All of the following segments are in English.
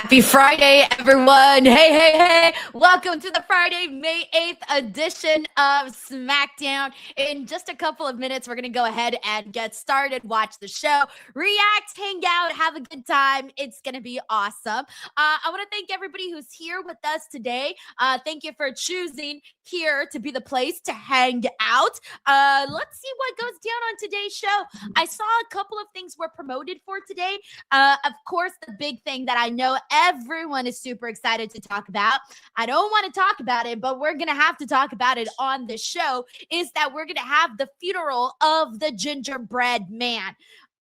Happy Friday, everyone. Hey. Welcome to the Friday, May 8th edition of Smackdown. In just a couple of minutes, we're going to go ahead and get started, watch the show, react, hang out, have a good time. It's going to be awesome. I want to thank everybody who's here with us today. Thank you for choosing here to be the place to hang out. Let's see what goes down on today's show. I saw a couple of things were promoted for today. Of course, the big thing that I know everyone is super excited to talk about. I don't want to talk about it, but we're going to have to talk about it on the show, is that we're going to have the funeral of the gingerbread man.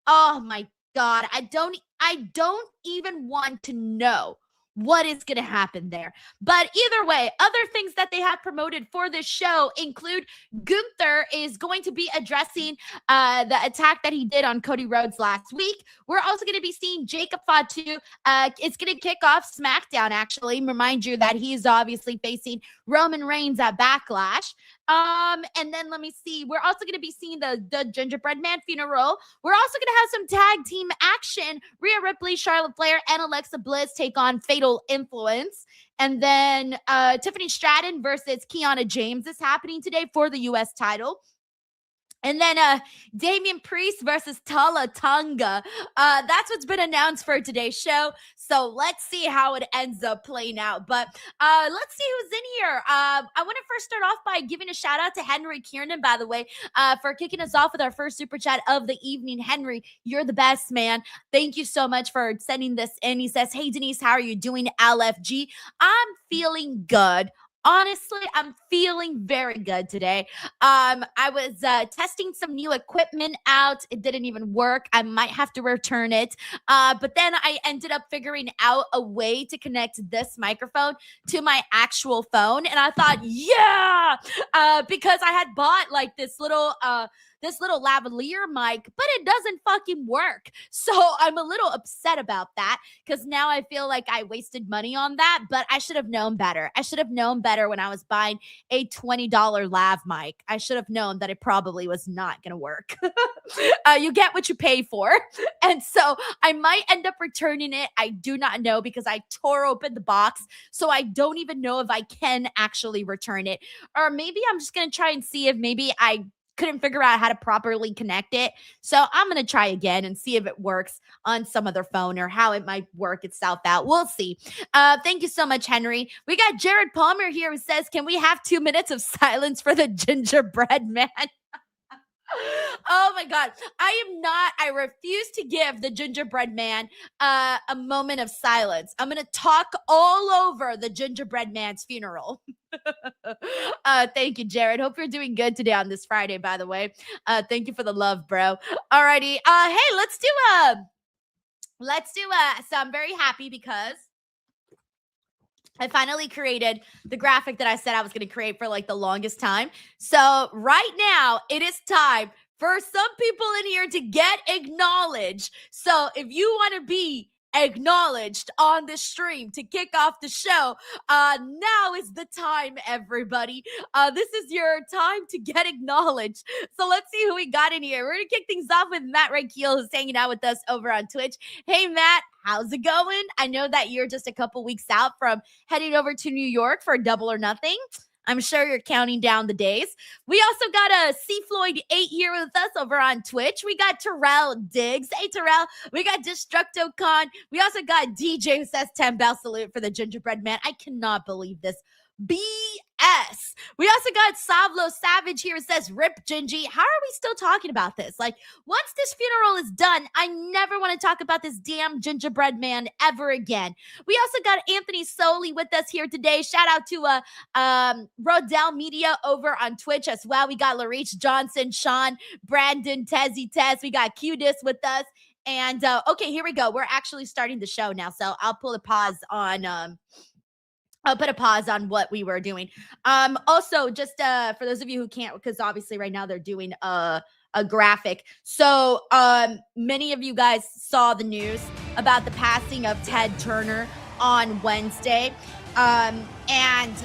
Oh my God. I don't even want to know what is going to happen there. But either way, other things that they have promoted for this show include Gunther is going to be addressing the attack that he did on Cody Rhodes last week. We're also going to be seeing Jacob Fatu. It's going to kick off SmackDown, actually. Remind you that he's obviously facing Roman Reigns at Backlash. And then let me see. We're also going to be seeing the Gingerbread Man funeral. We're also going to have some tag team action. Rhea Ripley, Charlotte Flair, and Alexa Bliss take on Fatal Influence. And then Tiffany Stratton versus Kiana James is happening today for the U.S. title. And then Damian Priest versus Tonga. That's what's been announced for today's show. So let's see how it ends up playing out. But let's see who's in here. I want to first start off by giving a shout out to Henry Kiernan, by the way, for kicking us off with our first super chat of the evening. Henry, you're the best, man. Thank you so much for sending this in. He says, "Hey, Denise, how are you doing, LFG? I'm feeling good. Honestly, I'm feeling very good today. I was testing some new equipment out. It didn't even work. I might have to return it. But then I ended up figuring out a way to connect this microphone to my actual phone. And I thought, yeah, because I had bought like this little lavalier mic, but it doesn't fucking work. So I'm a little upset about that because now I feel like I wasted money on that, but I should have known better. I should have known better when I was buying a $20 lav mic. I should have known that it probably was not going to work. You get what you pay for. And so I might end up returning it. I do not know because I tore open the box. So I don't even know if I can actually return it. Or maybe I'm just going to try and see if maybe I couldn't figure out how to properly connect it. So I'm going to try again and see if it works on some other phone or how it might work itself out. We'll see. Thank you so much, Henry. We got Jared Palmer here who says, "Can we have 2 minutes of silence for the gingerbread man?" Oh my God. I refuse to give the gingerbread man a moment of silence. I'm going to talk all over the gingerbread man's funeral. Thank you, Jared. Hope you're doing good today on this Friday, by the way. Thank you for the love, bro. Alrighty. Hey, let's do so I'm very happy because I finally created the graphic that I said I was going to create for like the longest time. So right now it is time for some people in here to get acknowledged. So if you want to be acknowledged on the stream to kick off the show, now is the time, everybody. This is your time to get acknowledged. So let's see who we got in here. We're gonna kick things off with Matt Rakeel, who's hanging out with us over on Twitch. Hey, Matt, how's it going? I know that you're just a couple weeks out from heading over to New York for Double or Nothing. I'm sure you're counting down the days. We also got a C. Floyd 8 here with us over on Twitch. We got Terrell Diggs. Hey, Terrell. We got DestructoCon. We also got DJ who says 10 bell salute for the gingerbread man. I cannot believe this. BS. We also got Savlo Savage here who says, "Rip Gingy." How are we still talking about this? Like, once this funeral is done, I never want to talk about this damn gingerbread man ever again. We also got Anthony Soli with us here today. Shout out to Rodell Media over on Twitch as well. We got Larice Johnson, Sean, Brandon, Tezzy Tez. We got Q-Dis with us. And okay, here we go. We're actually starting the show now. So I'll put a pause on what we were doing. Also, just for those of you who can't, because obviously right now they're doing a graphic. So many of you guys saw the news about the passing of Ted Turner on Wednesday. And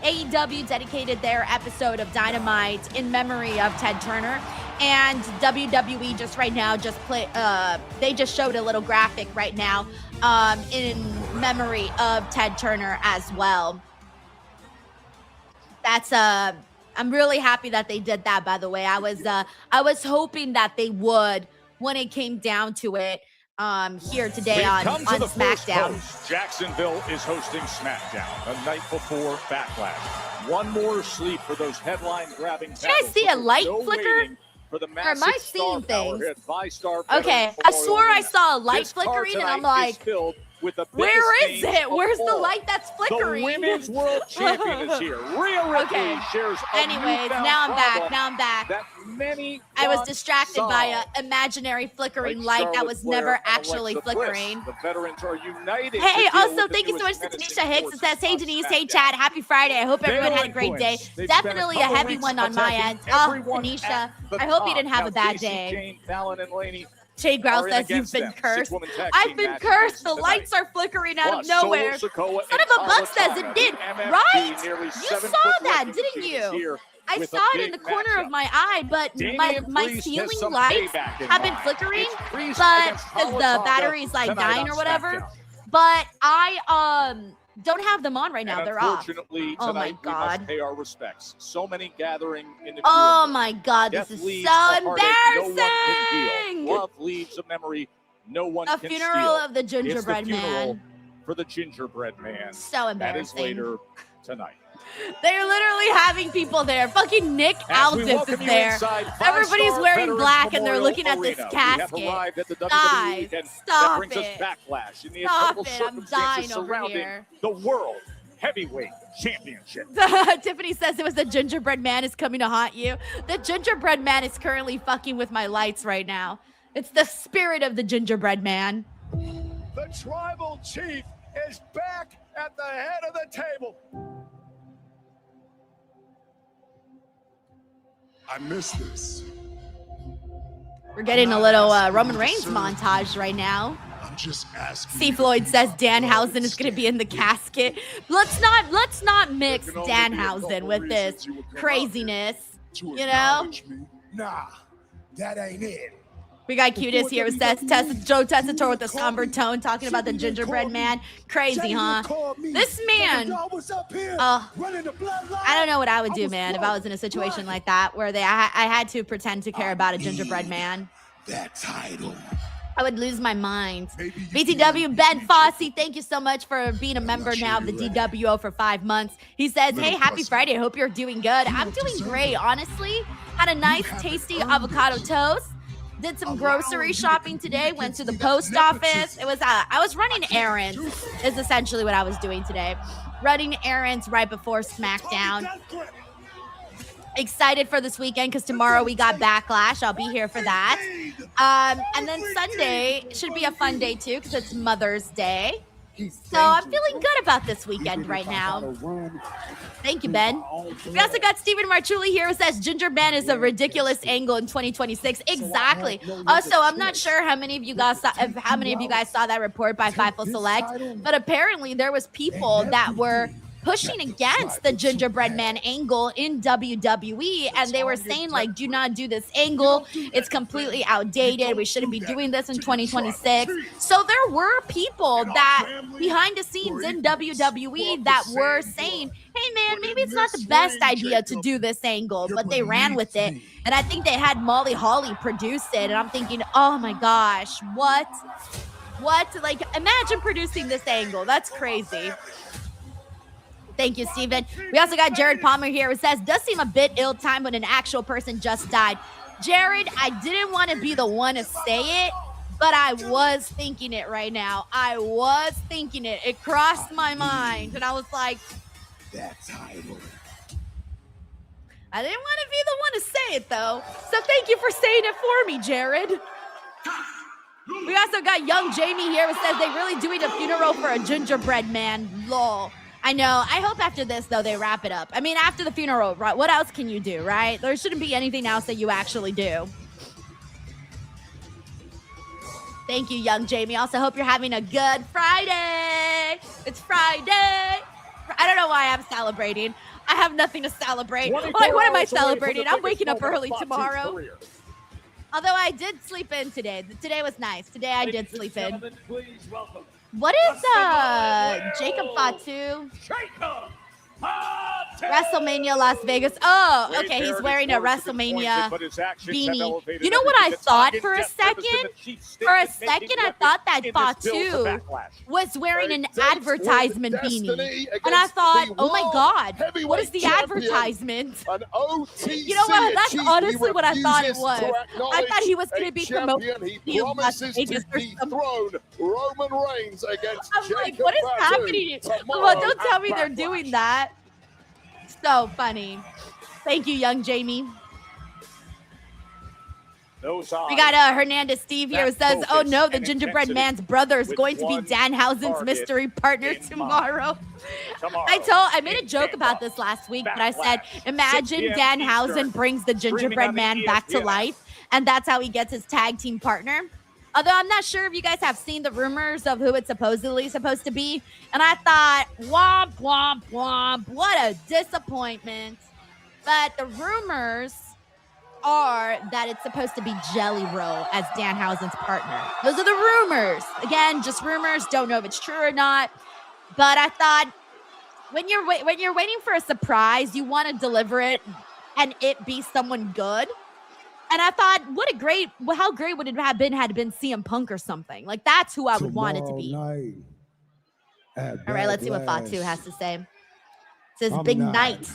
AEW dedicated their episode of Dynamite in memory of Ted Turner. And WWE just right now they just showed a little graphic right now in memory of Ted Turner as well. That's I'm really happy that they did that, by the way. I was hoping that they would when it came down to it here today on SmackDown. Jacksonville is hosting SmackDown the night before Backlash. One more sleep for those headline-grabbing. Did I see a light flicker? For the or am I seeing things? Okay, I swore I saw a light flickering, and I'm like, where is it? Where's the light that's flickering? The Women's World Champion is here. Rhea Ripley shares a Anyways, now I'm back. That many I was distracted by an imaginary flickering light that was never actually flickering. The veterans are united. Hey, also thank you so much to Tanisha Hicks. It says, hey Denise, hey Chad, happy Friday. I hope everyone had a great day. Definitely a heavy one on my end. Oh, Tanisha, I hope you didn't have a bad day. Shade Growl says you've been cursed. I've been cursed. The lights are flickering out of nowhere. Son of a buck says it did, right? You saw that, didn't you? I saw it in the corner of my eye, but my ceiling lights have been flickering, but because the battery's like dying or whatever. But I don't have them on right now. They're off. Oh my God. We must pay our respects. So many gathering in the Oh my God, this is so embarrassing. Love leaves a memory no one can steal. A funeral of the gingerbread man. For the gingerbread man. So embarrassing. That is later tonight. They're literally having people there. Fucking Nick Aldis is there. Everybody's wearing black and they're looking at this casket. Guys, stop it. Stop it. I'm dying over here. The World Heavyweight Championship. Tiffany says it was the gingerbread man is coming to haunt you. The gingerbread man is currently fucking with my lights right now. It's the spirit of the gingerbread man. The tribal chief is back at the head of the table. I miss this. We're getting a little Roman Reigns montage right now. I'm just asking. C. Floyd says Danhausen is going to be in the casket. Let's not mix Danhausen with this craziness. You know? Nah, that ain't it. We got Cutest here who says Joe Tessitore with a somber tone talking about the gingerbread man. Crazy, huh? This man, I don't know what I would do, man, if I was in a situation like that where I had to pretend to care about a gingerbread man. That title. I would lose my mind. BTW Ben Fossey, thank you so much for being a member now of the DWO for 5 months. He says, hey, happy Friday. Hope you're doing good. I'm doing great, honestly. Had a nice, tasty avocado toast. Did some grocery shopping today, went to the post office. I was running errands is essentially what I was doing today. Running errands right before SmackDown. Excited for this weekend because tomorrow we got Backlash. I'll be here for that. And then Sunday should be a fun day too because it's Mother's Day. So I'm feeling good about this weekend right now. Thank you, Ben. We also got Stephen Marchulli here who says Gingerbread is a ridiculous angle in 2026. Exactly. Also, I'm not sure how many of you guys saw that report by Fightful Select, but apparently there was people that were pushing against the gingerbread man angle in WWE, and they were saying like, do not do this angle, it's completely outdated, we shouldn't be doing this in 2026. So there were people that behind the scenes in WWE that were saying, hey man, maybe it's not the best idea to do this angle, but they ran with it. And I think they had Molly Holly produce it, and I'm thinking, oh my gosh, what, like imagine producing this angle. That's crazy. Thank you, Steven. We also got Jared Palmer here who says, does seem a bit ill-timed when an actual person just died. Jared, I didn't want to be the one to say it, but I was thinking it right now. I was thinking it. It crossed my mind, and I was like, that title. I didn't want to be the one to say it, though. So thank you for saying it for me, Jared. We also got young Jamie here who says, they really doing a funeral for a gingerbread man. Lol. I know. I hope after this, though, they wrap it up. I mean, after the funeral, right? What else can you do, right? There shouldn't be anything else that you actually do. Thank you, young Jamie. Also, hope you're having a good Friday. It's Friday. I don't know why I'm celebrating. I have nothing to celebrate. Like, what am I celebrating? I'm waking up early tomorrow. Although I did sleep in today. Today was nice. Today I did sleep in. Please welcome What is Jacob Fatu? WrestleMania Las Vegas. Oh, okay. He's wearing a WrestleMania beanie. You know what I thought for a second? For a second, I thought that Fatu was wearing an advertisement beanie. And I thought, oh my God, what is the advertisement? You know what? That's honestly what I thought it was. I thought he was going to be promoting Las Vegas or something. Roman Reigns against I'm like, what is happening? Come on, don't tell me they're doing that. So funny. Thank you, young Jamie. We got Hernandez Steve here who says, oh no, the gingerbread man's brother is going to be Danhausen's mystery partner tomorrow. I made a joke about this last week, but I said, imagine Danhausen brings the gingerbread man back to life, and that's how he gets his tag team partner. Although I'm not sure if you guys have seen the rumors of who it's supposedly supposed to be. And I thought, womp, womp, womp, what a disappointment. But the rumors are that it's supposed to be Jelly Roll as Danhausen's partner. Those are the rumors. Again, just rumors. Don't know if it's true or not. But I thought when you're waiting for a surprise, you want to deliver it and it be someone good. And I thought, how great would it have been had it been CM Punk or something? Like, that's who I would want it to be. All right, let's see what Fatu has to say. It says, big night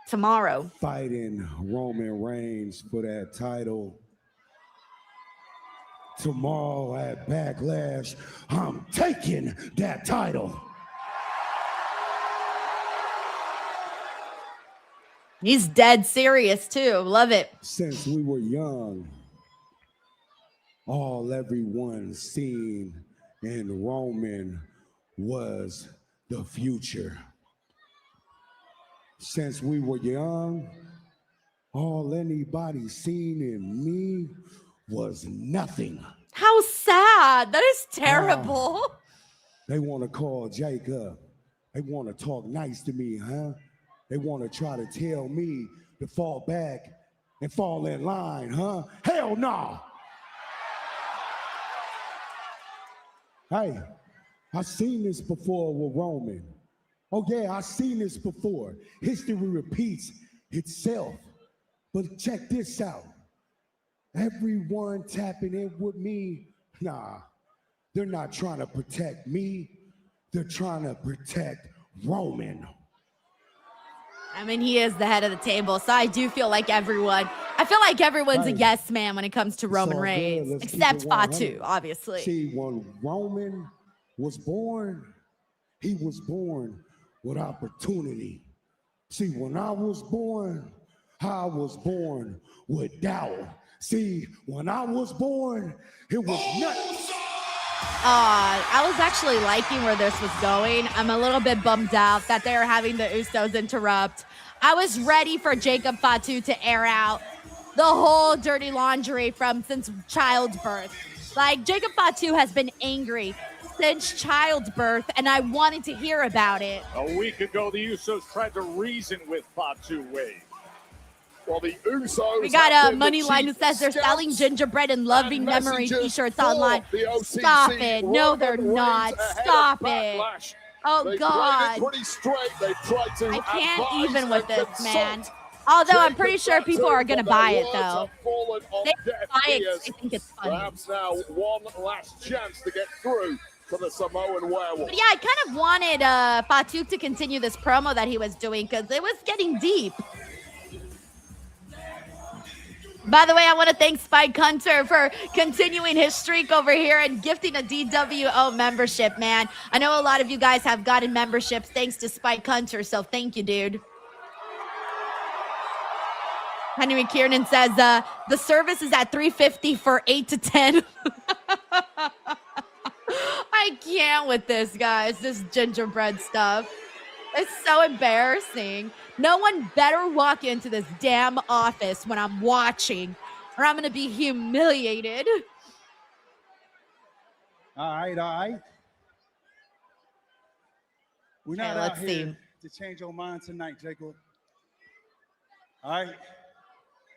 tomorrow. Fighting Roman Reigns for that title. Tomorrow at Backlash, I'm taking that title. He's dead serious, too. Love it. Since we were young, all everyone seen in Roman was the future. Since we were young, all anybody seen in me was nothing. How sad. That is terrible. They want to call Jacob. They want to talk nice to me, huh? They want to try to tell me to fall back and fall in line, huh? Hell no! Hey, I've seen this before with Roman. Oh yeah, I've seen this before. History repeats itself. But check this out. Everyone tapping in with me, nah, they're not trying to protect me. They're trying to protect Roman. I mean, he is the head of the table, so I do feel like everyone's a yes man when it comes to Roman Reigns, except Fatu, obviously. See, when Roman was born, he was born with opportunity. See, when I was born with doubt. See, when I was born, it was nothing. I was actually liking where this was going. I'm a little bit bummed out that they're having the Usos interrupt. I was ready for Jacob Fatu to air out the whole dirty laundry since childbirth. Like, Jacob Fatu has been angry since childbirth, and I wanted to hear about it. A week ago, the Usos tried to reason with Fatu Wade. Well, the Usos. We got a money line that says they're selling gingerbread and loving memory t-shirts online. Stop it. No, they're not. Stop it. Oh, God. I can't even with this, man. Although I'm pretty sure people are going to buy it, though. They buy it because they think it's funny. Perhaps now one last chance to get through to the Samoan werewolf. But yeah, I kind of wanted Fatu to continue this promo that he was doing because it was getting deep. By the way, I want to thank Spike Hunter for continuing his streak over here and gifting a DWO membership, man. I know a lot of you guys have gotten memberships thanks to Spike Hunter, so thank you, dude. Henry Kiernan says, the service is at $350 for 8 to 10. I can't with this, guys, this gingerbread stuff. It's so embarrassing. No one better walk into this damn office when I'm watching, or I'm going to be humiliated. All right. We're not out here to change your mind tonight, Jacob. All right?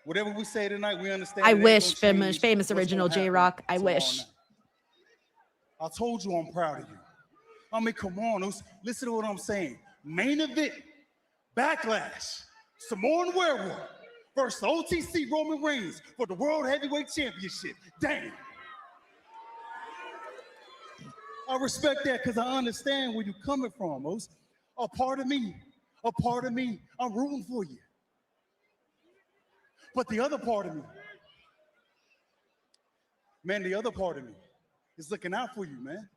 Whatever we say tonight, we understand. I it ain't wish gonna change famous what's original gonna happen J-Rock. I tomorrow wish. night. I told you I'm proud of you. I mean, come on, listen to what I'm saying. Main event, Backlash, Samoan Werewolf versus OTC Roman Reigns for the World Heavyweight Championship. Damn. I respect that because I understand where you're coming from, Os. A part of me, I'm rooting for you. But the other part of me, man, the other part of me is looking out for you, man.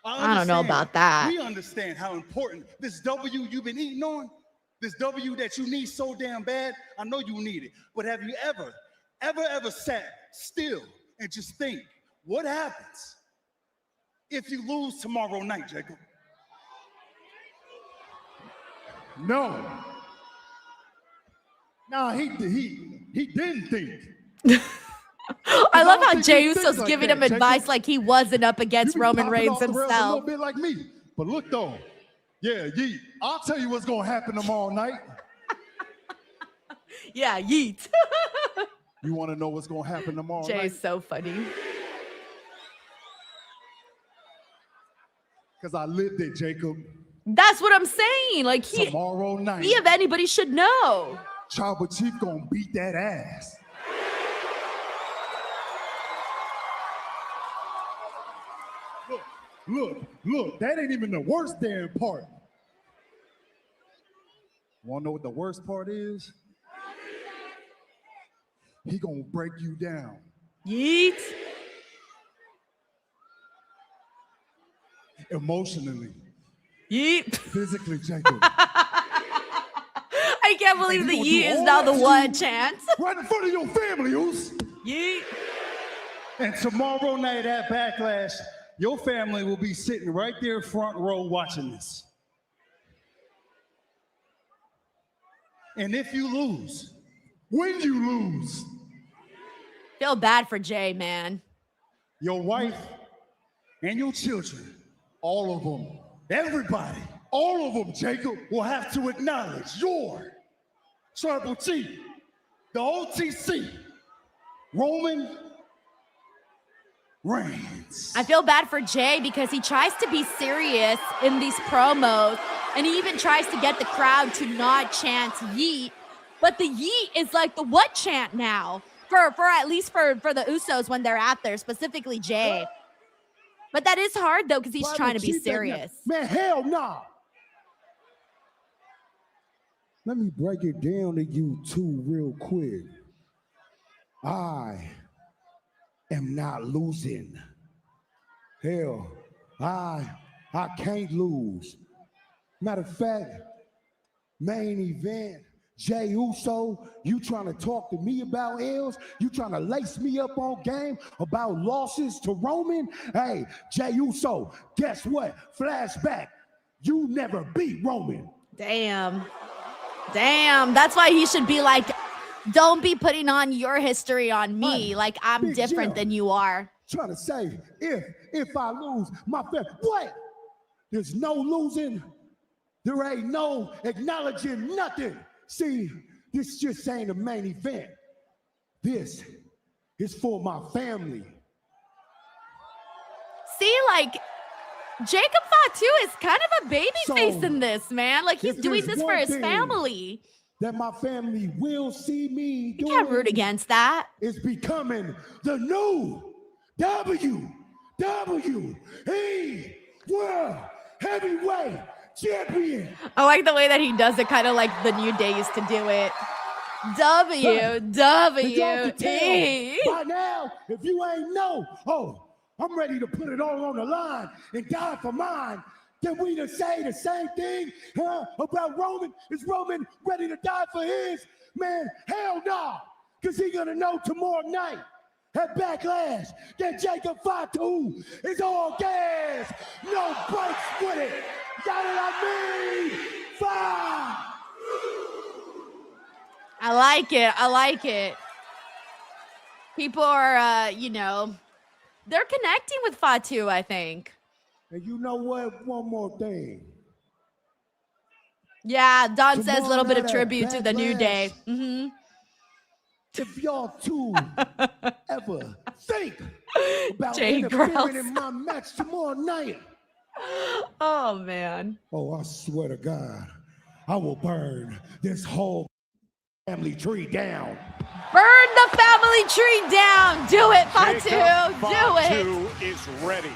I don't know about that. We understand how important this W you've been eating on, this W that you need so damn bad. I know you need it. But have you ever sat still and just think, what happens if you lose tomorrow night, Jacob? No. Nah, he didn't think. I love how think Jey he thinks Uso's like giving that, him advice Jacob. like he wasn't up against You be Roman popping Reigns off the rails a himself. little bit like me. But look though, yeah, I'll tell you what's gonna happen tomorrow night. Yeah, yeet. You want to know what's gonna happen tomorrow Jay night? is so funny. Because I lived it, Jacob. That's what I'm saying. Like Tomorrow night, he of anybody should know. Tribal Chief gonna beat that ass. Look, that ain't even the worst damn part. Wanna know what the worst part is? He gonna break you down. Yeet. Emotionally, Yeet. physically, Jacob. I can't believe And the you gonna yeet do is all now the that one to chance. Right in front of your family, Oos. Yeet. And tomorrow night at Backlash, your family will be sitting right there front row watching this. And if you lose, When you lose, Feel bad for Jay, man. your wife and your children, all of them, everybody, all of them, Jacob. will have to acknowledge your Tribal Chief, the OTC, Roman Reigns. I feel bad for Jay because he tries to be serious in these promos, and he even tries to get the crowd to not chant yeet. But the yeet is like the what chant now for at least for the Usos when they're out there, specifically Jay. But that is hard though because he's Tribal trying to be Chief, serious. Man, hell no. Let me break it down to you two real quick. I am not losing. Hell, I can't lose. Matter of fact, main event, Jey Uso, you trying to talk to me about L's? You trying to lace me up on game about losses to Roman? Hey, Jey Uso, guess what? Flashback, you never beat Roman. Damn. That's why he should be like, don't be putting on your history on me. Hey, like I'm Big different Jim. than you are. Trying to say, if I lose, my family, what? There's no losing. There ain't no acknowledging nothing. See, this just ain't a main event. This is for my family. See, like Jacob Fatu is kind of a baby So, face in this, man. Like he's if doing there's this for one his thing family. That my family will see me You can't root doing against that. is becoming the new WWE World Heavyweight Champion. I like the way that he does it, kind of like the New Day used to do it. Did y'all can tell WWE. by now, if you ain't know, I'm ready to put it all on the line and die for mine. Can we just say the same thing about Roman? Is Roman ready to die for his? Man, hell no. Because he going to know tomorrow night at Backlash that Jacob Fatu is all gas. No breaks with it. Got it on me. Five. I like it. People are, they're connecting with Fatu, I think. And you know what? One more thing. Yeah, Don says a Tomorrow little bit of night at tribute to the New Day. Backlash, if y'all two ever think about Jay interfering Gross. in my match tomorrow night. Oh, man. Oh, I swear to God, I will burn this whole family tree down. Burn the family tree down. Do it, Fatu. Jacob Do it. Fatu is ready.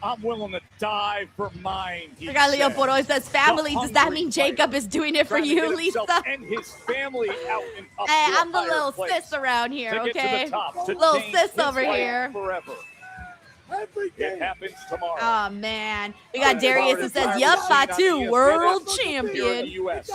I'm willing to die for mine. He Leo said. Poro says family. Does that mean Jacob is doing it for Trying to you, get Lisa? himself and his family out in up Hey, to a I'm the higher little place sis around here, to get to okay? the top, to Little change sis his over life here. Forever. It happens tomorrow. Oh, man. We got Darius who says, yup, Fatu, world champion. US.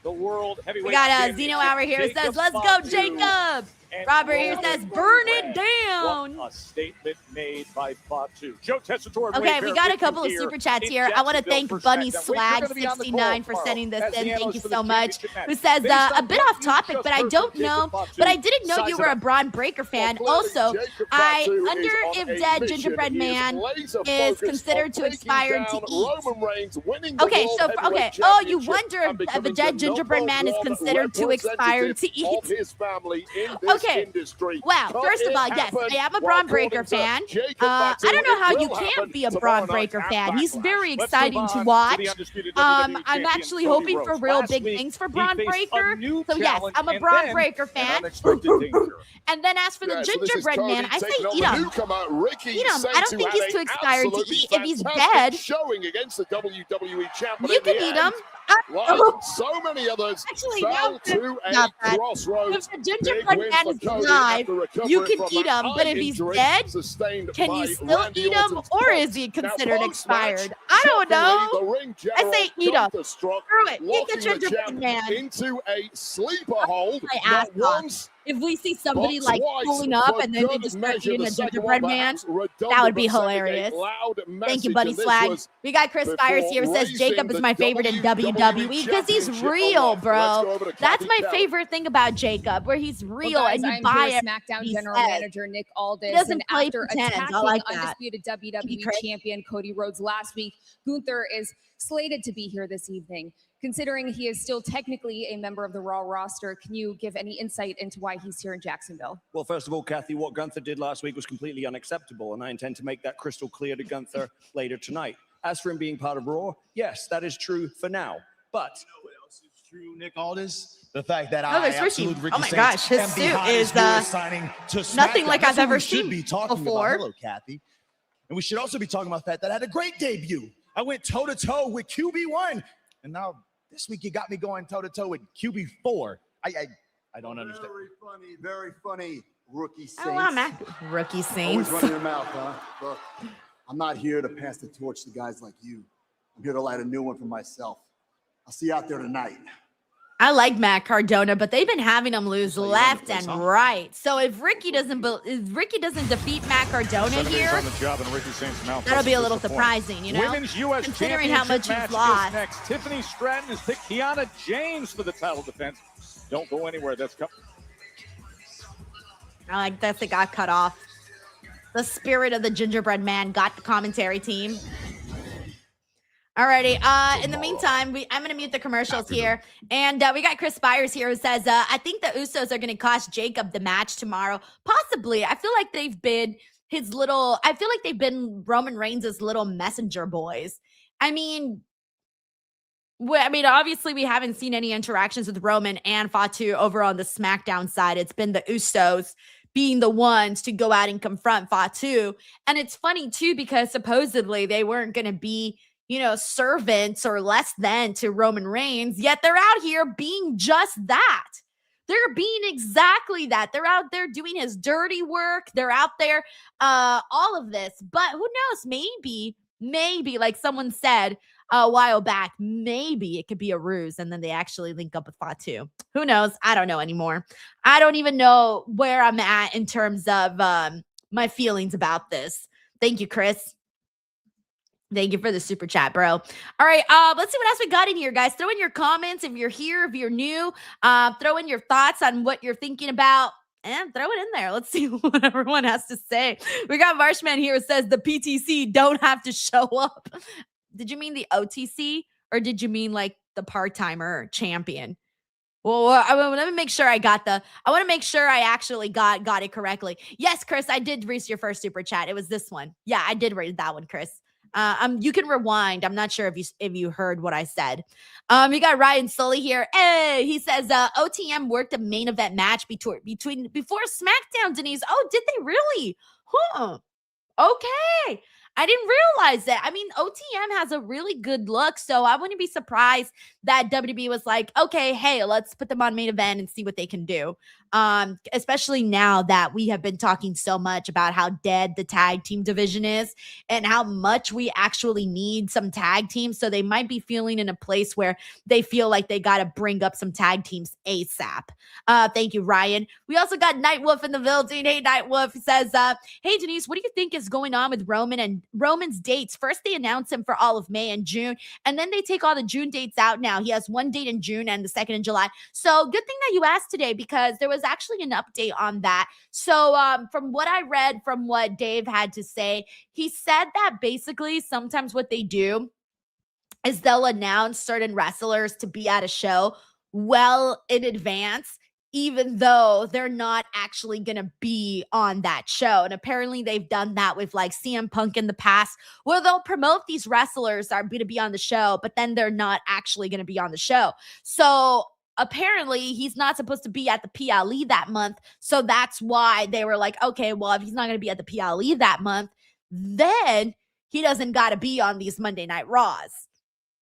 The world heavyweight We got champion. Zeno over here who says, Jacob let's go, Fatu. Jacob. And Robert here World says, burn it Red. down. What a statement made by Fatu. Joe Tessitore. Okay, we got a couple of super chats here. I want to thank Bunny Swag 69 for sending this in. Thank you so much. Who says a bit off topic, but I don't know. But I didn't know you were a Braun Breaker fan. Also, I wonder if Dead Gingerbread Man is considered to expired to eat. Okay, so okay. Oh, you wonder if a Dead Gingerbread Man is considered too expired to eat. Okay. Wow. First of all, yes, I am a Braun Breaker fan. I don't know how you can't be a Braun Breaker fan. He's very exciting to watch. I'm actually hoping for real big things for Braun Breaker. So yes, I'm a Braun Breaker fan. And then as for the Gingerbread Man, I say eat him. Eat him. I don't think he's too expired to eat. If he's dead, showing against the WWE champion. you can eat him. Like so many others, Actually, fell to a crossroads. If the Gingerbread Man is alive, you can eat him. But if he's dead, can you still eat him, or is he considered expired? I don't know. I say eat him. Screw it. Eat the Gingerbread Man. Into a sleeper hold. My ass off. If we see somebody like pulling up and then they just start eating a Gingerbread Man, that would be hilarious. Thank you, Buddy Swag. We got Chris Fires here who says Jacob is my favorite in WWE because he's real, bro. That's my favorite thing about Jacob, where he's real Well, guys, and you I'm buy here it. with SmackDown he General says. Manager Nick Aldis. He doesn't and play after pretend. I attacking like that. undisputed WWE champion Cody Rhodes last week, Gunther is slated to be here this evening. Considering he is still technically a member of the Raw roster, can you give any insight into why he's here in Jacksonville? Well, first of all, Kathy, what Gunther did last week was completely unacceptable, and I intend to make that crystal clear to Gunther later tonight. As for him being part of Raw, yes, that is true for now. But what else is true, Nick Aldis? The fact that there's Ricky. absolute Ricky Oh my Saints gosh, his am suit behind is his newest signing to nothing SmackDown. like That's I've what ever we should seen be talking before. About. Hello, Kathy. And we should also be talking about that had a great debut. I went toe-to-toe with QB1, and now this week you got me going toe-to-toe with QB4. I don't understand. Very funny, rookie Saints. Oh, wow, Mac. Rookie Saints. Always running your mouth, huh? Look, I'm not here to pass the torch to guys like you. I'm here to light a new one for myself. I'll see you out there tonight. I like Matt Cardona, but they've been having him lose left and right. So if Ricky doesn't defeat Matt Cardona here, on the job in Ricky Saints' mouth. that'll be a little surprising, you know, Women's US considering how much Championship he's match is lost. next. Tiffany Stratton has picked Kiana James for the title defense. Don't go anywhere. That's coming. I like that they got cut off. The spirit of the Gingerbread Man got the commentary team. Alrighty. In the meantime, I'm going to mute the commercials here. And we got Chris Spires here who says, I think the Usos are going to cost Jacob the match tomorrow. Possibly. I feel like they've been Roman Reigns' little messenger boys. I mean, obviously we haven't seen any interactions with Roman and Fatu over on the SmackDown side. It's been the Usos being the ones to go out and confront Fatu. And it's funny too, because supposedly they weren't going to be, servants or less than to Roman Reigns, yet they're out here being just that. They're being exactly that. They're out there doing his dirty work. They're out there, all of this. But who knows? Maybe like someone said a while back, maybe it could be a ruse, and then they actually link up with Fatu. Who knows? I don't know anymore. I don't even know where I'm at in terms of my feelings about this. Thank you, Chris. Thank you for the super chat, bro. All right, let's see what else we got in here, guys. Throw in your comments if you're here, if you're new. Throw in your thoughts on what you're thinking about, and throw it in there. Let's see what everyone has to say. We got Marshman here who says the PTC don't have to show up. Did you mean the OTC, or did you mean like the part-timer champion? Well, let me make sure I want to make sure I actually got it correctly. Yes, Chris, I did read your first super chat. It was this one. Yeah, I did read that one, Chris. You can rewind. I'm not sure if you heard what I said. You got Ryan Sully here. Hey, he says OTM worked a main event match before SmackDown, Denise. Oh, did they really? Huh. Okay. I didn't realize that. I mean, OTM has a really good look, so I wouldn't be surprised that WWE was like, okay, hey, let's put them on main event and see what they can do. Especially now that we have been talking so much about how dead the tag team division is and how much we actually need some tag teams. So they might be feeling in a place where they feel like they got to bring up some tag teams ASAP. Thank you, Ryan. We also got Nightwolf in the building. Hey, Nightwolf says, hey, Denise, what do you think is going on with Roman and Roman's dates? First, they announce him for all of May and June, and then they take all the June dates out now. He has one date in June and the second in July. So good thing that you asked today, because there was actually an update on that. So from what I read, from what Dave had to say, he said that basically sometimes what they do is they'll announce certain wrestlers to be at a show well in advance, even though they're not actually going to be on that show. And apparently they've done that with like CM Punk in the past, where they'll promote these wrestlers that are going to be on the show, but then they're not actually going to be on the show. So apparently he's not supposed to be at the PLE that month. So that's why they were like, okay, well, if he's not going to be at the PLE that month, then he doesn't got to be on these Monday Night Raws.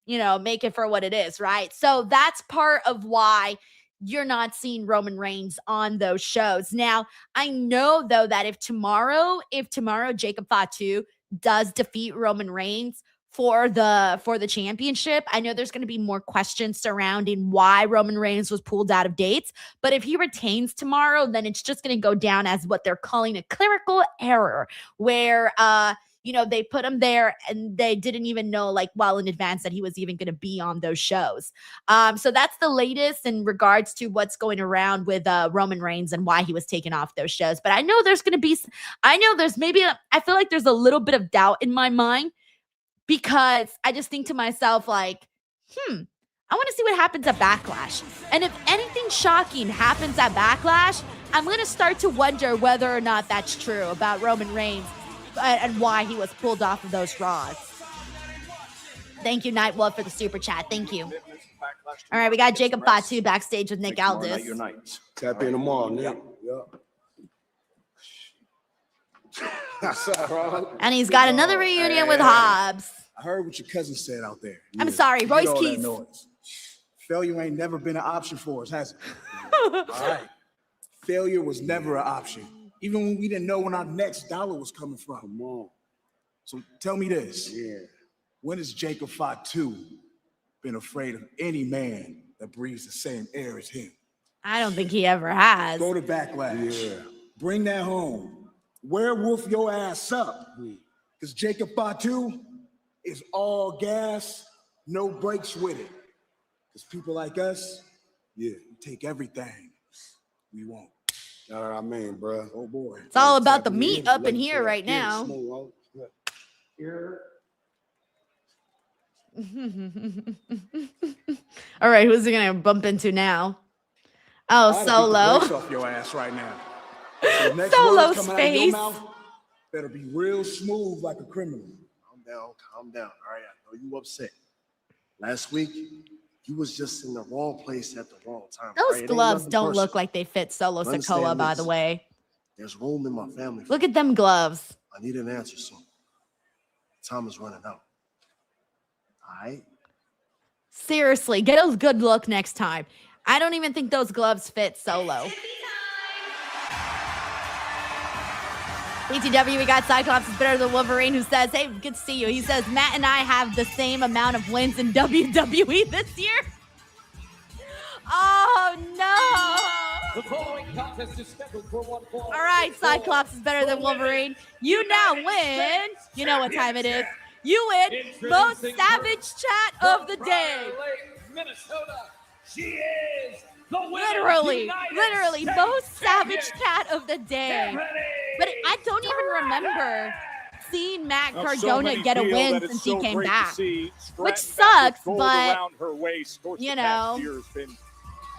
You know, make it for what it is, right? So that's part of why you're not seeing Roman Reigns on those shows. Now, I know, though, that if tomorrow Jacob Fatu does defeat Roman Reigns for the championship, I know there's going to be more questions surrounding why Roman Reigns was pulled out of dates. But if he retains tomorrow, then it's just going to go down as what they're calling a clerical error, where they put him there and they didn't even know well in advance that he was even going to be on those shows. So that's the latest in regards to what's going around with Roman Reigns and why he was taken off those shows. But I know there's going to be, I feel like there's a little bit of doubt in my mind, because I just think to myself I want to see what happens at Backlash. And if anything shocking happens at Backlash, I'm going to start to wonder whether or not that's true about Roman Reigns and why he was pulled off of those Raws. Thank you, Nightwolf, for the super chat. Thank you. All right, we got Jacob Fatu backstage with Nick Aldis. Tap in tomorrow, Nick. And he's got another reunion with Hobbs. I heard what your cousin said out there. I'm sorry, Royce Keys. Failure ain't never been an option for us, has it? All right. Failure was never an option, even when we didn't know when our next dollar was coming from. Come on. So tell me this. Yeah. When has Jacob Fatu been afraid of any man that breathes the same air as him? I don't think he ever has. Go to Backlash. Yeah. Bring that home. Werewolf your ass up. Because Jacob Fatu is all gas, no brakes with it. Because people like us, we take everything we want. You know what I mean, bro? Oh, boy. It's all about the meat up in here right now. All right, who's he going to bump into now? Oh, Solo. Off your ass right now. Solo space. Better be real smooth like a criminal. Calm down. All right, I know you upset. Last week, you was just in the wrong place at the wrong time. Those gloves don't look like they fit Solo Sikoa, by the way. There's room in my family. Look at them gloves. I need an answer soon. Time is running out. All right? Seriously, get a good look next time. I don't even think those gloves fit Solo. BTW, we got Cyclops is better than Wolverine, who says, hey, good to see you. He says, Matt and I have the same amount of wins in WWE this year. Oh, no. The following contest is scheduled for 1 fall. All right, Cyclops is better than Wolverine. You now win. You know what time it is. You win most savage chat of the day. Minnesota. She is the winner. Literally, most savage cat of the day. But I don't even remember seeing Matt Cardona get a win since he came back, which sucks, but, her waist. you know,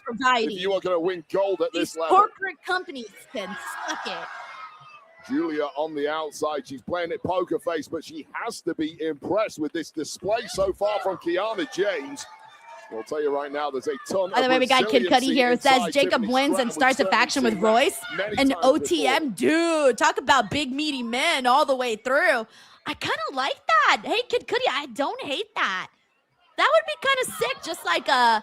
providing. if you are going to win gold at These this level. corporate companies can suck it. Julia on the outside. She's playing it poker face, but she has to be impressed with this display so far from Kiana James. I'll tell you right now, there's a ton By the way, we got Kid Cudi here who says Jacob wins and starts a faction with Royce and OTM. Dude, talk about big meaty men all the way through. I kind of like that. Hey, Kid Cudi, I don't hate that. That would be kind of sick, just like a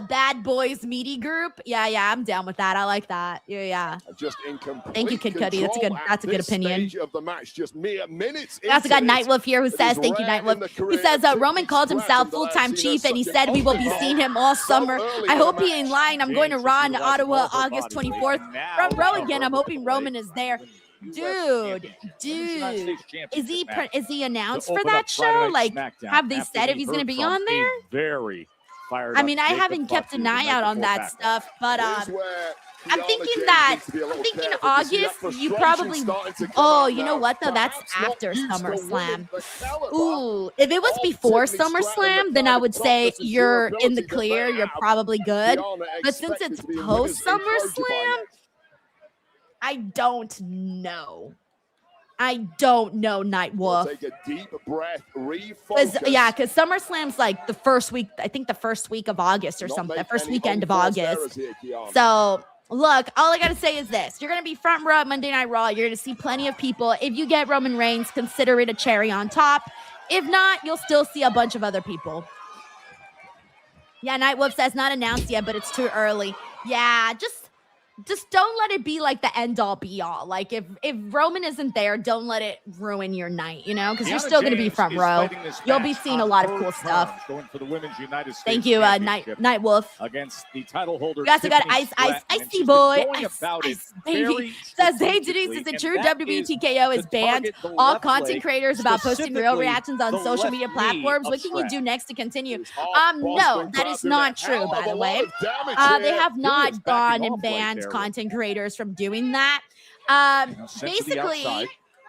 bad boys meaty group. Yeah, I'm down with that. I like that. Yeah. Just in complete Thank you, Kid Cudi. That's a good opinion. Of the match, just mere minutes. We also got Nightwolf here who says, thank you, Nightwolf. He says, Roman called himself full-time chief, and he said we will be seeing him all summer. I hope he ain't lying. I'm going to Raw in Ottawa, August 24th. From Raw again. I'm hoping Roman is there. Dude, is he announced for that show? Like, have they said if he's going to be on there? Very fired. I mean, I haven't kept an eye out on that stuff, but I'm thinking August, you probably, oh, you know what though? That's after SummerSlam. Ooh, if it was before SummerSlam, then I would say you're in the clear. You're probably good. But since it's post SummerSlam, I don't know. Nightwolf. Take a deep breath, refocus. Because SummerSlam's like the first week, I think the first week of August or something, the first weekend of August. So, look, all I got to say is this. You're going to be front row at Monday Night Raw. You're going to see plenty of people. If you get Roman Reigns, consider it a cherry on top. If not, you'll still see a bunch of other people. Yeah, Nightwolf says not announced yet, but it's too early. Yeah, just don't let it be like the end all be all. Like if Roman isn't there, don't let it ruin your night, you know, because you're still going to be front row. You'll be seeing a lot of cool stuff. Going for the Women's United States Thank you, Nightwolf. Against the title holder. We also got Icy Boy. Ice Baby says, hey, Denise, is it true WWE TKO is banned all content creators about posting real reactions on social media platforms? What can you do next to continue? No, that is not true, by the way. They have not gone and banned content creators from doing that. Basically,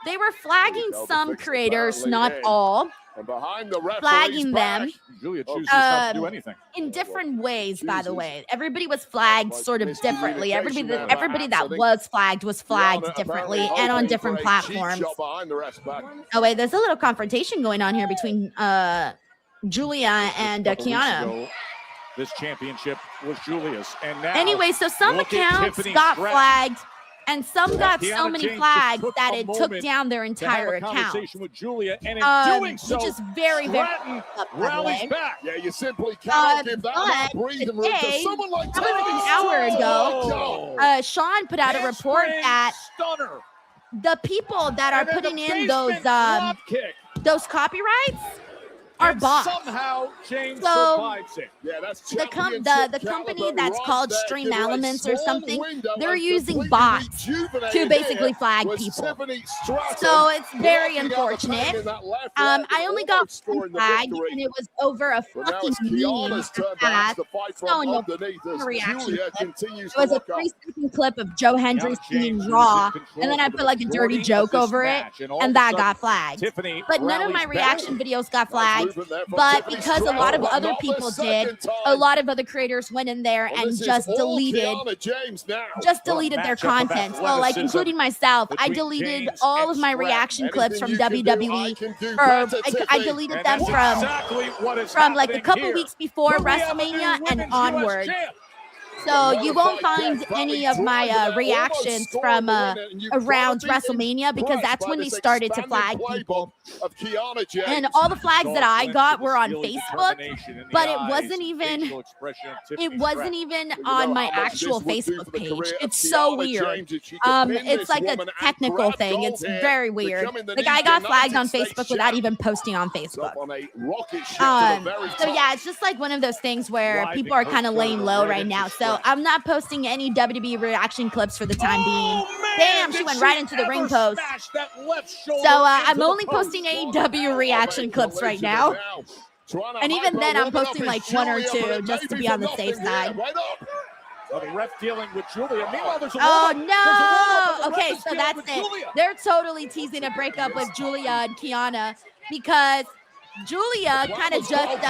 they were flagging some creators, not all, flagging them Julia chooses not to do anything. in different ways, by the way. Everybody was flagged sort of differently. Everybody that was flagged differently and on different platforms. Oh, wait, there's a little confrontation going on here between Julia and Kiana. This championship was Julia's. And now, anyway, so some accounts got flagged and some got so many flags that it took down their entire account. With Julia, and in doing so, which is very, very rallies back. Yeah, you simply cannot give that breathing room to someone like Tama. An hour ago, Sean put out a report that the people that are putting in those copyrights are bots. Somehow James survives it. Yeah, that's the company that's called Stream Elements or something, they're using bots to basically flag people. So it's very unfortunate. I only got one flagged, and it was over a fucking meme so reaction clip. It was a 3-second clip of Joe Hendry singing Raw, and then I put like a dirty joke over it, and that got flagged. But none of my reaction videos got flagged. But because a lot of other people did, a lot of other creators went in there and just deleted their content. Well, like including myself, I deleted all of my reaction clips from WWE, or I deleted them from like a couple weeks before WrestleMania and onward. So you won't find any of my reactions from around WrestleMania because that's when they started to flag people. And all the flags that I got were on Facebook, but it wasn't even on my actual Facebook page. It's so weird. It's like a technical thing. It's very weird. Like I got flagged on Facebook without even posting on Facebook. So yeah, it's just like one of those things where people are kind of laying low right now. So I'm not posting any WWE reaction clips for the time being. Damn, she went right into the ring post. So I'm only posting AEW reaction clips right now. And even then, I'm posting like 1 or 2 just to be on the safe side. The ref dealing with Julia. Oh, no. Okay, so that's it. They're totally teasing a breakup with Julia and Kiana because Julia kind of just...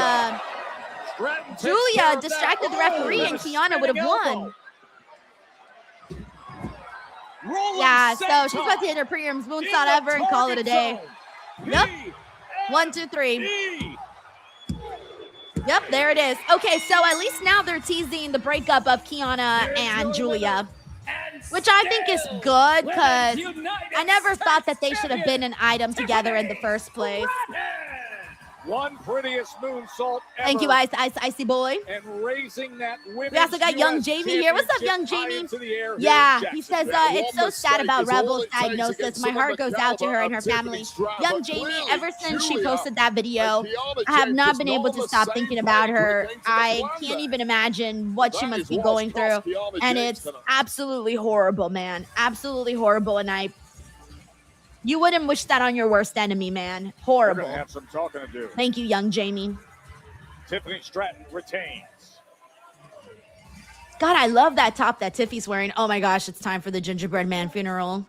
Julia distracted the referee and Kiana would have won. Yeah, so she's about to hit her premium moonsault ever and call it a day. Yep. 1, 2, 3. Yep, there it is. Okay, so at least now they're teasing the breakup of Kiana and Julia, which I think is good because I never thought that they should have been an item together in the first place. One prettiest moonsault ever. Thank you, Icy Boy. And raising that We also got Young Jamie here. What's up, Young Jamie? Yeah, he says, it's so sad about Rebel's diagnosis. My heart goes out to her and her family. Young Jamie, ever since she posted that video, I have not been able to stop thinking about her. I can't even imagine what she must be going through. And it's absolutely horrible, man. Absolutely horrible. And you wouldn't wish that on your worst enemy, man. Horrible. We're gonna have some talking to do. Thank you, Young Jamie. Tiffany Stratton retains. God, I love that top that Tiffy's wearing. Oh my gosh, it's time for the gingerbread man funeral.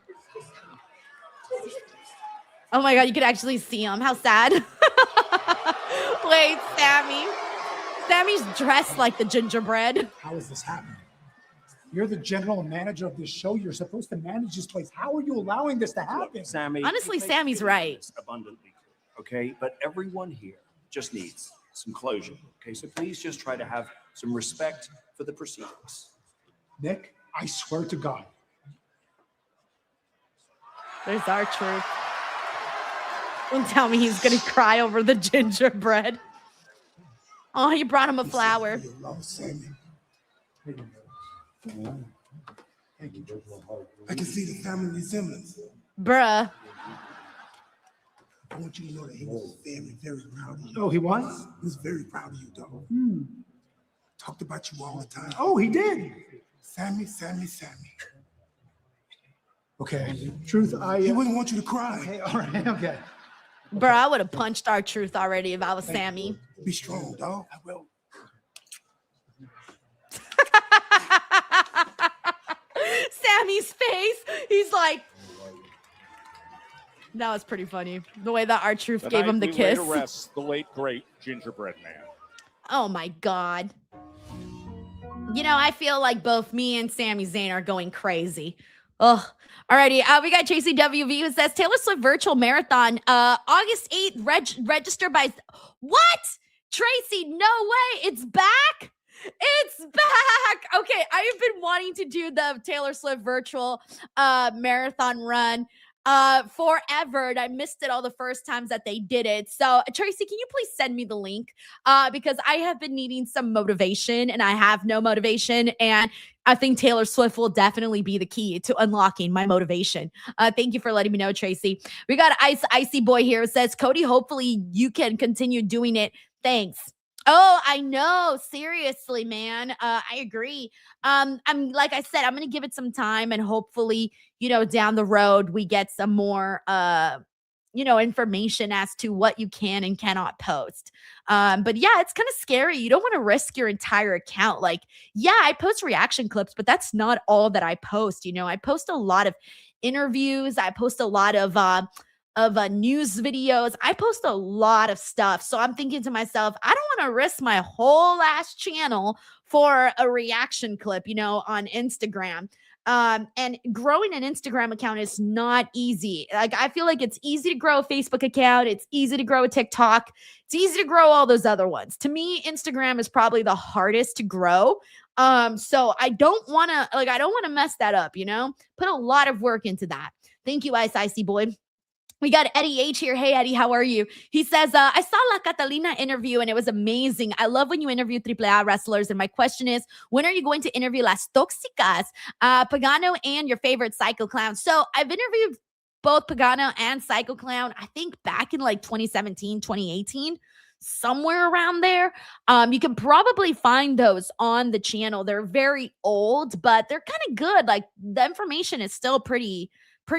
Oh my God, you could actually see him. How sad. Wait, Sammy. Sammy's dressed like the gingerbread. How is this happening? You're the general manager of this show. You're supposed to manage this place. How are you allowing this to happen? Look, Sammy, honestly, Sammy's right. Abundantly clear, okay? But everyone here just needs some closure, okay? So please just try to have some respect for the proceedings. Nick, I swear to God. There's our truth. Don't tell me he's going to cry over the gingerbread. Oh, you brought him a flower. I can see the family resemblance. Bruh. I want you to know that he was very, very proud of you. Oh, he was? He was very proud of you, dog. Talked about you all the time. Oh, he did. Sammy. Okay, truth, He wouldn't want you to cry. Okay, all right, okay. Bro, I would have punched our truth already if I was Sammy. Be strong, dog. I will. Sammy's face. He's like, that was pretty funny. The way that our truth gave him the kiss. Laid to rest the late great gingerbread man. Oh my God. You know, I feel like both me and Sami Zayn are going crazy. Ugh. Alrighty, we got Tracy WV who says Taylor Swift virtual marathon, August 8th, register by, what? Tracy, no way, it's back? It's back. Okay, I have been wanting to do the Taylor Swift virtual marathon run forever, and I missed it all the first times that they did it. So Tracy, can you please send me the link? Because I have been needing some motivation and I have no motivation, and I think Taylor Swift will definitely be the key to unlocking my motivation. Thank you for letting me know, Tracy. We got Icy Boy here who says, Cody, hopefully you can continue doing it. Thanks. Oh, I know. Seriously, man. I agree. I'm like I said, I'm going to give it some time, and hopefully, down the road, we get some more, information as to what you can and cannot post. But yeah, it's kind of scary. You don't want to risk your entire account. Like, yeah, I post reaction clips, but that's not all that I post. I post a lot of interviews. I post a lot of news videos. I post a lot of stuff. So I'm thinking to myself, I don't want to risk my whole ass channel for a reaction clip, on Instagram. And growing an Instagram account is not easy. Like, I feel like it's easy to grow a Facebook account. It's easy to grow a TikTok. It's easy to grow all those other ones. To me, Instagram is probably the hardest to grow. So I don't want to mess that up, put a lot of work into that. Thank you, Icy Boy. We got Eddie H here. Hey, Eddie, how are you? He says, I saw La Catalina interview and it was amazing. I love when you interview AAA wrestlers. And my question is, when are you going to interview Las Toxicas, Pagano, and your favorite Psycho Clown? So I've interviewed both Pagano and Psycho Clown, I think back in like 2017, 2018, somewhere around there. You can probably find those on the channel. They're very old, but they're kind of good. Like, the information is still pretty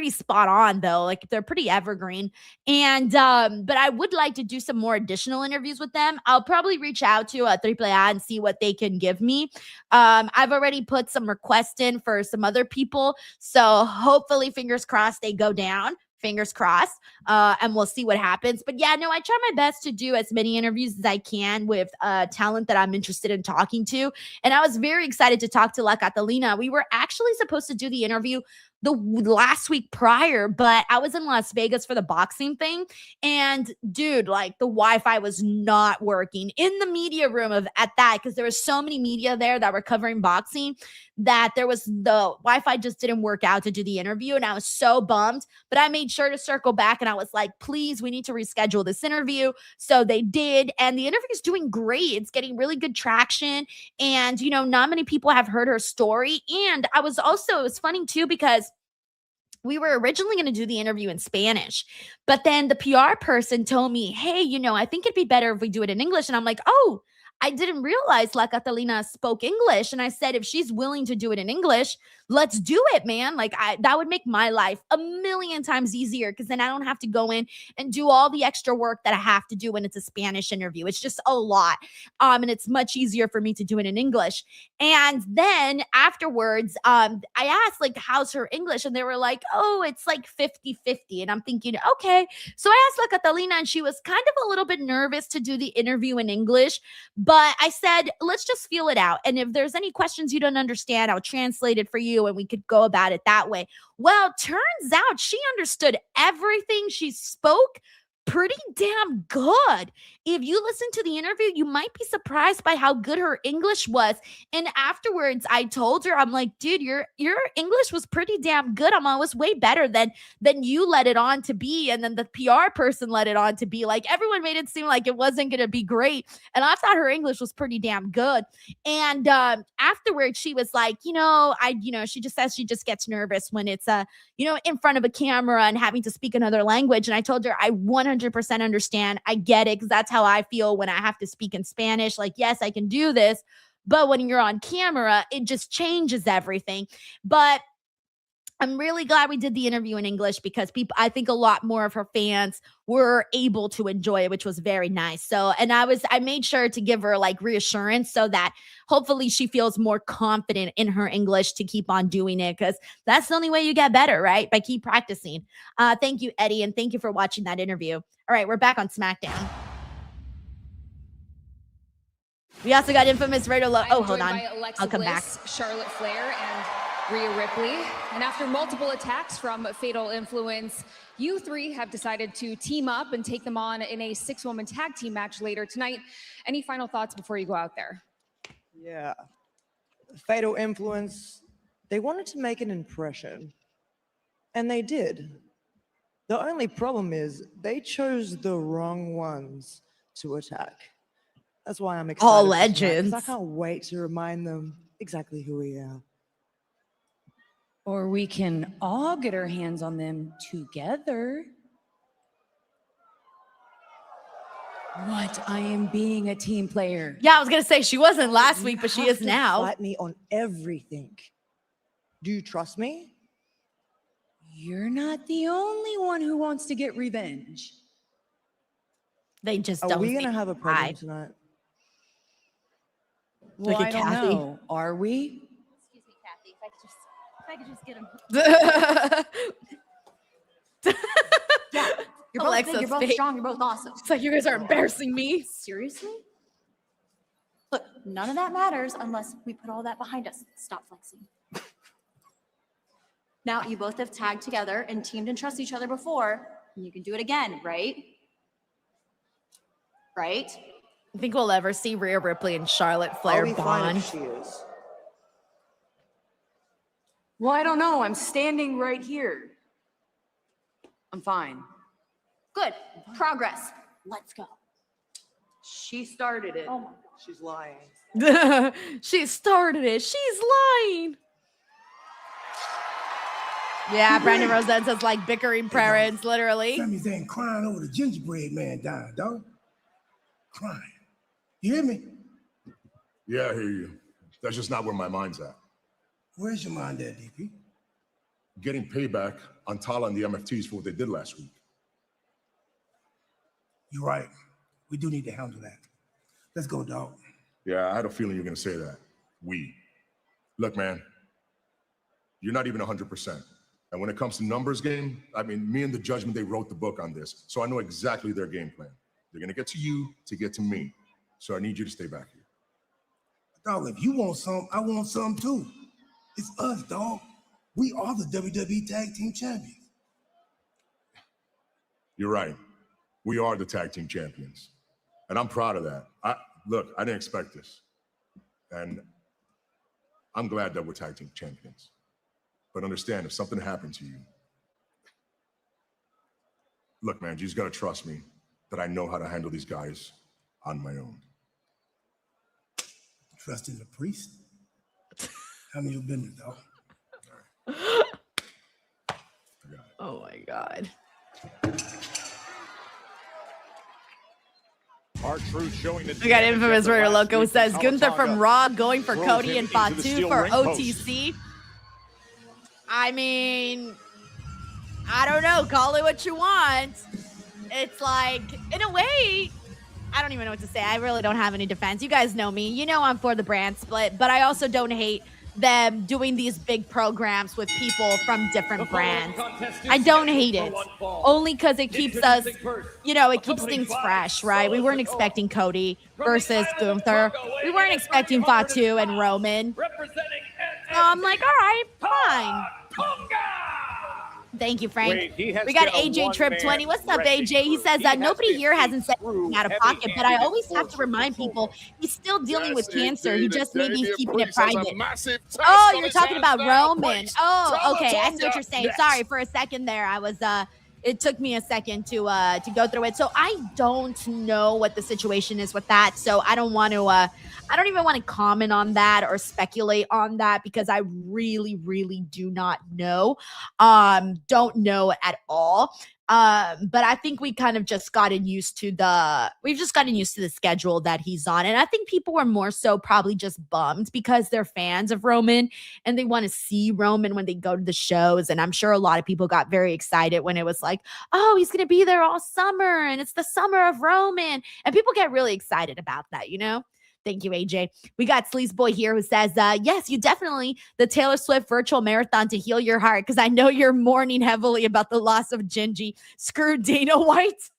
spot on, though. Like, they're pretty evergreen. And but I would like to do some more additional interviews with them. I'll probably reach out to AAA and see what they can give me. I've already put some requests in for some other people, so hopefully, fingers crossed, they go down. fingers crossed, and we'll see what happens. But yeah, no, I try my best to do as many interviews as I can with talent that I'm interested in talking to. And I was very excited to talk to La Catalina. We were actually supposed to do the interview the last week prior, but I was in Las Vegas for the boxing thing. And dude, like the Wi-Fi was not working in the media room at that, because there was so many media there that were covering boxing that the Wi-Fi just didn't work out to do the interview. And I was so bummed, but I made sure to circle back and I was like, please, we need to reschedule this interview. So they did. And the interview is doing great. It's getting really good traction. And, you know, not many people have heard her story. And it was funny too, because we were originally going to do the interview in Spanish, but then the PR person told me, hey, you know, I think it'd be better if we do it in English. And I'm like, oh, I didn't realize La Catalina spoke English. And I said, if she's willing to do it in English, let's do it, man. Like that would make my life a million times easier, because then I don't have to go in and do all the extra work that I have to do when it's a Spanish interview. It's just a lot. And it's much easier for me to do it in English. And then afterwards, I asked, like, how's her English? And they were like, oh, it's like 50-50. And I'm thinking, okay. So I asked La Catalina, and she was kind of a little bit nervous to do the interview in English. But I said, let's just feel it out. And if there's any questions you don't understand, I'll translate it for you and we could go about it that way. Well, turns out she understood everything. She spoke pretty damn good. If you listen to the interview, you might be surprised by how good her English was. And afterwards, I told her, I'm like, dude, your English was pretty damn good. It was way better than you let it on to be. And then the PR person let it on to be. Like, everyone made it seem like it wasn't going to be great. And I thought her English was pretty damn good. And afterwards, she was like, she just says she just gets nervous when it's in front of a camera and having to speak another language. And I told her, I 100% understand. I get it, because that's how I feel when I have to speak in Spanish. Like, yes, I can do this, but when you're on camera, it just changes everything. But I'm really glad we did the interview in English, because I think a lot more of her fans were able to enjoy it, which was very nice. So, and I made sure to give her like reassurance so that hopefully she feels more confident in her English to keep on doing it, because that's the only way you get better, right? By keep practicing. Thank you, Eddie. And thank you for watching that interview. All right, we're back on SmackDown. We also got infamous Rado Low. Oh, hold on. I'll come back. Charlotte Flair and Rhea Ripley. And after multiple attacks from Fatal Influence, you three have decided to team up and take them on in a 6-woman tag team match later tonight. Any final thoughts before you go out there? Yeah. Fatal Influence, they wanted to make an impression. And they did. The only problem is they chose the wrong ones to attack. That's why I'm excited. All legends. I can't wait to remind them exactly who we are. Or we can all get our hands on them together. What? I am being a team player. Yeah, I was going to say she wasn't last week, but she is now. Fight me on everything. Do you trust me? You're not the only one who wants to get revenge. They just don't. Are we going to have a problem tonight? Well, I don't know. Are we? Excuse me, Kathy. If I could just get him. Yeah, you're both big, you're both strong, you're both awesome. It's like you guys are embarrassing me. Seriously? Look, none of that matters unless we put all that behind us. Stop flexing. Now, you both have tagged together and teamed and trust each other before, and you can do it again, right? Right? I think we'll ever see Rhea Ripley and Charlotte Flair bond. She is. Well, I don't know. I'm standing right here. I'm fine. Good. Progress. Let's go. She started it. Oh my God. She's lying. She started it. She's lying. Yeah, Brandon Rosette says like bickering parents, literally. Sammy's ain't crying over the gingerbread man dying, dog. Crying. You hear me? Yeah, I hear you. That's just not where my mind's at. Where's your mind at, DP? Getting payback on Tala and the MFTs for what they did last week. You're right. We do need to handle that. Let's go, dog. Yeah, I had a feeling you were going to say that. We. Look, man, you're not even 100%. And when it comes to numbers game, I mean, me and the judgment, they wrote the book on this. So I know exactly their game plan. They're going to get to you to get to me. So I need you to stay back here. Dog, if you want some, I want some too. It's us, dog. We are the WWE Tag Team Champions. You're right. We are the tag team champions. And I'm proud of that. Look, I didn't expect this. And I'm glad that we're tag team champions. But understand, if something happened to you, look, man, you just got to trust me that I know how to handle these guys on my own. Trusting the priest? How many you been there, dog? Oh my God. R-Truth showing the We got infamous Raider Loco who says Gunther from Raw going for drove Cody him and into the Fatu steel for ring post. OTC. I mean, I don't know. Call it what you want. It's like, in a way, I don't even know what to say. I really don't have any defense. You guys know me. You know I'm for the brand split, but I also don't hate them doing these big programs with people from different brands. I don't hate it. Only because it keeps us, you know, it keeps things fresh, right? We weren't expecting Cody versus Gunther. We weren't expecting Fatu and Roman. So I'm like, all right, fine. Thank you, Frank. Wait, he has we got been a AJ Trip 20. What's up, AJ? He says that nobody here hasn't said anything out of pocket, but I always have to remind people he's still dealing with cancer. He just maybe he's keeping it private. Oh, you're talking about Roman. Oh, okay. I see what you're saying. Sorry, for a second there, I was it took me a second to go through it. So I don't know what the situation is with that. So I don't want to I don't even want to comment on that or speculate on that because I really, really do not know. Don't know at all. But I think we kind of just gotten used to the schedule that he's on. And I think people were more so probably just bummed because they're fans of Roman and they want to see Roman when they go to the shows. And I'm sure a lot of people got very excited when it was like, oh, he's going to be there all summer and it's the summer of Roman. And people get really excited about that, you know? Thank you, AJ. We got Sleaze Boy here who says, yes, you definitely the Taylor Swift virtual marathon to heal your heart because I know you're mourning heavily about the loss of Gingy. Screw Dana White.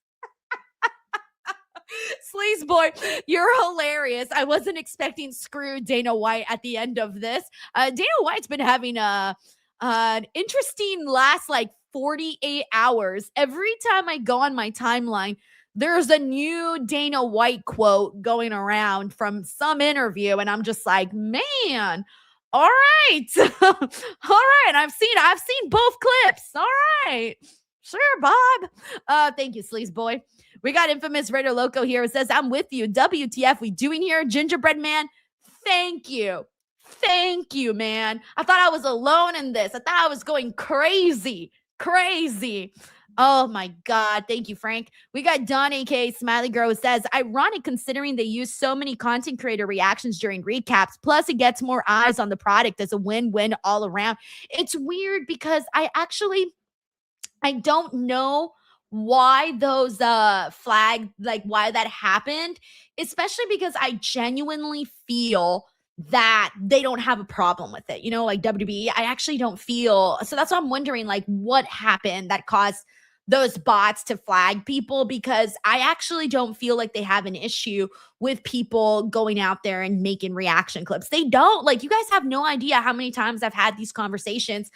Sleaze Boy, you're hilarious. I wasn't expecting screw Dana White at the end of this. Dana White's been having an interesting last like 48 hours. Every time I go on my timeline, there's a new Dana White quote going around from some interview, and I'm just like, man, all right. All right. I've seen both clips. All right. Sure, Bob. Thank you, Sleaze Boy. We got infamous Raider Loco here. It says, I'm with you. WTF we doing here? Gingerbread man, thank you. Thank you, man. I thought I was alone in this. I thought I was going crazy. Oh my God. Thank you, Frank. We got Don, aka Smiley Girl, who says, ironic considering they use so many content creator reactions during recaps. Plus, it gets more eyes on the product as a win-win all around. It's weird because I don't know why those flag, like why that happened, especially because I genuinely feel that they don't have a problem with it. You know, like WWE, I actually don't feel. So that's why I'm wondering, like, what happened that caused those bots to flag people, because I actually don't feel like they have an issue with people going out there and making reaction clips. They don't. Like, you guys have no idea how many times I've had these conversations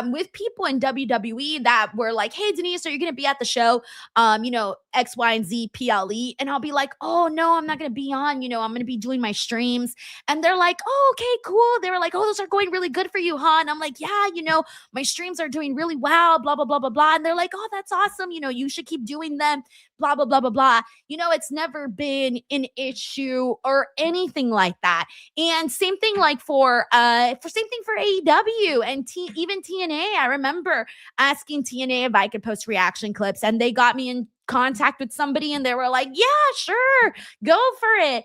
with people in WWE that were like, hey, Denise, are you going to be at the show? You know, X, Y, and Z, PLE. And I'll be like, oh, no, I'm not going to be on. You know, I'm going to be doing my streams. And they're like, oh, okay, cool. They were like, oh, those are going really good for you, huh? And I'm like, yeah, you know, my streams are doing really well, blah, blah, blah, blah, blah. And they're like, oh, that's awesome. You know, you should keep doing them, blah, blah, blah, blah, blah. You know, it's never been an issue or anything like that. And same thing like for AEW and even TNA. I remember asking TNA if I could post reaction clips, and they got me in contact with somebody and they were like, yeah, sure, go for it.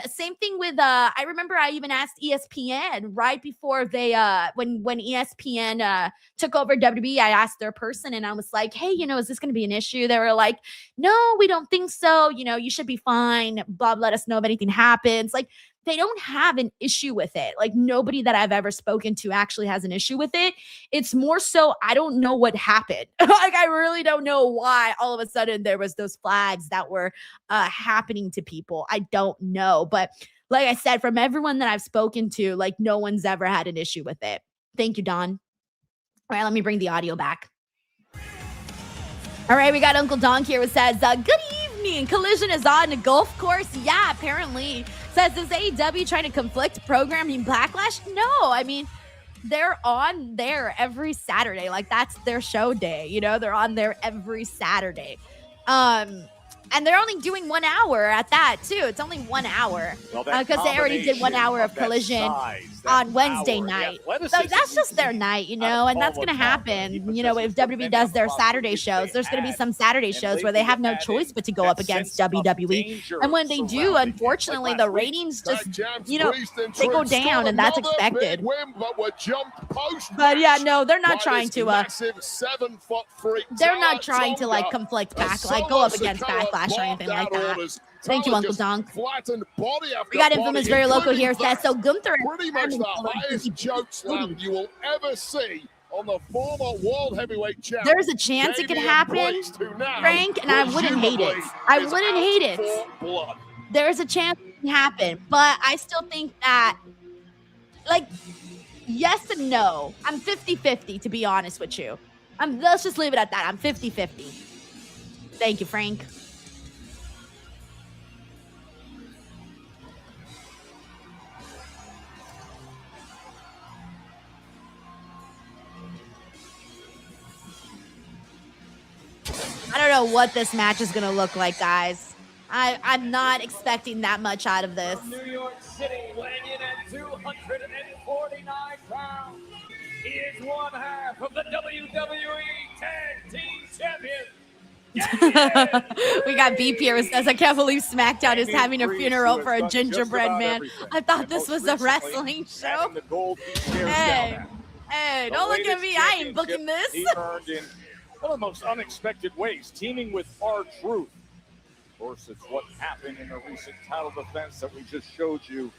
Same thing with I remember I even asked ESPN right before they when ESPN took over WWE. I asked their person and I was like, hey, you know, is this going to be an issue? They were like, no, we don't think so. You know, you should be fine. Bob, let us know if anything happens. Like, they don't have an issue with it. Like nobody that I've ever spoken to actually has an issue with it. It's more so, I don't know what happened. Like I really don't know why all of a sudden there was those flags that were happening to people. I don't know. But like I said, from everyone that I've spoken to, like no one's ever had an issue with it. Thank you, Don. All right, let me bring the audio back. All right, we got Uncle Donk here who says, good evening. Collision is on a golf course. Yeah, apparently. Says, is AEW trying to conflict programming Backlash? No, I mean, they're on there every Saturday. Like, that's their show day. You know, they're on there every Saturday. And they're only doing 1 hour at that, too. It's only 1 hour. Because they already did 1 hour of Collision on Wednesday night. So that's just their night, you know, and that's going to happen. You know, if WWE does their Saturday shows, there's going to be some Saturday shows where they have no choice but to go up against WWE. And when they do, unfortunately, the ratings just, you know, they go down, and that's expected. But yeah, no, they're not trying to, they're not trying to, like, conflict back, like, go up against Backlash or anything like that. Thank you, Uncle Donk. We got Infamous Very Local here. Says, so Gunther pretty much the highest choke slam you will ever see on the former world heavyweight champion. There's a chance it could happen, Frank, and I wouldn't hate it. I wouldn't hate it. There's a chance it can happen, but I still think that, like, yes and no. I'm 50-50, to be honest with you. Let's just leave it at that. I'm 50-50. Thank you, Frank. I don't know what this match is going to look like, guys. I'm not expecting that much out of this. New York City, weighing in at 249 pounds. He is one half of the WWE Tag Team Champions. We got BP here who says, I can't believe SmackDown is having a funeral for a gingerbread man. I thought this was a wrestling show. Hey, don't look at me. I ain't booking this. He earned in one of the most unexpected ways, teaming with R-Truth. Of course, it's what happened in a recent title defense that we just showed you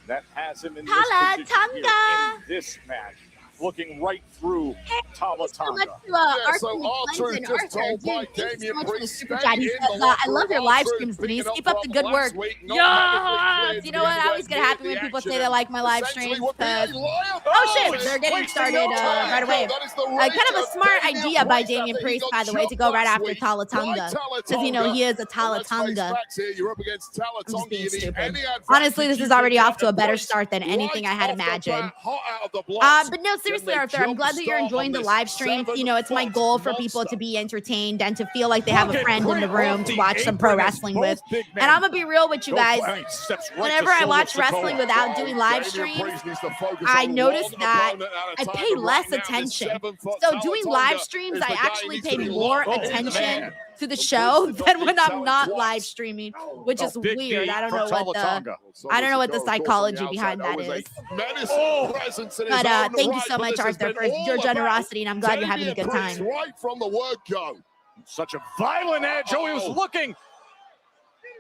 that has him in this position here in this match. Looking right through Tonga. So R-Truth just told by Damian I love your live streams, Denise. Keep up the good work. Yes! You know what? I always get happy when people say they like my live streams. Oh, shit. They're getting started right away. Kind of a smart idea by Damian Priest, by the way, to go right after Tonga. Because, you know, he is a Tonga. I'm just being stupid. Honestly, this is already off to a better start than anything I had imagined. But no, seriously, Arthur, I'm glad that you're enjoying the live streams. You know, it's my goal for people to be entertained and to feel like they have a friend in the room to watch some pro wrestling with. And I'm going to be real with you guys. Whenever I watch wrestling without doing live streams, I notice that I pay less attention. So doing live streams, I actually pay more attention to the show than when I'm not live streaming, which is weird. I don't know what the psychology behind that is. But thank you so much, Arthur, for your generosity, and I'm glad you're having a good time. Right from the word go. Such a violent edge. Oh, he was looking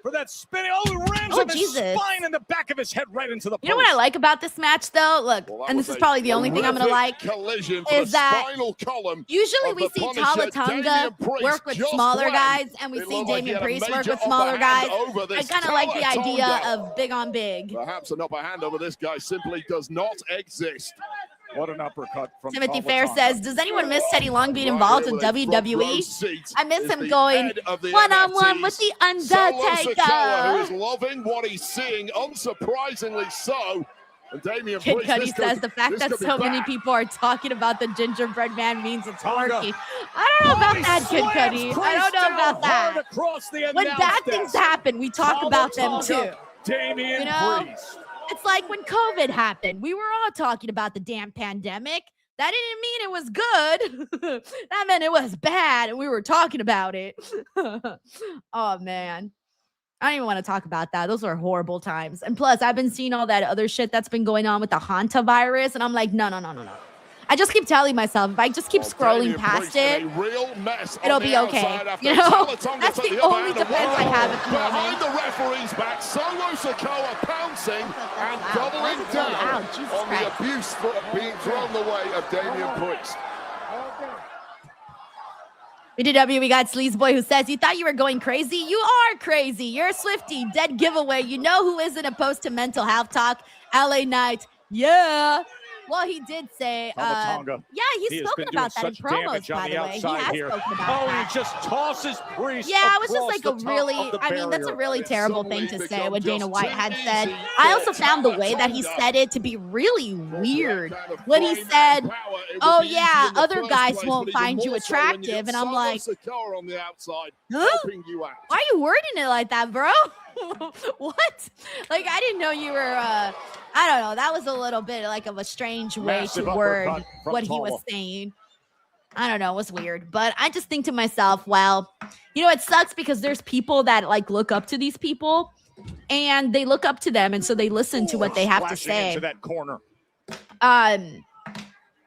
for that spinning. Oh, he rams on his spine and the back of his head right into the post. You know what I like about this match, though? Look, and this is probably the only thing I'm going to like, is that usually we see Tonga work with smaller guys, and we see Damian Priest work with smaller guys. I kind of like the idea of big on big. Perhaps an upper hand over this guy simply does not exist. What an uppercut from Timothy Fair says, does anyone miss Teddy Long being involved with WWE? I miss him going one-on-one with the Undertaker. Who is loving what he's seeing, unsurprisingly so. And Damian Kid Cudi says the fact that so many people are talking about the gingerbread man means it's working. I don't know about that, Kid Cudi. I don't know about that. When bad things happen, we talk about them too. Damian you know? Priest. It's like when COVID happened. We were all talking about the damn pandemic. That didn't mean it was good. That meant it was bad, and we were talking about it. Oh, man. I don't even want to talk about that. Those are horrible times. And plus, I've been seeing all that other shit that's been going on with the Hanta virus, and I'm like, no. I just keep telling myself, if I just keep scrolling past it, it'll be okay. You know, that's the only defense I have at the moment. Behind the referee's back, Solo Sikoa pouncing and doubling down on the abuse being thrown the way of Damian Priest. BDW, we got Sleazeboy who says, you thought you were going crazy? You are crazy. You're a Swiftie. Dead giveaway. You know who isn't opposed to mental health talk? LA Knight. Yeah. Well, he did say, yeah, he's spoken about that in promos, by the way. He has spoken about that. He just tosses Priest. Yeah, it was just like a really, I mean, that's a really terrible thing to say, what Dana White had said. I also found the way that he said it to be really weird. When he said, oh yeah, other guys won't find you attractive. And I'm like, huh? Why are you wording it like that, bro? What? Like, I didn't know you were, I don't know. That was a little bit like of a strange way to word what he was saying. I don't know. It was weird. But I just think to myself, well, you know, it sucks because there's people that like look up to these people and they look up to them. And so they listen to what they have to say. Into that corner.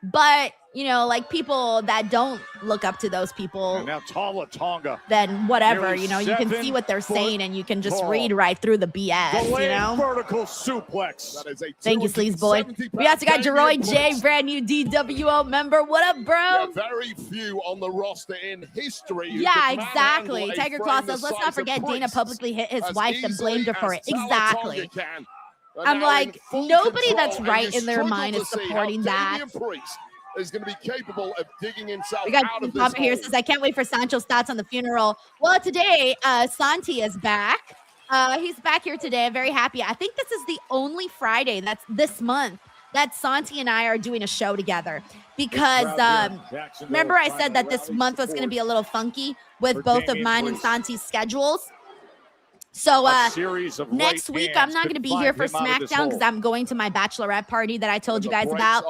But, you know, like people that don't look up to those people, and now Tonga, then whatever, you know, you can see what they're saying and you can just read right through the BS, you know? Vertical suplex. That is Thank you, Sleazeboy. We also got Jeroy J, brand new DWO member. What up, bro? Yeah, very few on the roster in history. Yeah, exactly. Tiger Claw says, let's not forget Dana publicly hit his wife and blamed her for it. Exactly. I'm like, nobody that's right in their mind is supporting that. Is going to be capable of digging himself we got out of Papa this here hole. says, I can't wait for Sancho's thoughts on the funeral. Well, today, Santi is back. He's back here today. I'm very happy. I think this is the only Friday that's this month that Santi and I are doing a show together because remember I said that this month was going to be a little funky with both of mine and Santi's schedules. So next week, I'm not going to be here for SmackDown because I'm going to my bachelorette party that I told you guys about.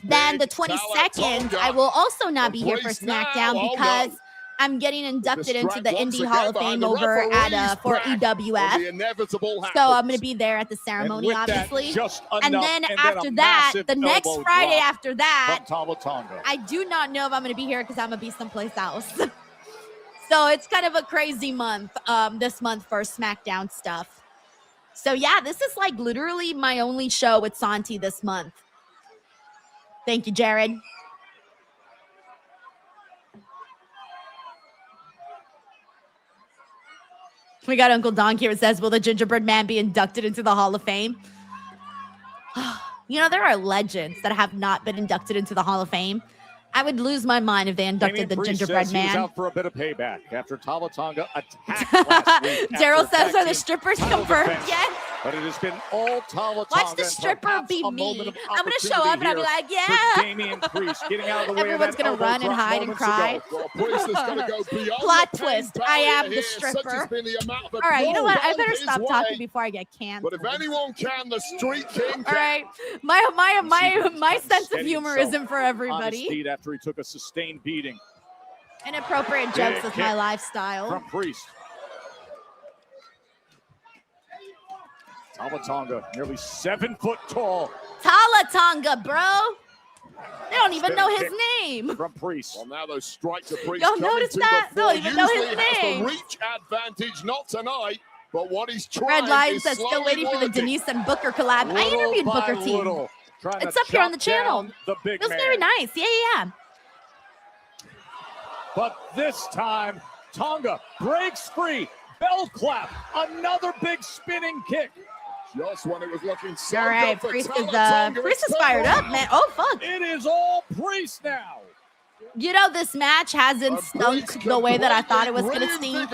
Then the 22nd, I will also not be here for SmackDown because I'm getting inducted into the Indie Hall of Fame over at for EWF. So I'm going to be there at the ceremony, obviously. And then after that, the next Friday after that, I do not know if I'm going to be here because I'm going to be someplace else. So it's kind of a crazy month, this month for SmackDown stuff. So yeah, this is like literally my only show with Santi this month. Thank you, Jared. We got Uncle Don here. It says, will the gingerbread man be inducted into the Hall of Fame? You know, there are legends that have not been inducted into the Hall of Fame. I would lose my mind if they inducted the gingerbread man. He was out for a bit of payback after Tonga attacked last week. Daryl says, are the strippers confirmed yet? But it has been all Tonga. Watch the stripper be me. I'm going to show up and I'll be like, yeah. Damian Priest getting out of the way. Everyone's going to run and hide and cry. Plot twist. I am the stripper. All right, you know what? I better stop talking before I get canceled. But if anyone can, the Street King can. All right. My sense of humor isn't for everybody. After he took a sustained beating. Inappropriate jokes is my lifestyle. From Priest. Tonga, nearly 7 foot tall. Tonga, bro. They don't even know his name. From Priest. Well, now those strikes of Priest. Y'all notice that? They don't even know his name. The reach advantage, not tonight. But what he's trying Red Lion says, still waiting for the Denise and Booker collab. I interviewed Booker T. It's up here on the channel. It was very nice. Yeah. But this time, Tonga breaks free. Bell clap. Another big spinning kick. Just when it was looking so all right, good Priest is fired up, man. Oh, fuck. It is all Priest now. You know, this match hasn't stunk the way that I thought it was going to stink.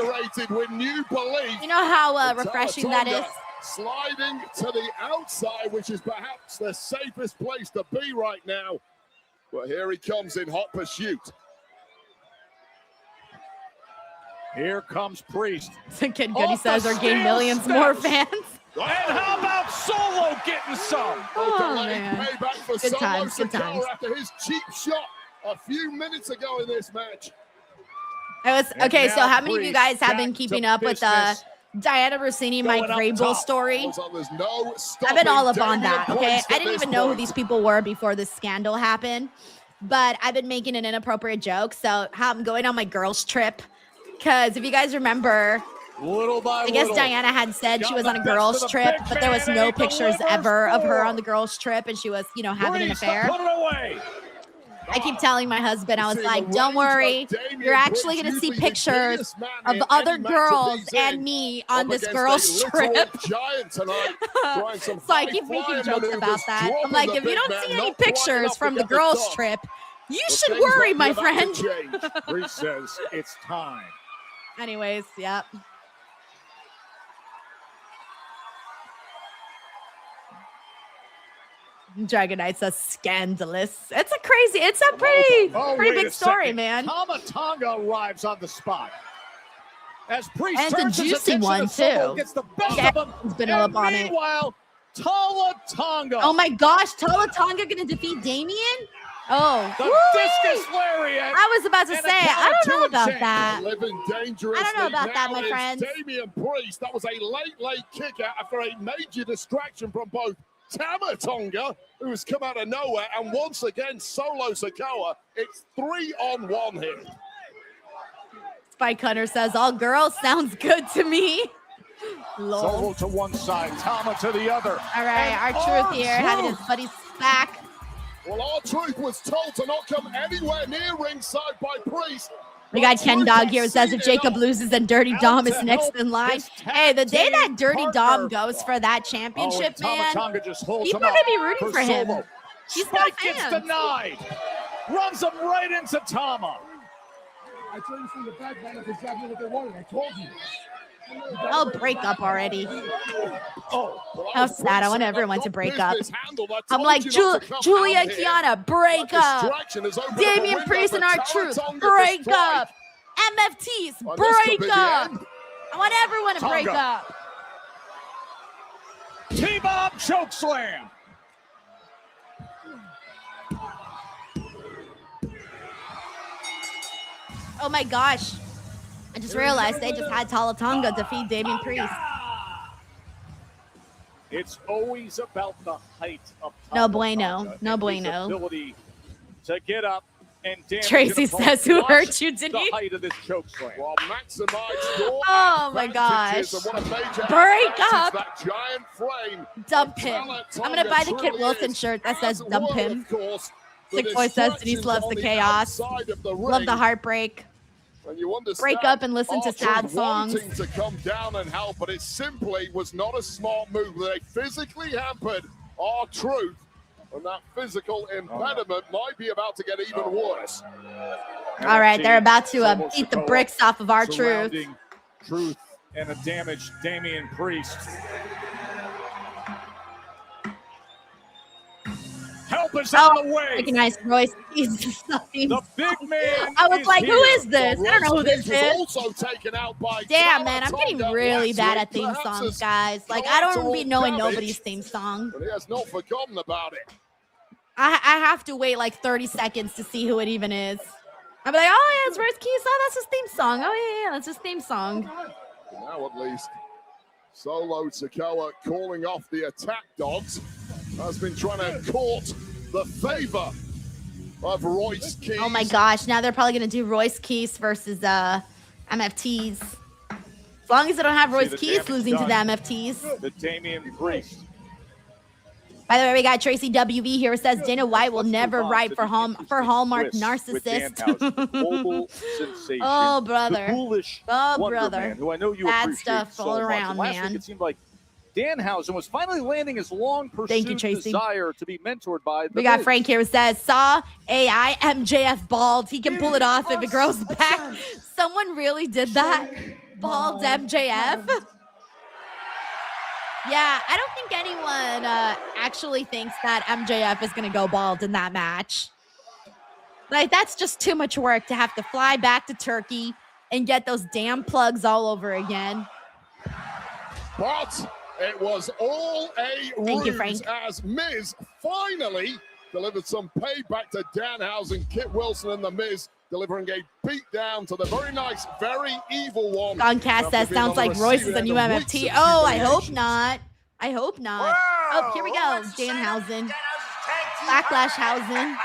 With new belief. You know how refreshing that is? Sliding to the outside, which is perhaps the safest place to be right now. Well, here he comes in hot pursuit. Here comes Priest. Kid Goody says or gain millions more fans. And how about Solo getting some? Oh, man. Good times. After his cheap shot a few minutes ago in this match. Okay, so how many of you guys have been keeping up with Diana Rossini, Mike Vrabel story? I've been all up on that, okay? I didn't even know who these people were before this scandal happened. but I've been making an inappropriate joke. So how I'm going on my girls' trip. Because if you guys remember, I guess Diana had said she was on a girls' trip, but there was no pictures ever of her on the girls' trip, and she was, you know, having an affair. I keep telling my husband, I was like, don't worry, you're actually going to see pictures of other girls and me on this girls' trip. So I keep making jokes about that. I'm like, if you don't see any pictures from the girls' trip, you should worry, my friend. Priest says it's time. Anyways, yep. Dragon Knight says scandalous. It's a pretty big story, man. Tonga arrives on the spot. As Priest and it's a juicy one too. Gets the best of him. He's been up on it. Meanwhile, Tonga. Oh my gosh, Tonga gonna defeat Damian? Oh, the discus lariat. I was about to say, I don't know about that. I don't know about that, my friend. Damian Priest. That was a late kick out after a major distraction from both Tama Tonga, who has come out of nowhere, and once again, Solo Sikoa. It's 3-on-1 here. Spike Hunter says, all girls sounds good to me. Solo to one side, Tama to the other. All right, our truth here, having his buddies back. Well, our truth was told to not come anywhere near ringside by Priest. We got Ken Dog here who says if Jacob loses, then Dirty Dom is next in line. Hey, the day that Dirty Dom goes for that championship, man, people are going to be rooting for him. He's got fans. Gets denied. Runs him right into Tama. I told you from the back, man, if it's exactly what they wanted. I told you. I'll break up already. How sad. I want everyone to break up. I'm like, Julia and Kiana, break up. Damian Priest and R-Truth, break up. MFTs, break up. I want everyone to break up. T-Bomb chokeslam. Oh my gosh. I just realized they just had Tonga defeat Damian Priest. It's always about the height of No bueno. No bueno. Ability to get up and damage. Tracy says, who hurt you, Denise? The height of this chokeslam. Well, oh my gosh. Break up. That giant frame. Dump him. I'm going to buy the Kit Wilson shirt that says dump him. Sick Boy says Denise loves the chaos. Love the heartbreak. Break up and listen to sad songs. Wanting to come down and help, but it simply was not a smart move. They physically hampered our truth, and that physical impediment might be about to get even worse. All right, they're about to beat the bricks off of our truth. Truth and a damaged Damian Priest. Help is on the way. Recognize Royce. The big man. I was like, who is this? I don't know who this is. Also taken out by damn, man, I'm getting really bad at theme songs, guys. Like, I don't be knowing nobody's theme song. But he has not forgotten about it. I have to wait like 30 seconds to see who it even is. I'll be like, oh, yeah, it's Royce Keys. Oh, that's his theme song. Oh, yeah, that's his theme song. Now at least, Solo Sikoa calling off the attack dogs. Has been trying to court the favor of Royce Keys. Oh my gosh, now they're probably going to do Royce Keys versus MFTs. As long as they don't have Royce Keys losing to the MFTs. The Damian Priest. By the way, we got Tracy WV here who says Dana White will never write for Hallmark narcissist. Oh, brother. Oh, brother. Man, who I know you bad stuff all around, last man. Week it seemed like Danhausen was finally landing his long pursued desire to be mentored by the We got Frank here who says, saw AI MJF bald. He can pull it off if it grows back. Someone really did that? Bald MJF? Yeah, I don't think anyone actually thinks that MJF is going to go bald in that match. Like, that's just too much work to have to fly back to Turkey and get those damn plugs all over again. But it was all a ruse as Miz finally delivered some payback to Danhausen, Kit Wilson, and the Miz, delivering a beatdown to the very nice, very evil one. Goncast says, sounds like Royce is a new MFT. Oh, I hope not. I hope not. Oh, here we go. Danhausen. Backlashhausen.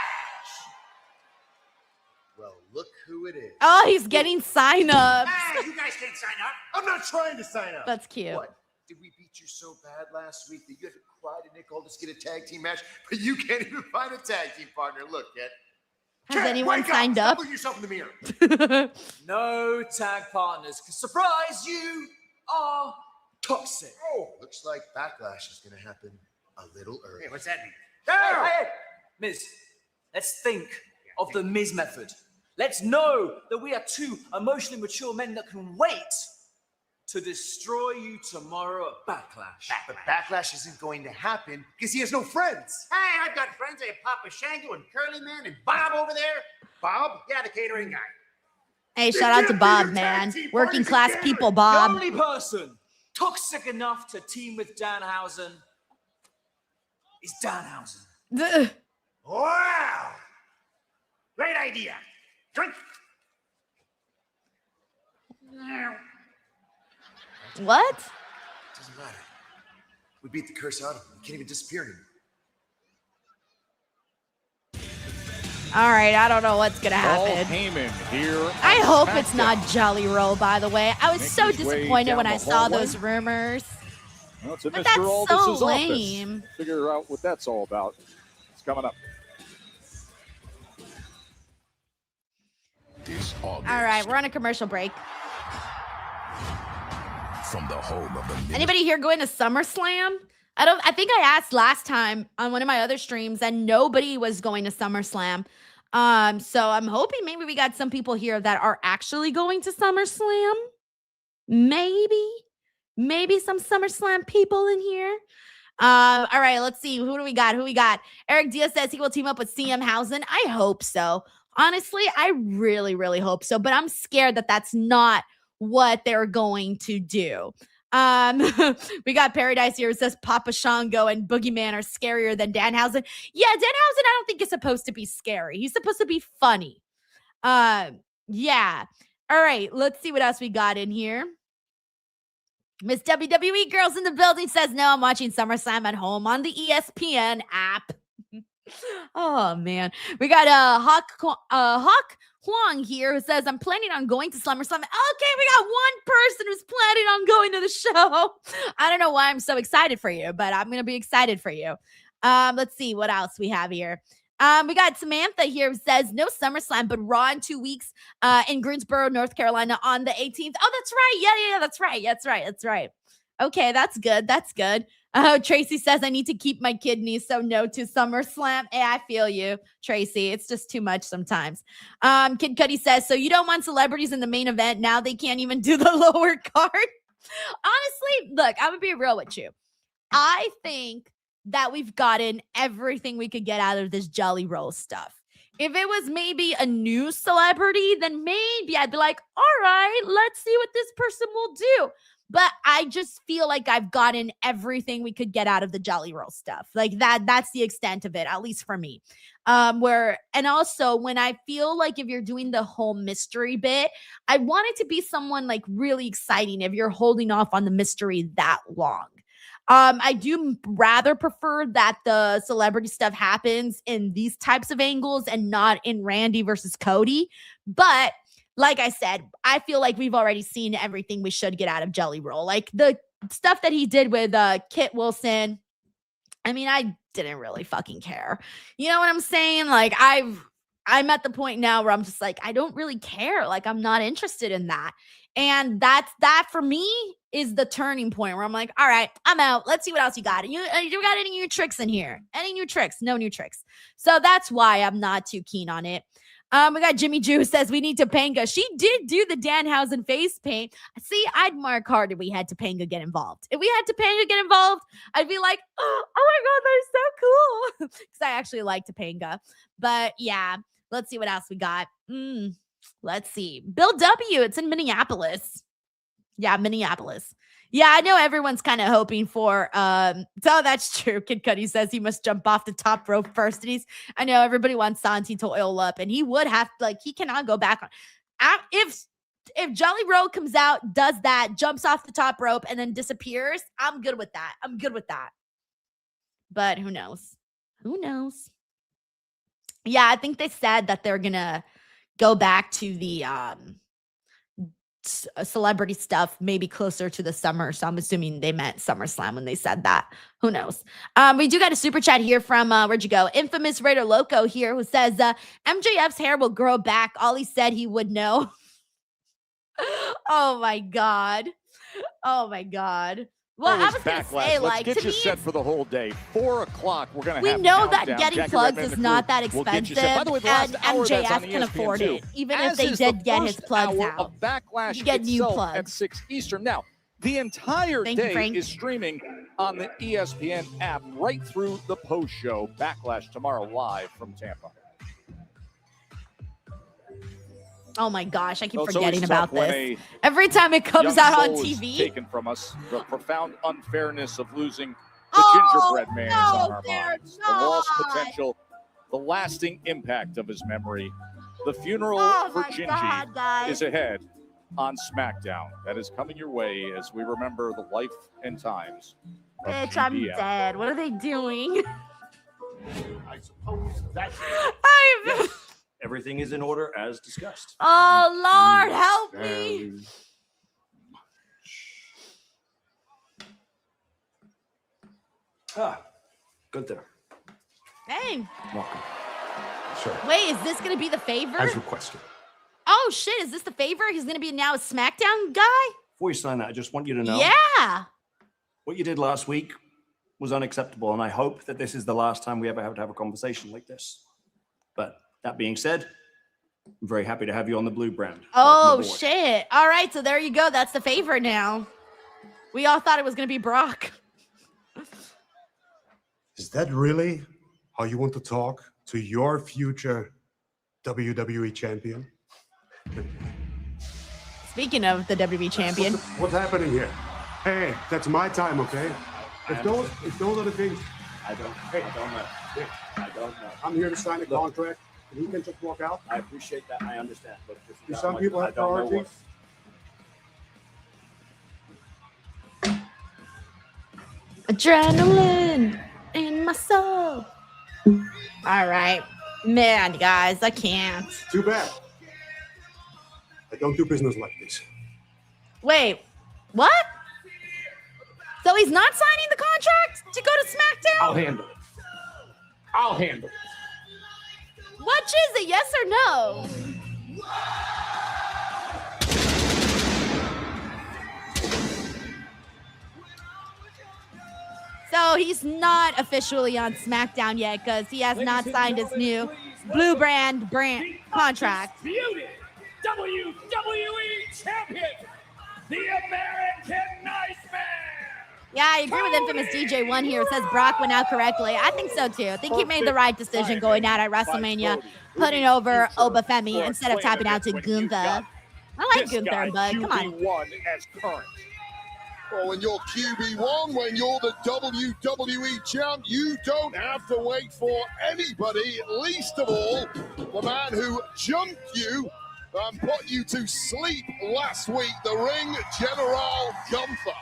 Well, look who it is. Oh, he's getting sign-ups. Hey, you guys can't sign up. I'm not trying to sign up. That's cute. What? Did we beat you so bad last week that you had to cry to Nick Aldis to get a tag team match, but you can't even find a tag team partner? Look, kid. Has anyone signed up? Look yourself in the mirror. No tag partners. Surprise, you are toxic. Oh, looks like Backlash is going to happen a little early. Hey, what's that mean? Hey, Miz, let's think of the Miz method. Let's know that we are two emotionally mature men that can wait to destroy you tomorrow at Backlash. But Backlash isn't going to happen because he has no friends. Hey, I've got friends. I have Papa Shango and Curly Man and Bob over there. Bob? Yeah, the catering guy. Hey, shout out to Bob, man. Working class people, Bob. The only person toxic enough to team with Danhausen is Danhausen. Wow! Great idea. Drink. What? Doesn't matter. We beat the curse out of him. He can't even disappear anymore. All right, I don't know what's gonna happen. Heyman here. I hope it's not Jolly Roll, by the way. I was so disappointed when I saw those rumors. Well, it's a But Mr. that's Aldis's so lame. office. Figure out what that's all about. It's coming up. This August, All right, we're on a commercial break. from the home of the Anybody here going to SummerSlam? I think I asked last time on one of my other streams and nobody was going to SummerSlam. So I'm hoping maybe we got some people here that are actually going to SummerSlam. Maybe some SummerSlam people in here. All right, let's see. Who do we got? Eric Diaz says he will team up with CM Housen. I hope so. Honestly, I really, really hope so. But I'm scared that that's not what they're going to do. We got Paradise here who says Papa Shango and Boogeyman are scarier than Danhausen. Yeah, Danhausen I don't think is supposed to be scary. He's supposed to be funny. Yeah. All right, let's see what else we got in here. Miss WWE Girls in the building says, no, I'm watching SummerSlam at home on the ESPN app. Oh, man. We got Hawk Huang here who says, I'm planning on going to SummerSlam. Okay, we got one person who's planning on going to the show. I don't know why I'm so excited for you, but I'm going to be excited for you. Let's see what else we have here. We got Samantha here who says, no SummerSlam, but Raw in 2 weeks in Greensboro, North Carolina on the 18th. Oh, that's right. Yeah, that's right. That's right. Okay, that's good. Tracy says, I need to keep my kidneys, so no to SummerSlam. Hey, I feel you, Tracy. It's just too much sometimes. Kid Cudi says, so you don't want celebrities in the main event? Now they can't even do the lower card? Honestly, look, I'm going to be real with you. I think that we've gotten everything we could get out of this Jolly Roll stuff. If it was maybe a new celebrity, then maybe I'd be like, all right, let's see what this person will do. But I just feel like I've gotten everything we could get out of the Jolly Roll stuff. Like that's the extent of it, at least for me. And also when I feel like if you're doing the whole mystery bit, I want it to be someone like really exciting if you're holding off on the mystery that long. I do rather prefer that the celebrity stuff happens in these types of angles and not in Randy versus Cody. But like I said, I feel like we've already seen everything we should get out of Jelly Roll. Like the stuff that he did with Kit Wilson. I mean, I didn't really fucking care. You know what I'm saying? Like I'm at the point now where I'm just like, I don't really care. Like I'm not interested in that. And that for me is the turning point where I'm like, all right, I'm out. Let's see what else you got. You got any new tricks in here? Any new tricks? No new tricks. So that's why I'm not too keen on it. We got Jimmy Jew says we need Topanga. She did do the Danhausen face paint. See, I'd mark hard if we had Topanga get involved. If we had Topanga get involved, I'd be like, oh my God, that is so cool. Because I actually like Topanga. But yeah, let's see what else we got. Let's see. Bill W. It's in Minneapolis. Yeah, Minneapolis. Yeah, I know everyone's kind of hoping for so that's true. Kid Cudi says he must jump off the top rope first. And I know everybody wants Santi to oil up, and he would have he cannot go back on. If Jolly Roll comes out, does that, jumps off the top rope, and then disappears, I'm good with that. But who knows? Yeah, I think they said that they're gonna go back to the celebrity stuff maybe closer to the summer. So I'm assuming they meant SummerSlam when they said that. Who knows? We do got a super chat here from where'd you go? Infamous Raider Loco here, who says MJF's hair will grow back. All he said he would know. Oh my god. Oh my god. Well, I was gonna say, like, Let's get to you me, set for the whole day. 4 o'clock, we're gonna we have know that countdown. getting Jackie plugs Redmond is and the not crew that will get you expensive, set. By the way, the and last hour, that's on MJF can ESPN afford too. it, even As if they is did the get his first plugs hour out. of Backlash You get new itself plugs. at 6 Eastern. Now, the entire Thank you, day Frank. is streaming on the ESPN app right through the post show. Backlash tomorrow live from Tampa. Oh my gosh, I keep Well, it's forgetting always tough about when this. a Every time it comes young out on soul is TV. taken from us. The profound unfairness of losing the gingerbread man is on our minds. The lost potential, the lasting impact of his memory. The funeral for Gingy is ahead on SmackDown. That is coming your way as we remember the life and times of Bitch, I'm GBM. dead. What are they doing? I suppose that's I'm... Everything is in order as discussed. Oh, Lord, help me. Gunther. Dang. Welcome. Sure. Wait, is this going to be the favor? As requested. Oh, shit. Is this the favor? He's going to be now a SmackDown guy? Before you sign that, I just want you to know. Yeah. What you did last week was unacceptable, and I hope that this is the last time we ever have to have a conversation like this. But that being said, I'm very happy to have you on the blue brand. Oh, shit. All right, so there you go. That's the favor now. We all thought it was going to be Brock. Is that really how you want to talk to your future WWE champion? Speaking of the WWE champion. What's happening here? Hey, that's my time, okay? If those are the things. I don't know. I don't know. I'm here to sign a contract. And you can just walk out. I appreciate that. I understand. But Do some people have priorities? Adrenaline in my soul. All right. Man, guys, I can't. Too bad. I don't do business like this. Wait, what? So he's not signing the contract to go to SmackDown? I'll handle it. I'll handle it. Which is it, yes or no? So he's not officially on SmackDown yet because he has not signed his new blue brand contract. Disputed WWE Champion, the American Nightmare. Yeah, I agree with Infamous DJ1 here. It says Brock went out correctly. I think so too. I think he made the right decision going out at WrestleMania, putting over Obafemi instead of tapping out to Gunther. I like Gunther, but come on. As current. Well, when you're QB1, when you're the WWE champ, you don't have to wait for anybody, least of all the man who jumped you and put you to sleep last week, the Ring General Gunther.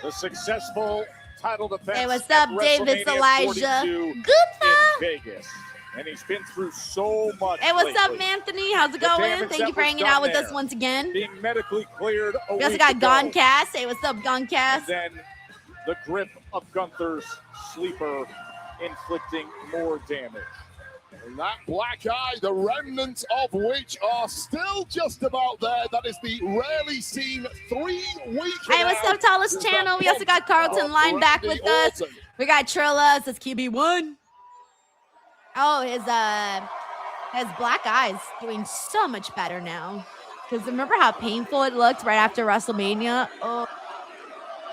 The successful title defense. Hey, what's up, at Davis WrestleMania Elijah? 42 Gunther. in Vegas. And he's been through so much. Hey, what's up, lately. Anthony? How's it The going? damage Thank that you for was hanging done out with there. us once again. Being medically cleared a We also week got ago. Goncast. Hey, what's up, Goncast? And then the grip of Gunther's sleeper inflicting more damage. And that black eye, the remnants of which are still just about there. That is the rarely seen 3-week. Hey, what's up, Tallest Channel? We also got Carlton Line back with us. We got Trilla. Says QB1. Oh, his black eyes doing so much better now. Because remember how painful it looked right after WrestleMania? Oh,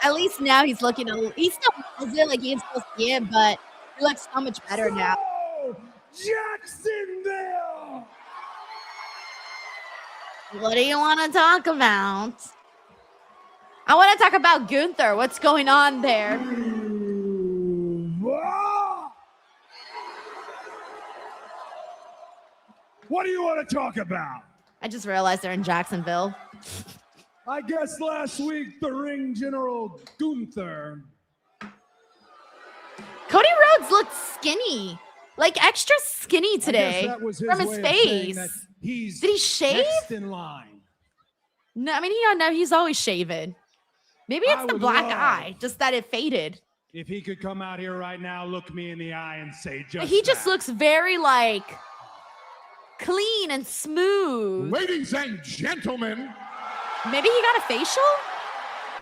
at least now he's looking. He still feels it like he's supposed to get, but he looks so much better now. Jacksonville. What do you want to talk about? I want to talk about Gunther. What's going on there? What do you want to talk about? I just realized they're in Jacksonville. I guess last week the ring general Gunther. Cody Rhodes looked skinny, like extra skinny today from his face. Did he shave? Next in line. No, I mean he's always shaven. Maybe it's the black eye, just that it faded. If he could come out here right now, look me in the eye and say just He just looks very like clean and smooth. Ladies and gentlemen. Maybe he got a facial?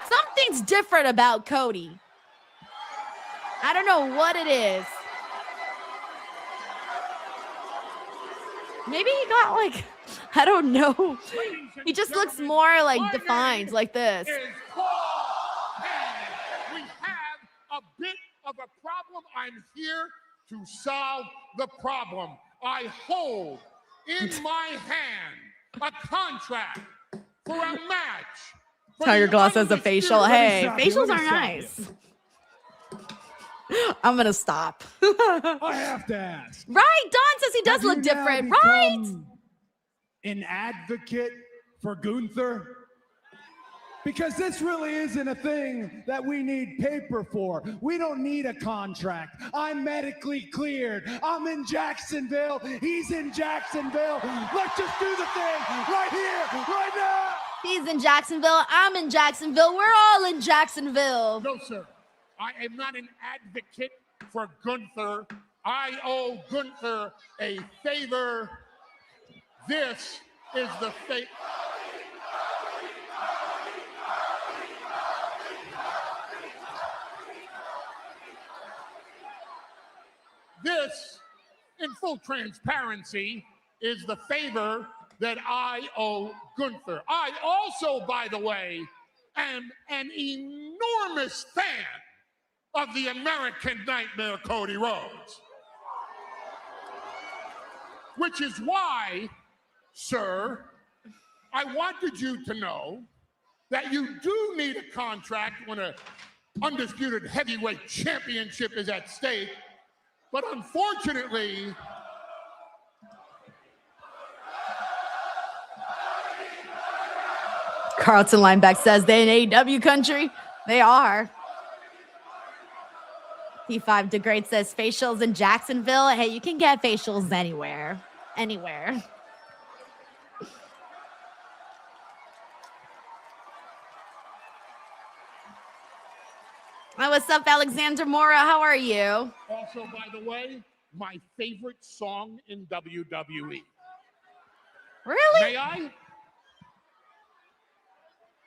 Something's different about Cody. I don't know what it is. Maybe he got like, I don't know. He just looks more like defined like this. We have a bit of a problem. I'm here to solve the problem. I hold in my hand a contract for a match. Tiger Gloss has a facial. Hey, facials are nice. I'm gonna stop. I have to ask. Right, Don says he does look different, right? An advocate for Gunther? Because this really isn't a thing that we need paper for. We don't need a contract. I'm medically cleared. I'm in Jacksonville. He's in Jacksonville. Let's just do the thing right here, right now. He's in Jacksonville. I'm in Jacksonville. We're all in Jacksonville. No, sir. I am not an advocate for Gunther. I owe Gunther a favor. This is the favor. This, in full transparency, is the favor that I owe Gunther. I also, by the way, am an enormous fan of the American Nightmare, Cody Rhodes. Which is why, sir, I wanted you to know that you do need a contract when an undisputed heavyweight championship is at stake. But unfortunately, Carlton Lineback says they in AEW country. They are. P5 Degrade says facials in Jacksonville. Hey, you can get facials anywhere. Anywhere. What's up, Alexander Mora? How are you? also, by the way, my favorite song in WWE. Really? May I?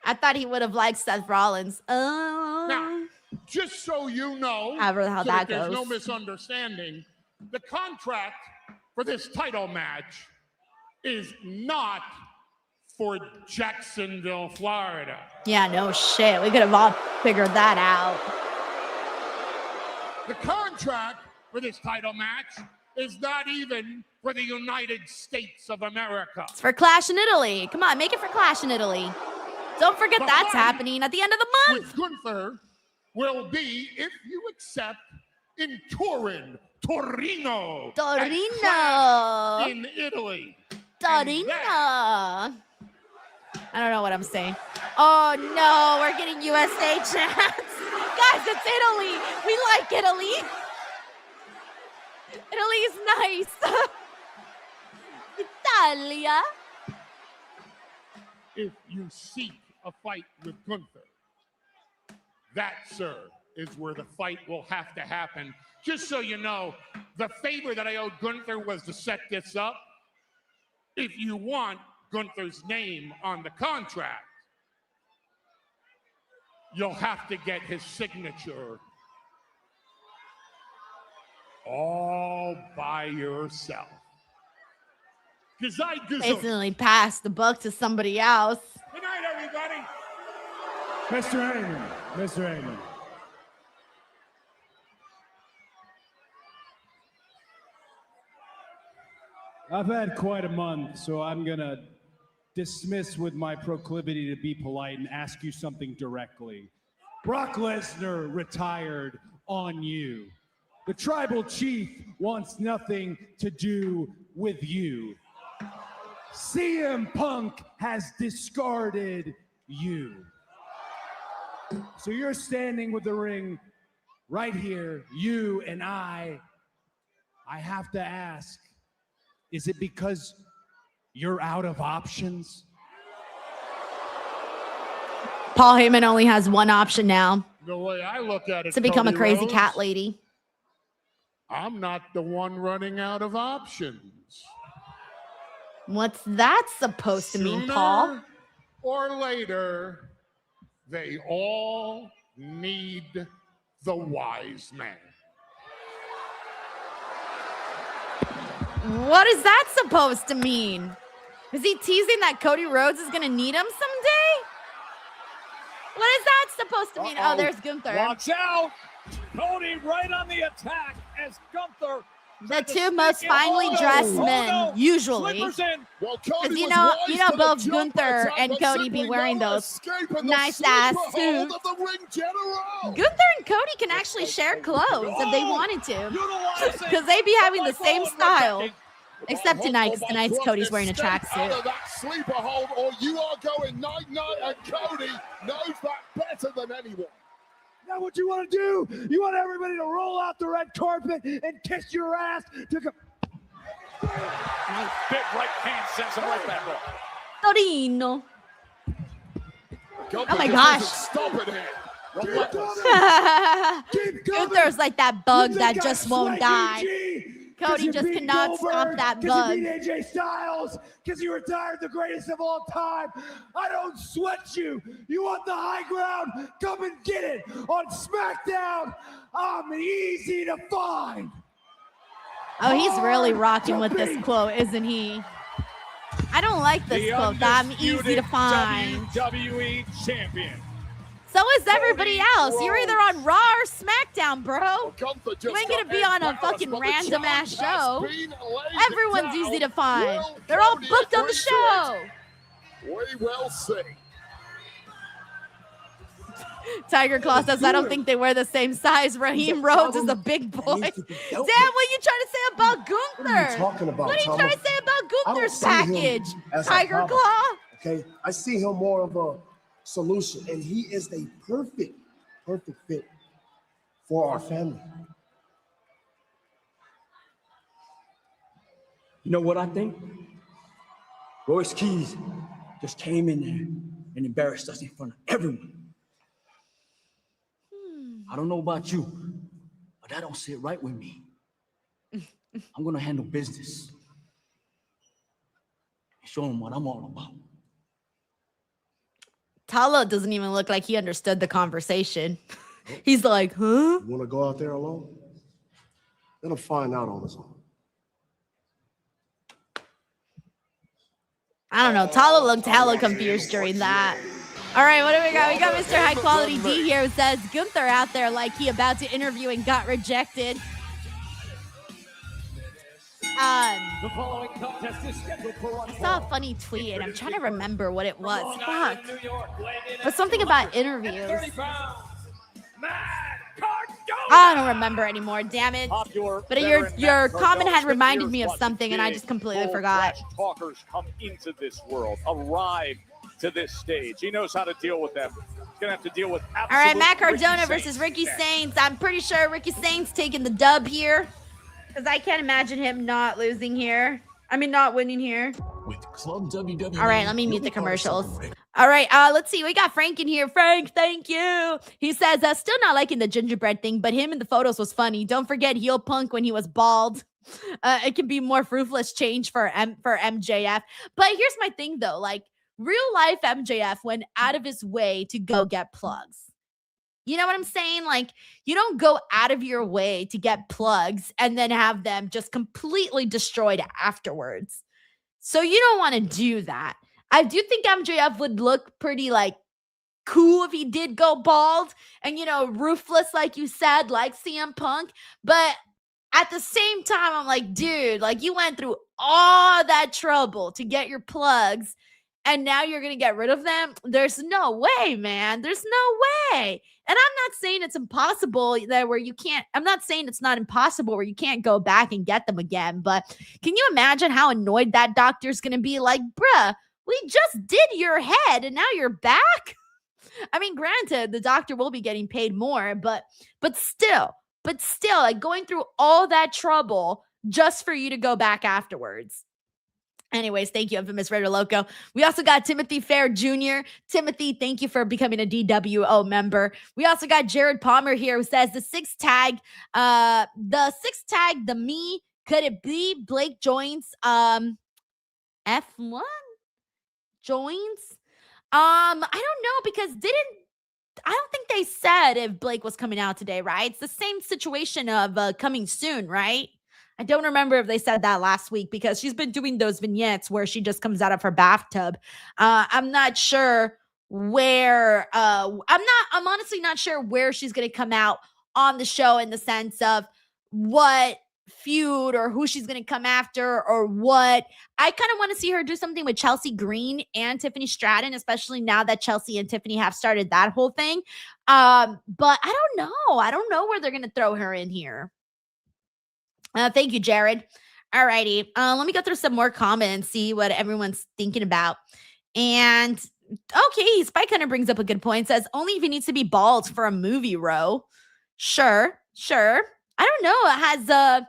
I thought he would have liked Seth Rollins. Now, just so you know, how so that there's goes. no misunderstanding, the contract for this title match is not for Jacksonville, Florida. Yeah, no shit. We could have all figured that out. The contract for this title match is not even for the United States of America. It's for Clash in Italy. Come on, make it for Clash in Italy. Don't forget The that's fight happening at the end of the month. With Gunther will be, if you accept, in Turin, Torino. at Clash in Italy. Torino. I don't know what I'm saying. Oh no, we're getting USA chats. Guys, it's Italy. We like Italy. Italy's nice. Italia. If you seek a fight with Gunther, that, sir, is where the fight will have to happen. Just so you know, the favor that I owed Gunther was to set this up. If you want Gunther's name on the contract, you'll have to get his signature all by yourself. Because I do so. Basically pass the buck to somebody else. Good night, everybody. Mr. Heyman, Mr. Heyman. I've had quite a month, so I'm gonna dismiss with my proclivity to be polite and ask you something directly. Brock Lesnar retired on you. The tribal chief wants nothing to do with you. CM Punk has discarded you. So you're standing with the ring right here, you and I have to ask, is it because you're out of options? Paul Heyman only has one option now. The way I look at it, to become Cody a crazy Rhodes, cat lady. I'm not the one running out of options. What's that supposed to mean, Paul? Sooner or later, they all need the wise man. What is that supposed to mean? Is he teasing that Cody Rhodes is going to need him someday? What is that supposed to mean? Oh, there's Gunther. Watch out! Cody right on the attack as Gunther. The two most finely dressed men, usually. Because you know both Gunther and Cody be wearing those nice ass suits. Gunther and Cody can actually share clothes if they wanted to. Because they be having the same style. Except tonight, because tonight's Cody's wearing a tracksuit. Sleeper hold, or you are going night-night, and Cody knows that better than anyone. Now what you want to do? You want everybody to roll out the red carpet and kiss your ass to go. Nice big right hand sends him right back up. Torino. Oh my gosh. Stop it here. Gunther's like that bug that just won't die. Cody just cannot stop that bug. You beat AJ Styles because you retired the greatest of all time. I don't sweat you. You want the high ground? Come and get it on SmackDown. I'm easy to find. Oh, he's really rocking with this quote, isn't he? I don't like this quote. I'm easy to find. WWE champion. So is everybody else. You're either on Raw or SmackDown, bro. You ain't gonna be on a fucking random ass show. Everyone's easy to find. They're all booked on the show. We will see. Tiger Claw says, I don't think they wear the same size. Raheem Rhodes is a big boy. Damn, what you trying to say about Gunther? What are you talking about, What are you trying to say about Gunther's package? As Tiger a Claw? Okay, I see him more of a solution, and he is the perfect fit for our family. You know what I think? Royce Keys just came in there and embarrassed us in front of everyone. I don't know about you, but that don't sit right with me. I'm gonna handle business and show him what I'm all about. Tala doesn't even look like he understood the conversation. He's like, huh? You want to go out there alone? Let him find out on his own. I don't know. Tala looked hella confused during that. All right, what do we got? We got Mr. High Quality D here who says Gunther out there like he about to interview and got rejected. The following contest is scheduled for one I saw a funny tweet and I'm trying to remember what it was. Fuck. But something about interviews. I don't remember anymore, damn it. But your comment had reminded me of something and I just completely forgot. Talkers come into this world, arrive to this stage. He knows how to deal with them. He's gonna have to deal with absolute. All right, Matt Cardona versus Ricky Saints. I'm pretty sure Ricky Saints taking the dub here. Because I can't imagine him not losing here. I mean, not winning here. With Club WWE. All right, let me mute the commercials. All right, let's see. We got Frank in here. Frank, thank you. He says, still not liking the gingerbread thing, but him in the photos was funny. Don't forget heel Punk when he was bald. It can be more ruthless change for MJF. But here's my thing, though. Like, real life MJF went out of his way to go get plugs. You know what I'm saying? Like, you don't go out of your way to get plugs and then have them just completely destroyed afterwards. So you don't want to do that. I do think MJF would look pretty, like, cool if he did go bald and, you know, ruthless, like you said, like CM Punk. But at the same time, I'm like, dude, like, you went through all that trouble to get your plugs. and now you're going to get rid of them? There's no way, man. There's no way. And I'm not saying it's impossible that where you can't, I'm not saying it's not impossible where you can't go back and get them again, but can you imagine how annoyed that doctor's going to be? Like, bruh, we just did your head and now you're back? I mean, granted, the doctor will be getting paid more, but still, like going through all that trouble just for you to go back afterwards. Anyways, thank you, Infamous Raider Loco. We also got Timothy Fair Jr. Timothy, thank you for becoming a DWO member. We also got Jared Palmer here who says the sixth tag, the me, could it be Blake joins F1? Joins? I don't know because I don't think they said if Blake was coming out today, right? It's the same situation of coming soon, right? I don't remember if they said that last week because she's been doing those vignettes where she just comes out of her bathtub. I'm not sure where, I'm honestly not sure where she's going to come out on the show in the sense of what feud or who she's going to come after or what. I kind of want to see her do something with Chelsea Green and Tiffany Stratton, especially now that Chelsea and Tiffany have started that whole thing. But I don't know. I don't know where they're going to throw her in here. Thank you, Jared. All righty. Let me go through some more comments, see what everyone's thinking about. And okay, Spike Hunter brings up a good point. Says only if he needs to be bald for a movie, Ro. Sure. I don't know.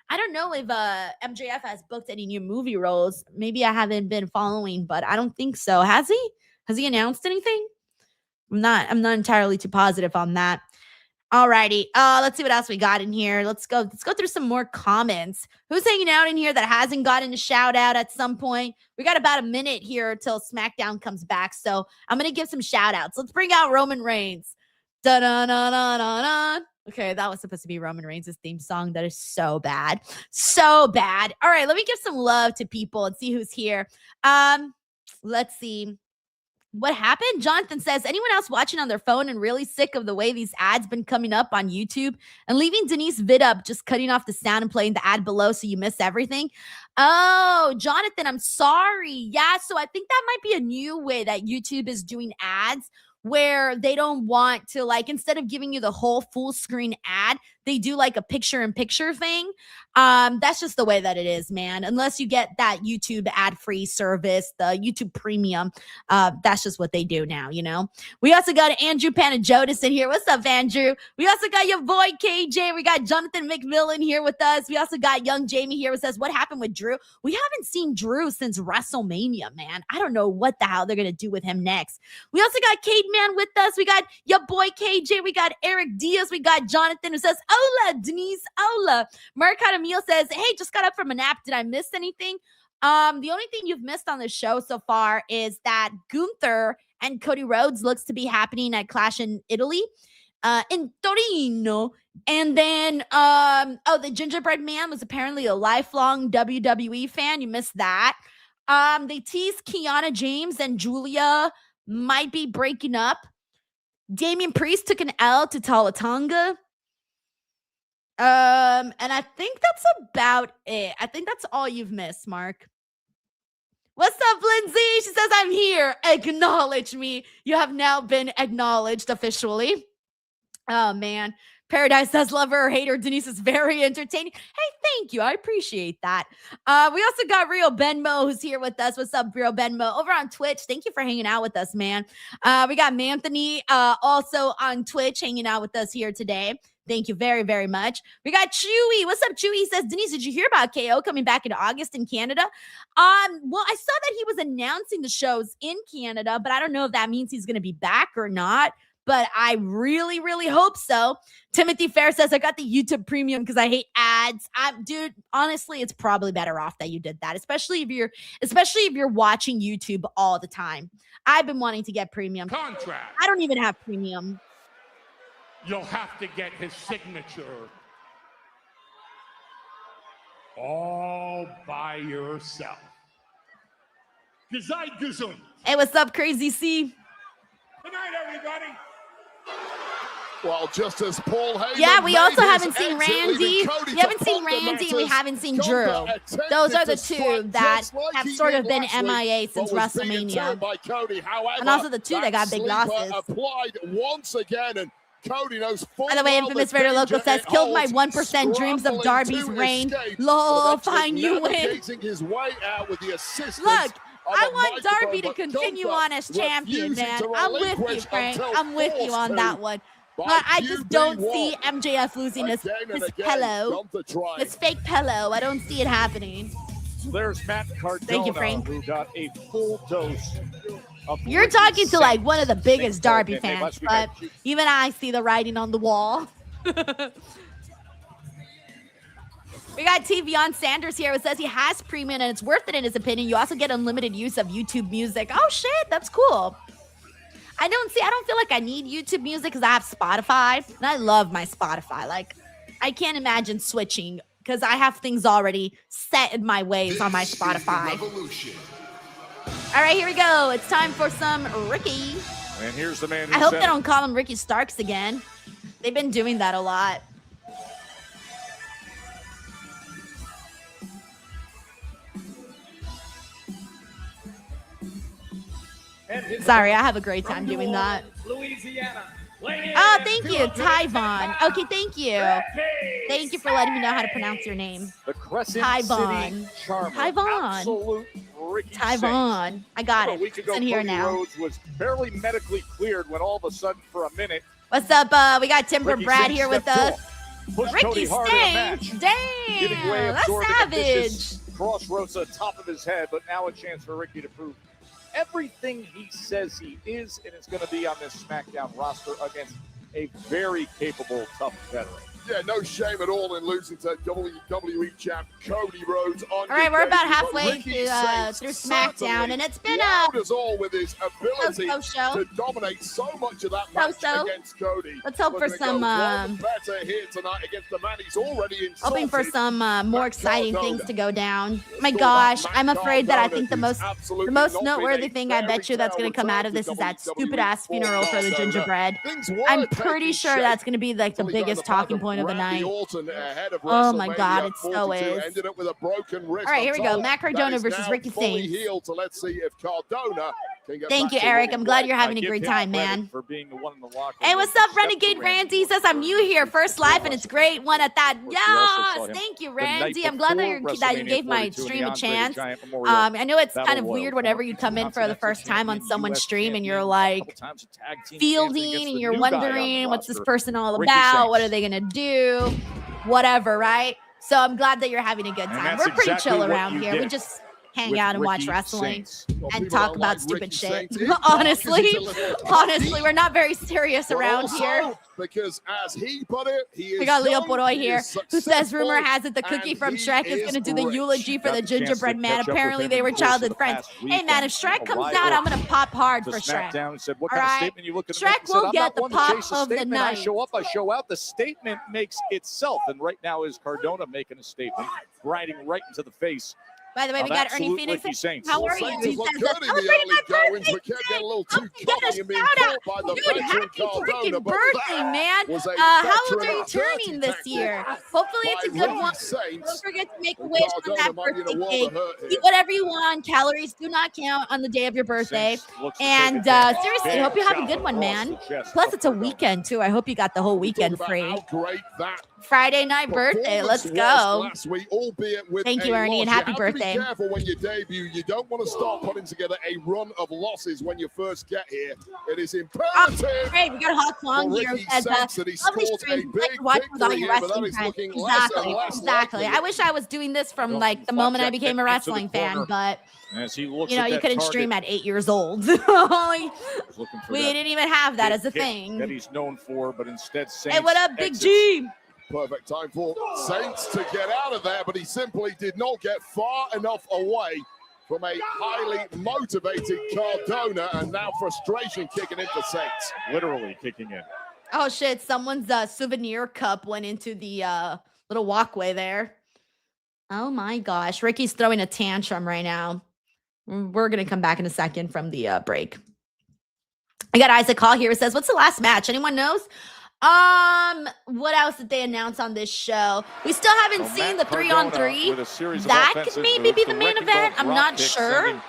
I don't know if MJF has booked any new movie roles. Maybe I haven't been following, but I don't think so. Has he? Has he announced anything? I'm not entirely too positive on that. Alrighty. Let's see what else we got in here. Let's go through some more comments. Who's hanging out in here that hasn't gotten a shout out at some point? We got about a minute here till SmackDown comes back. So I'm gonna give some shout outs. Let's bring out Roman Reigns. Da-da-da-da-da-da. Okay, that was supposed to be Roman Reigns' theme song. That is so bad. So bad. All right, let me give some love to people and see who's here. Let's see. What happened? Jonathan says, anyone else watching on their phone and really sick of the way these ads been coming up on YouTube and leaving Denise vid up, just cutting off the sound and playing the ad below so you miss everything? Oh, Jonathan, I'm sorry. Yeah, so I think that might be a new way that YouTube is doing ads where they don't want to, like, instead of giving you the whole full screen ad, they do like a picture-in-picture thing. That's just the way that it is, man. Unless you get that YouTube ad-free service, the YouTube Premium, that's just what they do now, you know? We also got Andrew Panajotis in here. What's up, Andrew? We also got your boy, KJ. We got Jonathan McMillan here with us. We also got young Jamie here who says, what happened with Drew? We haven't seen Drew since WrestleMania, man. I don't know what the hell they're going to do with him next. We also got Kate Man with us. We got your boy, KJ. We got Eric Diaz. We got Jonathan who says, hola, Denise, hola. Mark Hadamil says, hey, just got up from a nap. Did I miss anything? The only thing you've missed on the show so far is that Gunther and Cody Rhodes looks to be happening at Clash in Italy, in Torino. And then, the Gingerbread Man was apparently a lifelong WWE fan. You missed that. They teased Kiana James and Julia might be breaking up. Damian Priest took an L to Tonga. And I think that's about it. I think that's all you've missed, Mark. What's up, Lindsay? She says, I'm here. Acknowledge me. You have now been acknowledged officially. Oh, man. Paradise does love her or hate her. Denise is very entertaining. Hey, thank you. I appreciate that. We also got Rio Benmo who's here with us. What's up, Rio Benmo? Over on Twitch. Thank you for hanging out with us, man. We got Manthony also on Twitch hanging out with us here today. Thank you very, very much. We got Chewy. What's up, Chewy? He says, Denise, did you hear about KO coming back in August in Canada? Well, I saw that he was announcing the shows in Canada, but I don't know if that means he's going to be back or not. But I really, really hope so. Timothy Fair says, I got the YouTube Premium because I hate ads. Dude, honestly, it's probably better off that you did that, especially if you're watching YouTube all the time. I've been wanting to get Premium. Contract. I don't even have Premium. You'll have to get his signature all by yourself. Geseit gesund. Hey, what's up, Crazy C? Good night, everybody. Well, just as Paul Heyman Yeah, we also made haven't his seen exit, Randy. leaving Cody We to haven't seen ponder Randy, and we matters, haven't seen Gunther Drew. attempted Those are the to two strike that just like have he sort did of been last week, MIA but since was being WrestleMania. deterred by Cody. However, And also the two that got big sleeper losses. applied once again, and Cody knows full By the way, well Infamous the Raider Loco danger says, it killed my holds, 1% dreams of scrambling Darby's to reign. escape, Lol, but fine, you win. navigating his way out with the assistance Look, of I a want Darby to microphone, but continue Gunther on as champion, refusing man. to I'm with you, relinquish Frank. until I'm with you forced on to that one. by But I just don't see QB1. MJF losing his Again and again, pillow, Gunther trying. his fake pillow. I don't see it happening. There's Matt Cardona, Thank you, Frank. who got a full dose of You're talking to like one of the Saints biggest Darby and they fans, must be but back. even I see the writing on the wall. We got TV on Sanders here. It says he has premium and it's worth it in his opinion. You also get unlimited use of YouTube music. Oh shit, that's cool. I don't feel like I need YouTube music because I have Spotify and I love my Spotify. Like I can't imagine switching because I have things already set in my ways on my Spotify. All right, here we go. It's time for some Ricky. And here's the man who I hope said they don't call him Ricky Starks again. They've been doing that a lot. Sorry, I have a great time doing that. Louisiana. Oh, thank you, Tyvon. Okay, thank you. Thank you for letting me know how to pronounce your name. the Crescent Tyvon. City Charmer. Tyvon. Absolute Ricky Tyvon. Saints. I got A it. week It's ago, in here Cody now. Rhodes was barely medically cleared when all of a sudden, for a minute, What's up? We got Timber Ricky Brad Saints here with stepped us. pushed Ricky Cody hard in a Saints. match, Damn. giving way, That's absorbing a savage. vicious crossroads to the top of his head, but now a chance for Ricky to prove everything he says he is, and it's going to be on this SmackDown roster against a very capable, tough veteran. Yeah, no shame at all in losing to WWE champ Cody Rhodes. All right, we're about halfway through SmackDown, and it's been a us all with his ability show. to dominate so much of that match So-so. against Cody. Let's hope We're for gonna some, go one better here tonight against the man he's already insulted. hoping for some more exciting Cardona. things to go down. My gosh, I'm afraid that I think the most noteworthy thing I bet you that's going to come out of this is that stupid ass funeral for the gingerbread. I'm pretty sure that's going to be like the biggest talking point of the night. Oh my God, it so is. Ended up with a broken wrist. All right, here we go. I'm Matt told Cardona that is versus now Ricky fully Saints. healed, so let's see if Cardona can get Thank back you, to Eric. winning I'm glad ways. you're having a Give great him time, credit man. For being the one in the locker Hey, room what's that up, stepped Renegade to Randy? He says I'm new here, first live, and it's great. One at that. We also saw Yes, him thank you, the night Randy. I'm glad that you before gave my WrestleMania 42 stream in a the Andre the chance. Giant Memorial I know it's kind of Battle weird Royal. whenever you come in for the first time on someone's stream and you're like times a tag team fielding and you're wondering what's this person all Ricky about, Saints. what are they gonna do, whatever, right? So I'm glad that you're having a good And time. that's We're pretty exactly chill what around you here. We get just hang with out and watch Ricky wrestling Saints. and people talk don't about like stupid Ricky shit. Saints. It's Honestly, a little honestly, we're not very serious But around also, here. because as he put it, he is We got Leo young, Poroy he here, is who says rumor successful, has it the cookie and from he Shrek is going to do the rich. eulogy for Got the the chance gingerbread to man. catch up Apparently with they him were in the course of childhood the friends. past Hey man, weekend. if Shrek comes Arrival out, I'm going to pop hard to for Shrek. SmackDown and said, what All kind of right. statement you looking to Shrek make? He said, will I'm get not the one to pop chase a of the statement. I night. show up, I show out. The statement makes itself. And right now is Cardona making a statement, riding right into the face. By the way, we of got Ernie absolute Phoenix. Ricky Saints. How are you? Saints He have looked says, good in the celebrating my early goings, birthday but kept today. getting a little too Get a cocky and being shout out. caught by the Dude, veteran happy Cardona. freaking But birthday, that man. was a How old veteran are you turning this tactic year? Hopefully it's a by good Ricky one. Saints. Don't forget to make a And wish on Cardona that might be in a birthday world cake. of hurt Eat here. whatever you want. Calories do not count on the day of your birthday. Saints looks to And take advantage. seriously, Big hope you have a shot good one, across man. the chest Plus, of it's a Cardona. weekend, too. I hope you got the whole weekend Talk free. about how great that Friday night birthday. Let's performance go. was last week, albeit with Thank you, a Ernie, and loss. happy You have birthday. To be careful when you debut. You don't want to start putting together a run of losses when you first get here. It is imperative. Great, we got Hawk Long for here. Ricky As Saints that he lovely scores stream. a Like big watching with all victory your here, but that wrestling is fans. looking less Exactly, and less exactly. likely. I wish I was doing this from Well, like the moment I Flapjack became a into the wrestling fan, corner. but As he looks you know, at you that couldn't target, stream at 8 years old. he's looking for We that didn't even have that big as a kick thing. that he's known for, but instead Saints Hey, what up, Big exits. G? Perfect time for Saints to get out of there, but he simply did not get far enough away from a highly motivated Cardona, and now frustration kicking in for Saints. Literally kicking in. Oh shit! Someone's souvenir cup went into the little walkway there. Oh my gosh! Ricky's throwing a tantrum right now. We're gonna come back in a second from the break. I got Isaac Hall here. It says, "What's the last match? Anyone knows?" What else did they announce on this show? We still haven't seen the 3-on-3. That could maybe be the main event. I'm not sure.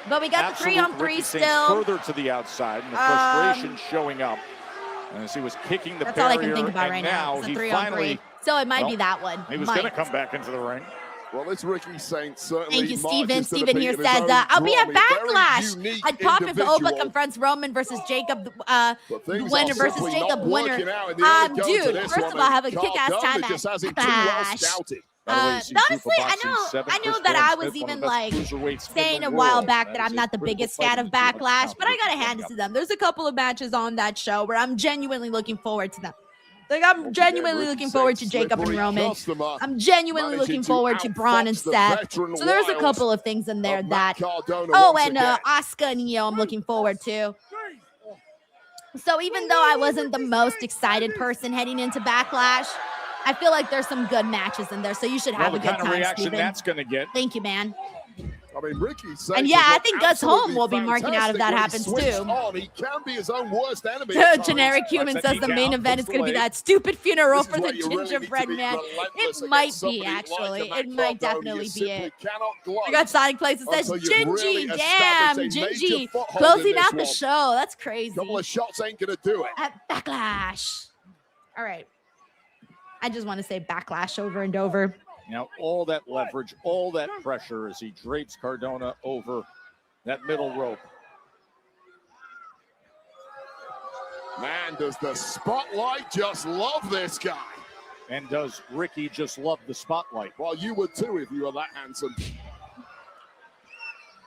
But we got the 3-on-3 still. Further to the outside, and the frustration showing up. As he was kicking the that's barrier, all I can think about right now. It's a 3-on-3. So it might be that one. He was going to come back into the ring. Well, it's Ricky Saint, certainly. Thank you, Steven. Steven here says, I'll be at Backlash. I'd pop if Oba confronts Roman versus Jacob, the winner versus Jacob winner. Dude, first of all, have a kick-ass time at Backlash. Honestly, I know that I was even like saying a while back that I'm not the biggest fan of Backlash, but I gotta hand it to them. There's a couple of matches on that show where I'm genuinely looking forward to them. Like, I'm genuinely looking forward to Jacob and Roman. I'm genuinely looking forward to Braun and Seth. So there's a couple of things in there that... Oh, and Asuka and Io I'm looking forward to. So even though I wasn't the most excited person heading into Backlash, I feel like there's some good matches in there. So you should have a good time, reaction Steven. that's going to get. Thank you, man. I mean, Ricky and yeah, I think Gus Holm will be marking out if that happens too. He can be his own worst enemy. Generic Human says the main event is going to be that stupid funeral for the gingerbread man. It might be, actually. It might definitely be it. We got Sonic Place that says Gingy. Damn, Gingy. Closing out the show. That's crazy. Couple of shots ain't going to do it. At Backlash. All right. I just want to say Backlash over and over. Now, all that leverage, all that pressure as he drapes Cardona over that middle rope. Man, does the spotlight just love this guy. And does Ricky just love the spotlight? Well, you would too if you were that handsome.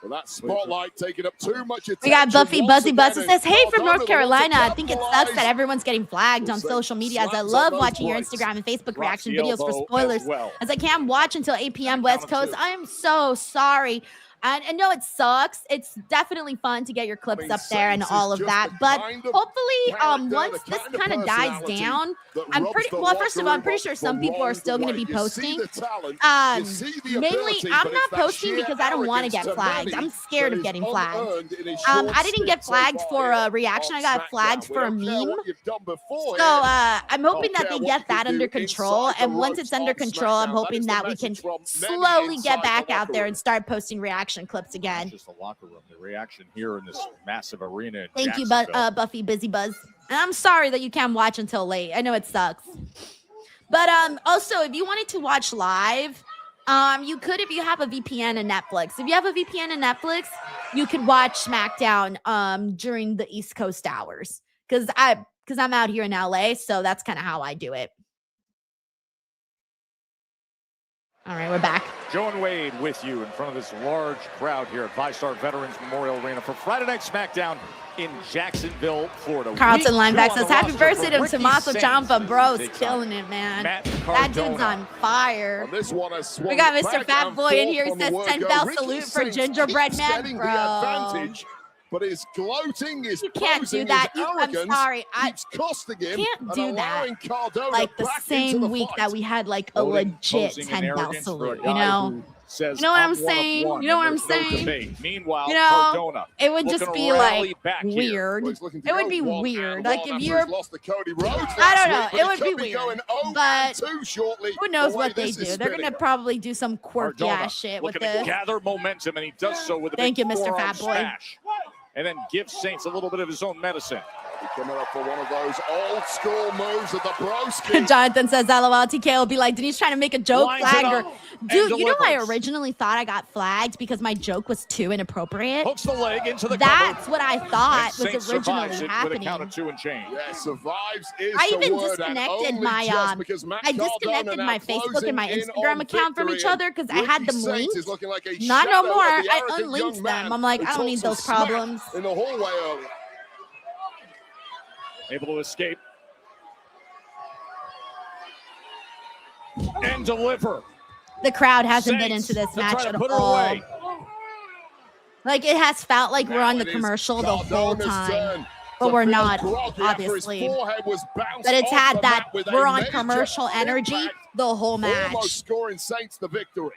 But that spotlight taking up too much attention. We got Buffy Buzzy Buzz that says, hey, from North Carolina. I think it sucks that everyone's getting flagged on social media, as I love watching your Instagram and Facebook reaction videos for spoilers, as I can't watch until 8 p.m. West Coast. I am so sorry. I know it sucks. It's definitely fun to get your clips up there and all of that. But hopefully, once this kind of dies down, I'm pretty first of all, I'm pretty sure some people are still going to be posting. Mainly, I'm not posting because I don't want to get flagged. I'm scared of getting flagged. I didn't get flagged for a reaction. I got flagged for a meme. So I'm hoping that they get that under control. And once it's under control, I'm hoping that we can slowly get back out there and start posting reactions clips again. Just the locker room, the reaction here in this massive arena. Thank you, Buffy Busy Buzz. And I'm sorry that you can't watch until late. I know it sucks. But also, if you wanted to watch live, you could if you have a VPN and Netflix. If you have a VPN and Netflix, you could watch SmackDown during the East Coast hours. Because I'm out here in LA, so that's kind of how I do it. All right, we're back. Joe and Wade with you in front of this large crowd here at ViStar Veterans Memorial Arena for Friday Night SmackDown in Jacksonville, Florida. Carlton Lineback says, happy birthday to Tommaso Ciampa. Bro's killing it, man. That dude's on fire. We got Mr. Fat Boy in here. He says, 10-bell salute for Gingerbread Man. Bro. But his gloating, his you can't do that. I'm sorry. Keeps costing him. Can't do that. Like the same week that we had like a legit 10-bell salute, you know? You know what I'm saying? You know what I'm saying? Meanwhile, you know, Cardona it would just be like weird. It would be weird. Like if you're, I don't know. It would be weird. But who knows what they do? They're gonna probably do some quirky ass shit with this. Gather momentum, and he does so with a Thank big you, Mr. Fat Boy. Smash. And then give Saints a little bit of his own medicine. Coming up for one of those old school moves of the broski. Jonathan says, LOL, TK will be like, Denise trying to make a joke flag. Or, dude, you know, I originally thought I got flagged because my joke was too inappropriate. Hooks the leg into the That's cover. what I thought was originally happening. With a count of 2 and change. Yeah, survives is I even the word, disconnected my Facebook and my Instagram account from each other because I had them linked. Not no more. I unlinked them. I'm like, I don't need those problems. In the hallway earlier. Able to escape. And deliver. The crowd hasn't been into this match at all. Like, it has felt like we're on the commercial the whole time. But we're not, obviously. But it's had that we're on commercial energy the whole match. Almost scoring Saints the victory.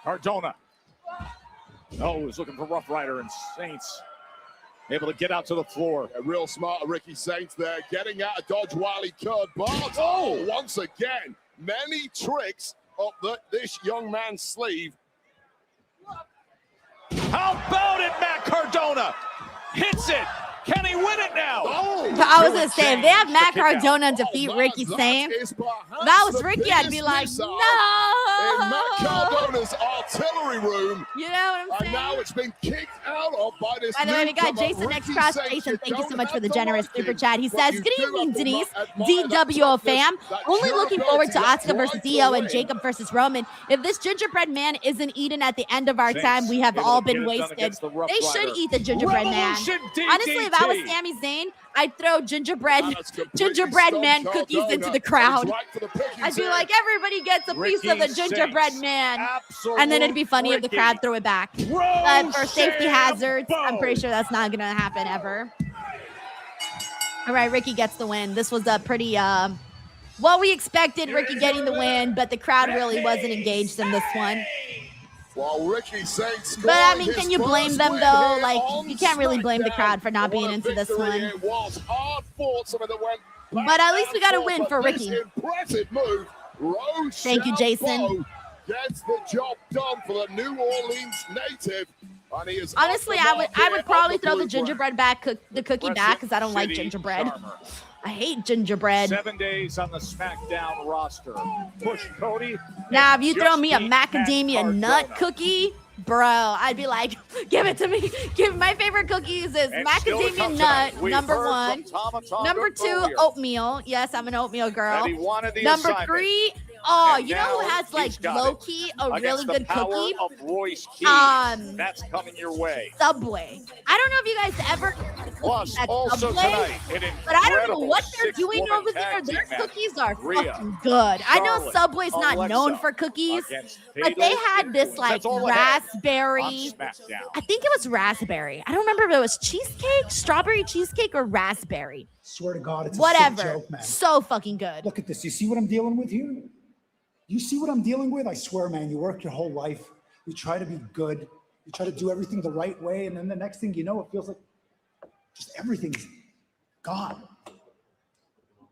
Cardona. Oh, he was looking for Rough Rider, and Saints able to get out to the floor. A real smart Ricky Saints there, getting out of dodge while he could. But once again, many tricks up this young man's sleeve. How about it, Matt Cardona? Hits it. Can he win it now? I was going to say, if they have Matt Cardona defeat Ricky Saints, if that was Ricky, I'd be like, no. In Matt Cardona's artillery room. You know what I'm saying? And now it's been kicked out of by this. By the way, we got Jason X Cross. Jason, thank you so much for the generous super chat. He says, good evening, Denise, DWO fam. Only looking forward to Asuka versus Dio and Jacob versus Roman. If this gingerbread man isn't eaten at the end of our time, we have all been wasted. They should eat the gingerbread man. Honestly, if I was Sami Zayn, I'd throw gingerbread man cookies into the crowd. I'd be like, everybody gets a piece of the gingerbread man. And then it'd be funny if the crowd threw it back. But for safety hazards, I'm pretty sure that's not going to happen ever. All right, Ricky gets the win. This was a pretty, well, we expected Ricky getting the win, but the crowd really wasn't engaged in this one. While Ricky Saints, but I mean, can you blame them though? Like, you can't really blame the crowd for not being into this one. But at least we got a win for Ricky. Thank you, Jason. Gets the job done for the New Orleans native. Honestly, I would probably throw the gingerbread back, the cookie back, because I don't like gingerbread. I hate gingerbread. 7 days on the SmackDown roster. Push Cody. Now, if you throw me a macadamia nut cookie, bro, I'd be like, give it to me. My favorite cookies is macadamia nut, number one. Number two, oatmeal. Yes, I'm an oatmeal girl. Number three, oh, you know who has like low-key a really good cookie? That's coming your way. Subway. I don't know if you guys ever Plus, at also Subway, tonight, but I don't know what they're doing over there. Their cookies are fucking good. I know Subway's not known for cookies, but they had this like raspberry. I think it was raspberry. I don't remember if it was cheesecake, strawberry cheesecake, or raspberry. Swear to God, it's a whatever. sick joke, man. So fucking good. Look at this. You see what I'm dealing with here? You see what I'm dealing with? I swear, man, you work your whole life. You try to be good. You try to do everything the right way. And then the next thing you know, it feels like just everything's gone.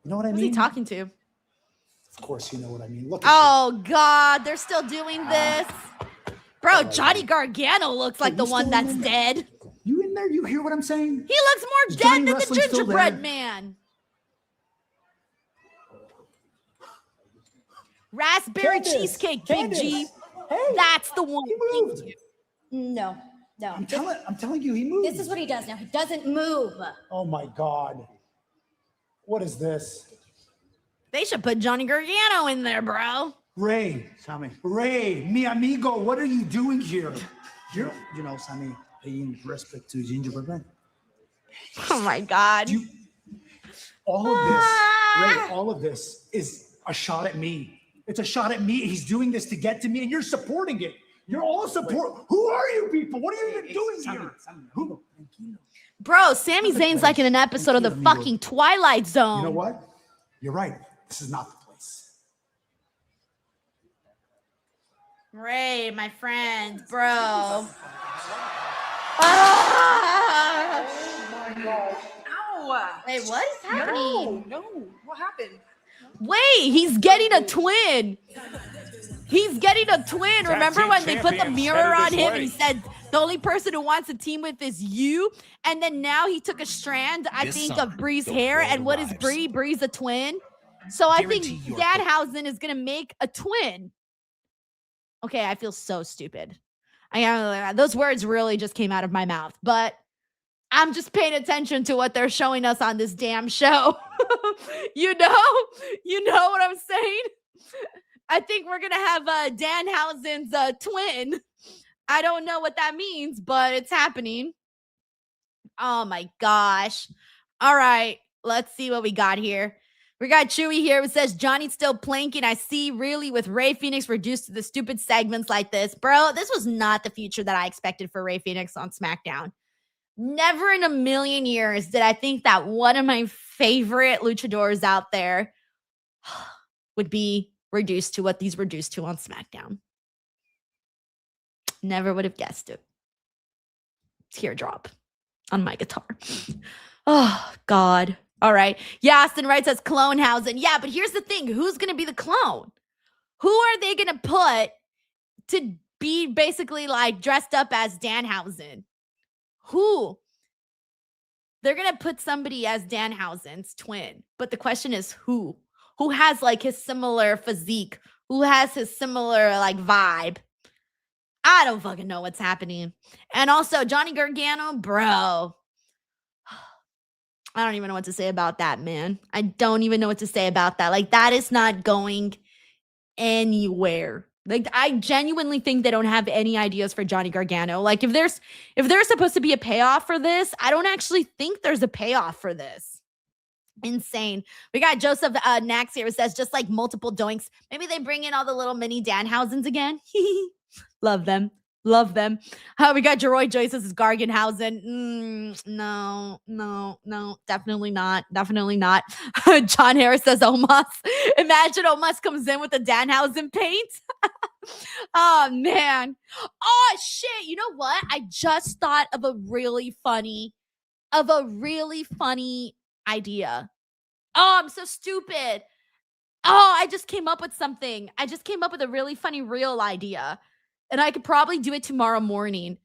You know what I mean? Who's he talking to? Of course you know what I mean. Look at God, they're still doing this. Bro, Johnny Gargano looks like the one that's dead. You in there? You hear what I'm saying? He looks more dead than the gingerbread man. Raspberry cheesecake, Big G. Hey, that's the one. He moved. No. I'm telling you, he moved. This is what he does now. He doesn't move. Oh my God. What is this? They should put Johnny Gargano in there, bro. Ray, Sammy. Ray, mi amigo, what are you doing here? You know, Sammy, paying respect to gingerbread man. Oh my God. All of this, Ray, all of this is a shot at me. It's a shot at me. He's doing this to get to me, and you're supporting it. You're all support. Who are you people? What are you even doing here? Who? Bro, Sami Zayn's like in an episode of the fucking Twilight Zone. You know what? You're right. This is not the place. Ray, my friend, bro. Oh my God. Ow. Wait, what is happening? No. What happened? Wait, he's getting a twin. He's getting a twin. Remember when they put the mirror on him and he said, the only person who wants to team with is you? And then now he took a strand, I think, of Bree's hair. And what is Bree? Bree's a twin. So I think Danhausen is going to make a twin. Okay, I feel so stupid. Those words really just came out of my mouth. But I'm just paying attention to what they're showing us on this damn show. You know what I'm saying? I think we're going to have Danhausen's twin. I don't know what that means, but it's happening. Oh my gosh. All right, let's see what we got here. We got Chewy here who says, Johnny's still planking. I see, really, with Rey Fenix reduced to the stupid segments like this. Bro, this was not the future that I expected for Rey Fenix on SmackDown. Never in a million years did I think that one of my favorite luchadors out there would be reduced to what these reduced to on SmackDown. Never would have guessed it. teardrop on my guitar. Oh, God. All right. Yeah, Austin Wright says Clonehausen. Yeah, but here's the thing. Who's going to be the clone? Who are they going to put to be basically like dressed up as Danhausen? Who? They're going to put somebody as Danhausen's twin. But the question is who? Who has like his similar physique? Who has his similar like vibe? I don't fucking know what's happening. And also Johnny Gargano, bro. I don't even know what to say about that, man. I don't even know what to say about that. Like, that is not going anywhere. Like, I genuinely think they don't have any ideas for Johnny Gargano. Like, if there's supposed to be a payoff for this, I don't actually think there's a payoff for this. Insane. We got Joseph Nax here who says, just like multiple doinks. Maybe they bring in all the little mini Danhausens again. Love them. Love them. We got Jeroy Joyce as Gargenhausen. No, definitely not. Definitely not. John Harris says Omos. Imagine Omos comes in with the Danhausen paint. Oh, man. Oh, shit. You know what? I just thought of a really funny idea. Oh, I'm so stupid. Oh, I just came up with something. I just came up with a really funny real idea. And I could probably do it tomorrow morning.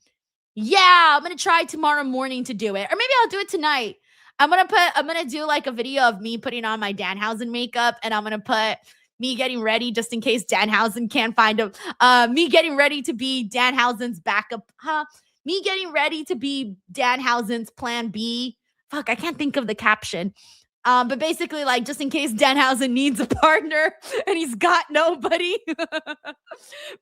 Yeah, I'm going to try tomorrow morning to do it. Or maybe I'll do it tonight. I'm going to do like a video of me putting on my Danhausen makeup. And I'm going to put me getting ready just in case Danhausen can't find him. Me getting ready to be Danhausen's backup. Me getting ready to be Danhausen's plan B. Fuck, I can't think of the caption. But basically, like, just in case Danhausen needs a partner and he's got nobody.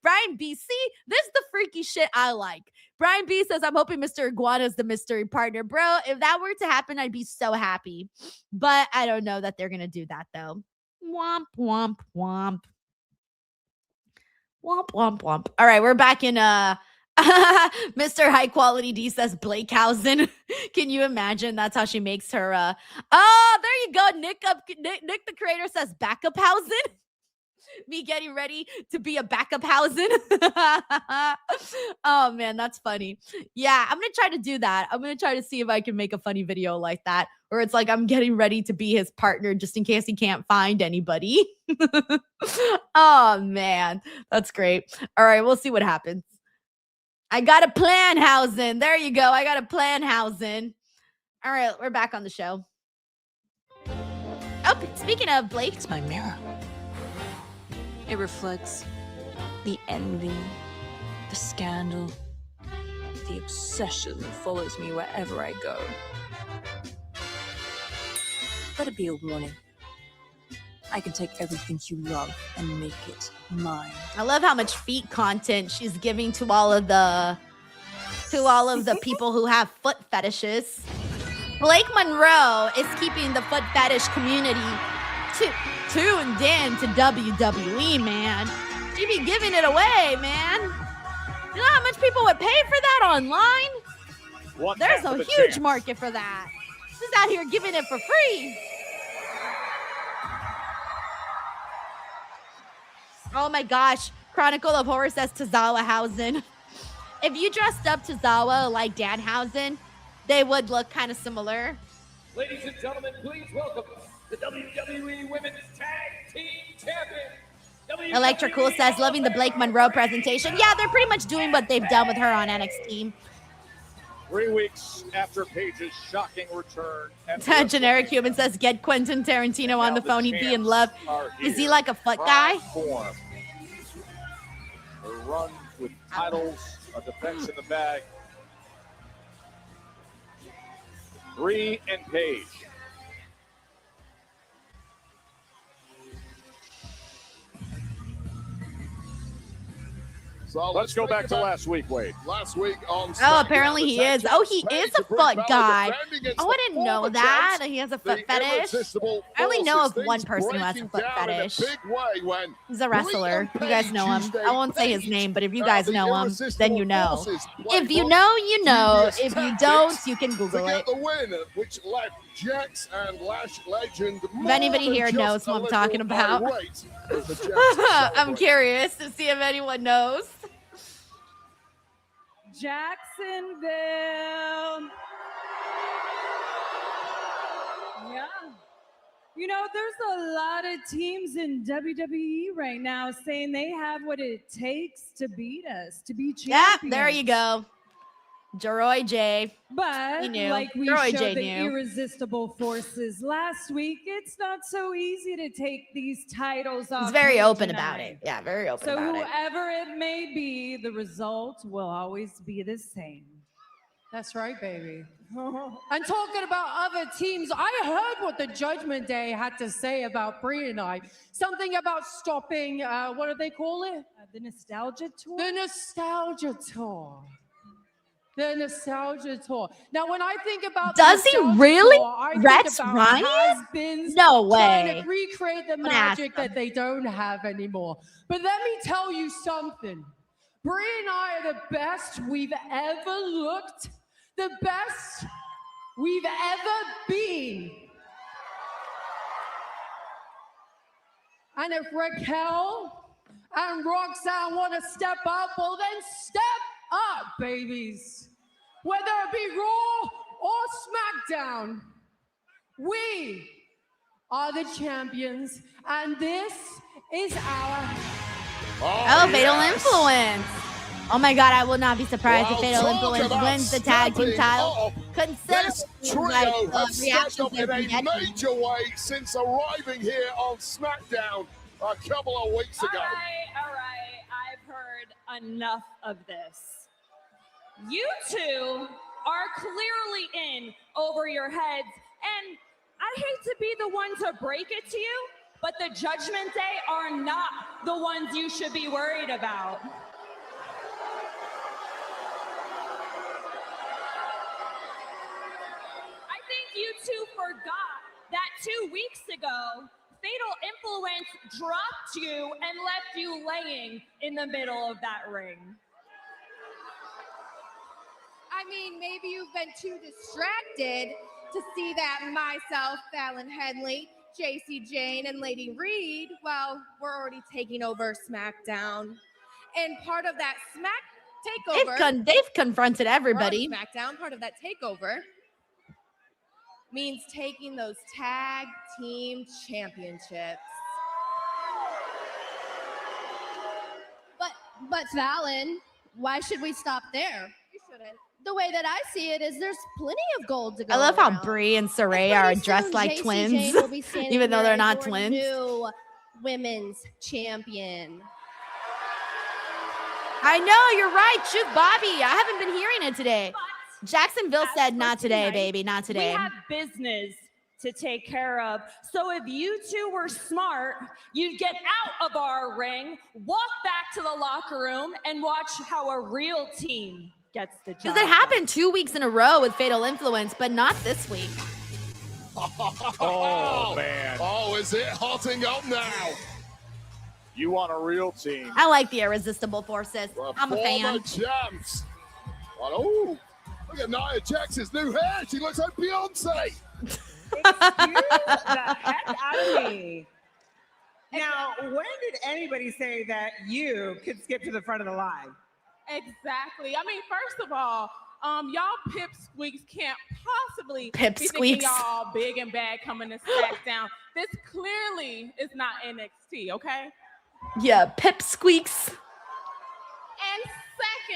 Brian B. See, this is the freaky shit I like. Brian B. says, I'm hoping Mr. Iguana is the mystery partner. Bro, if that were to happen, I'd be so happy. But I don't know that they're going to do that, though. Womp, womp, womp. Womp, womp, womp. All right, we're back in Mr. High Quality D says Blakehausen. Can you imagine? That's how she makes her oh, there you go. Nick the creator says Backuphausen. Me getting ready to be a Backuphausen. Oh man, that's funny. Yeah, I'm gonna try to do that. I'm gonna try to see if I can make a funny video like that, where it's like I'm getting ready to be his partner just in case he can't find anybody. Oh man, that's great. All right, we'll see what happens. I got a plan, Hausen. There you go. I got a plan, Hausen. All right, we're back on the show. Oh, speaking of Blake. It's my mirror. It reflects the envy, the scandal, the obsession that follows me wherever I go. Let it be a warning. I can take everything you love and make it mine. I love how much feet content she's giving to all of the people who have foot fetishes. Blake Monroe is keeping the foot fetish community tuned in to WWE, man. She be giving it away, man. You know how much people would pay for that online? There's a huge market for that. She's out here giving it for free. Oh my gosh. Chronicle of Horror says Tozawa Hausen. If you dressed up Tozawa like Danhausen, they would look kind of similar. Ladies and gentlemen, please welcome the WWE Women's Tag Team Champion. Electra Cool says, loving the Blake Monroe presentation. Yeah, they're pretty much doing what they've done with her on NXT. 3 weeks after Paige's shocking return. Generic Human says, get Quentin Tarantino on the phone. He'd be in love. Is he like a foot guy? A run with titles, a defense in the bag. Bree and Paige. So let's go back to last week, Wade. Last week on SmackDown, apparently he is. Oh, he is a foot guy. Oh, I didn't know that. He has a foot fetish. I only know of one person who has a foot fetish. He's a wrestler. You guys know him. I won't say his name, but if you guys know him, then you know. If you know, you know. If you don't, you can Google it. Which left Jax and Lash legend. If anybody here knows what I'm talking about, I'm curious to see if anyone knows. Jacksonville. Yeah. You know, there's a lot of teams in WWE right now saying they have what it takes to beat us, to be champions. Yeah, there you go. Jeroy J. But He knew. like we Jeroy showed J the knew. irresistible forces last week, it's not so easy to take these titles off. He's very you open tonight. about it. Yeah, very open So about it. whoever it may be, the result will always be the same. That's right, baby. And talking about other teams, I heard what the Judgment Day had to say about Brie and I. Something about stopping, what do they call it? The Nostalgia Tour? The Nostalgia Tour. The Nostalgia Tour. Now, when I think about Does he Nostalgia really? Tour, I think Rex about Ryan? has-beens No trying way. to recreate the Don't ask magic him. that they don't have anymore. But let me tell you something. Brie and I are the best we've ever looked, the best we've ever been. And if Raquel and Roxanne want to step up, well then step up, babies. Whether it be Raw or SmackDown, we are the champions, and this is our... Oh, Fatal Influence. Oh my God, I will not be surprised if Fatal Influence wins the tag team title. Considering This trio have stepped reactions up in they've been a getting. major way since arriving here on SmackDown a couple of weeks ago. All right, I've heard enough of this. You two are clearly in over your heads, and I hate to be the one to break it to you, but the Judgment Day are not the ones you should be worried about. I think you two forgot that 2 weeks ago, Fatal Influence dropped you and left you laying in the middle of that ring. I mean, maybe you've been too distracted to see that myself, Fallon Henley, JC Jane, and Lady Reed, well, we're already taking over SmackDown. And part of that takeover... They've confronted everybody. We're on SmackDown, part of that takeover means taking those tag team championships. But Fallon, why should we stop there? You shouldn't. The way that I see it is there's plenty of gold to go I love how around. Brie and Saray are dressed like JC twins, Jane will be standing even though here they're as not your twins. New women's champion. I know, you're right. Shoot Bobby. I haven't been hearing it today. Jacksonville said not today, baby, not today. We have business to take care of. So if you two were smart, you'd get out of our ring, walk back to the locker room, and watch how a real team gets the job. Because it happened 2 weeks in a row with Fatal Influence, but not this week. Oh, man. Oh, is it hotting up now? You want a real team. I like the Irresistible Forces. I'm a fan. Former champs. Oh, look at Nia Jax's new hair. She looks like Beyonce. Excuse the heck out of me. Now, when did anybody say that you could skip to the front of the line? Exactly. I mean, first of all, y'all pipsqueaks can't possibly be Pipsqueaks. thinking y'all big and bad coming to SmackDown. This clearly is not NXT, okay? Yeah, pipsqueaks. And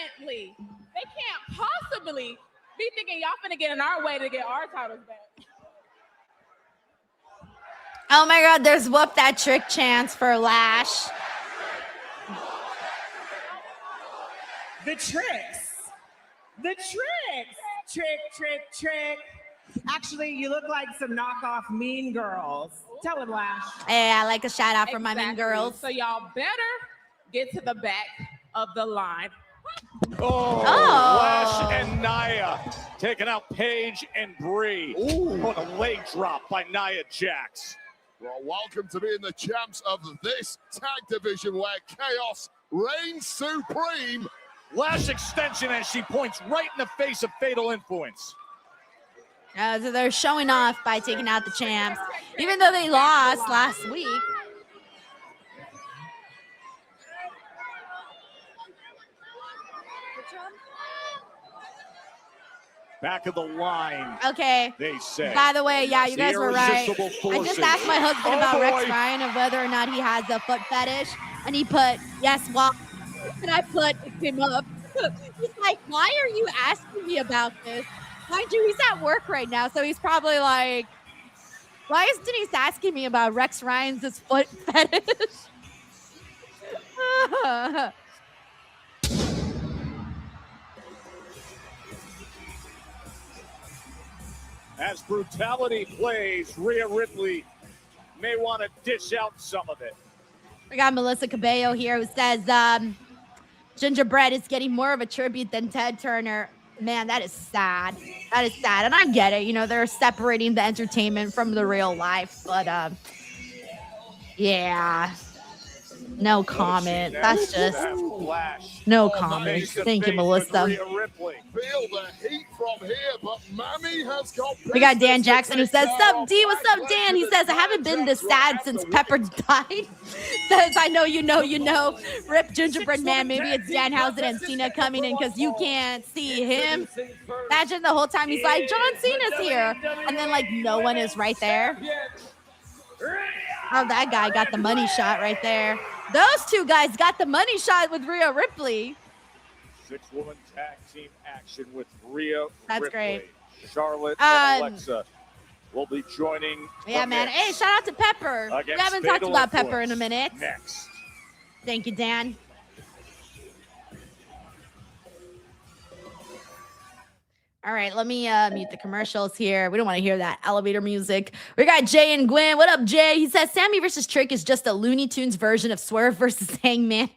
secondly, they can't possibly be thinking y'all finna get in our way to get our titles back. Oh my God, there's Whoop That Trick chance for Lash. The tricks. The tricks. Trick, trick, trick. Actually, you look like some knockoff Mean Girls. Tell him, Lash. Hey, I like a shout out for my mean girls. So y'all better get to the back of the line. Oh, Lash and Nia taking out Paige and Brie. What a leg drop by Nia Jax. Well, welcome to being the champs of this tag division where chaos reigns supreme. Lash extension as she points right in the face of Fatal Influence. So they're showing off by taking out the champs, even though they lost last week. Back of the line. Okay. They say. By the way, yeah, you guys were right. Irresistible I just forces. asked my husband Oh, about Rex boy. Ryan and whether or not he has a foot fetish, and he put yes. Well, and I put it came up. He's like, "Why are you asking me about this?" Mind you, he's at work right now, so he's probably like, "Why is Denise asking me about Rex Ryan's foot fetish?" As brutality plays, Rhea Ripley may want to dish out some of it. We got Melissa Cabello here who says, Gingerbread is getting more of a tribute than Ted Turner. Man, that is sad. That is sad. And I get it. You know, they're separating the entertainment from the real life. But, yeah. No comment. That's just no comment. Thank you, Melissa. Feel the heat from here, but Mammy has got. We got Dan Jackson who says, "Sup, D? What's up, Dan?" He says, "I haven't been this sad since Pepper died." Says, "I know you know, you know." Rip Gingerbread Man. Maybe it's Danhausen and Cena coming in because you can't see him. Imagine the whole time he's like, "John Cena's here," and then like no one is right there. Oh, that guy got the money shot right there. Those two guys got the money shot with Rhea Ripley. 6-woman tag team action with Rhea That's Ripley. great. Charlotte and Alexa will be joining. Yeah, man. Hey, shout out to Pepper. We Against haven't talked Fatal about Pepper in a Influence. minute. Next. Thank you, Dan. All right, let me mute the commercials here. We don't want to hear that elevator music. We got Jay and Gwen. What up, Jay? He says Sammy versus Trick is just a Looney Tunes version of Swerve versus Hangman.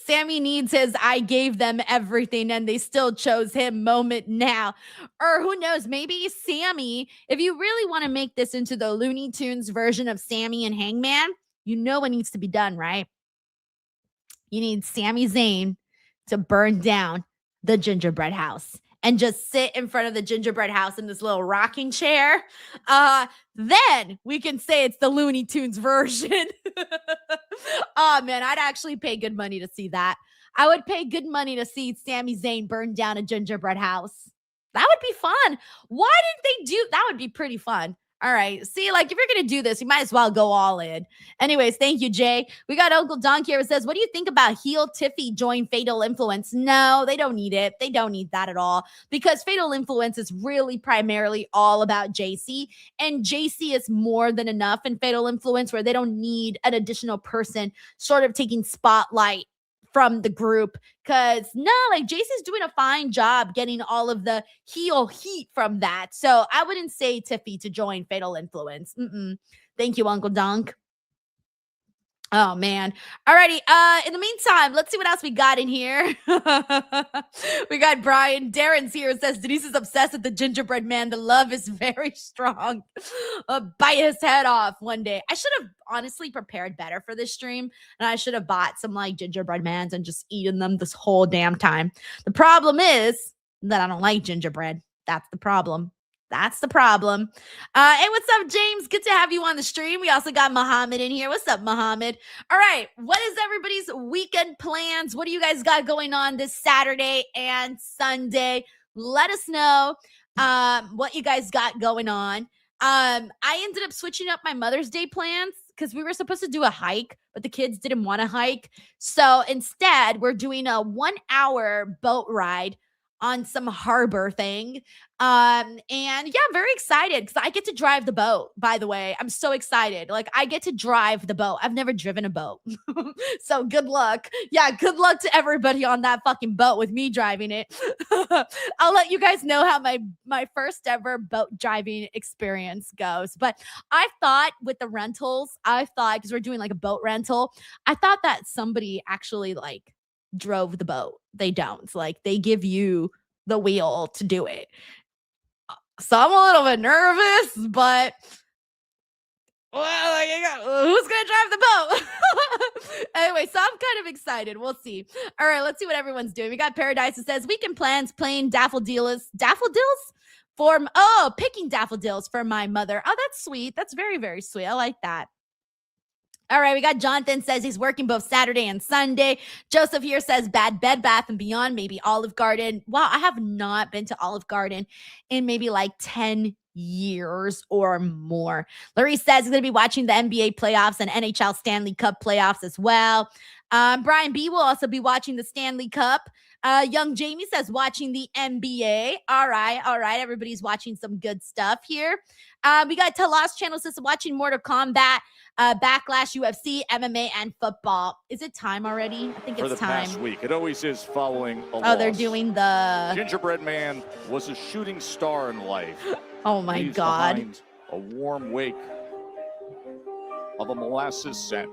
Sammy needs his I gave them everything and they still chose him moment now. Or who knows, maybe Sammy, if you really want to make this into the Looney Tunes version of Sammy and Hangman, you know what needs to be done, right? You need Sami Zayn to burn down the gingerbread house and just sit in front of the gingerbread house in this little rocking chair. Then we can say it's the Looney Tunes version. Oh, man, I'd actually pay good money to see that. I would pay good money to see Sami Zayn burn down a gingerbread house. That would be fun. Why didn't they do that? Would be pretty fun. All right. See, like, if you're going to do this, you might as well go all in. Anyways, thank you, Jay. We got Uncle Donk here who says, what do you think about heel Tiffy join Fatal Influence? No, they don't need it. They don't need that at all because Fatal Influence is really primarily all about JC. And JC is more than enough in Fatal Influence where they don't need an additional person sort of taking spotlight from the group, because no, like Jason's doing a fine job getting all of the heel heat from that. So I wouldn't say Tiffy to join Fatal Influence. Thank you, Uncle Dunk. Oh, man. Alrighty. In the meantime, let's see what else we got in here. We got Brian. Darren's here. It says, Denise is obsessed with the gingerbread man. The love is very strong. Bite his head off one day. I should have honestly prepared better for this stream. And I should have bought some like gingerbread mans and just eaten them this whole damn time. The problem is that I don't like gingerbread. That's the problem. That's the problem. Hey, what's up, James? Good to have you on the stream. We also got Muhammad in here. What's up, Muhammad? All right. What is everybody's weekend plans? What do you guys got going on this Saturday and Sunday? Let us know what you guys got going on. I ended up switching up my Mother's Day plans because we were supposed to do a hike, but the kids didn't want to hike. So instead, we're doing a 1-hour boat ride on some harbor thing. And yeah, I'm very excited because I get to drive the boat, by the way. I'm so excited. Like, I get to drive the boat. I've never driven a boat. So good luck. Yeah, good luck to everybody on that fucking boat with me driving it. I'll let you guys know how my first ever boat driving experience goes. But I thought with the rentals, because we're doing like a boat rental, I thought that somebody actually like drove the boat. They don't. Like, they give you the wheel to do it. So I'm a little bit nervous, but well, like, who's gonna drive the boat? Anyway, so I'm kind of excited. We'll see. All right, let's see what everyone's doing. We got Paradise that says weekend plans playing daffodils for picking daffodils for my mother. Oh, that's sweet. That's very, very sweet. I like that. All right, we got Jonathan says he's working both Saturday and Sunday. Joseph here says Bed Bath & Beyond, maybe Olive Garden. Wow, I have not been to Olive Garden in maybe like 10 years or more. Larry says he's going to be watching the NBA playoffs and NHL Stanley Cup playoffs as well. Brian B will also be watching the Stanley Cup. Young Jamie says watching the NBA. All right. Everybody's watching some good stuff here. We got Talas Channel says watching Mortal Kombat, Backlash, UFC, MMA, and football. Is it time already? I think For it's the time. past week. It always is following a Oh, loss. they're doing the... Gingerbread Man was a shooting star in life. Oh, my Leaves God. behind a warm wake of a molasses scent.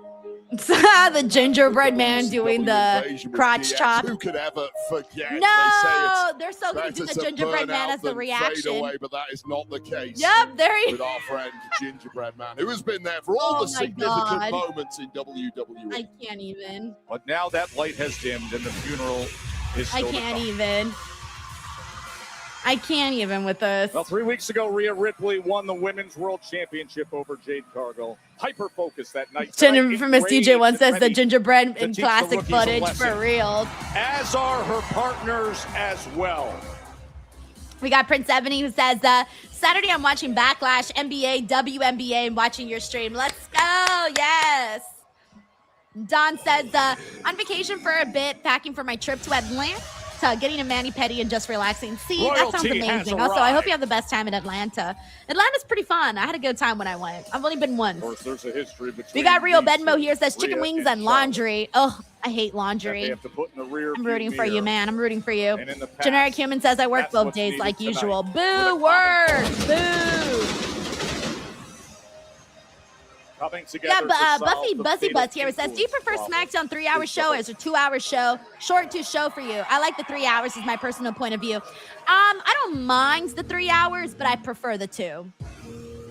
The Gingerbread Man doing the crotch chop. Who could ever forget? No, they say they're so going to do the better to Gingerbread burn Man out as the than reaction. fade away, but that is not the case. Yep, there he with our friend Gingerbread Man, who has been there for all the significant moments in WWE. I can't even. But now that light has dimmed and the funeral is still I to can't come. even. I can't even with this. Well, 3 weeks ago, Rhea Ripley won the Women's World Championship over Jade Cargill. Hyper-focused that night. Infamous DJ one says the gingerbread to in teach the classic rookies a footage lesson. for real. As are her partners as well. We got Prince Ebony who says, Saturday I'm watching Backlash, NBA, WNBA, and watching your stream. Let's go. Yes. Don says, on vacation for a bit, packing for my trip to Atlanta, getting a mani-pedi and just relaxing. See, that sounds Royalty has amazing. Also, I hope arrived. you have the best time in Atlanta. Atlanta's pretty fun. I had a good time when I went. I've only been once. Of course, there's a history between We got Rio these Benmo two, here says chicken Rhea wings and and laundry. Oh, I hate that laundry. they have to put in the rear I'm view rooting for you, mirror. man. I'm rooting for you. And in the past, Generic Human says I work that's both what's days needed like tonight. usual. With Boo, a word. Boo. Coming Yeah, together but to solve Buffy the Buzzy fatal Butts here says, do you prefer influence SmackDown 3-hour show as a 2-hour show? Short to show for you. I like the 3 hours is my personal point of view. I don't mind the 3 hours, but I prefer the 2.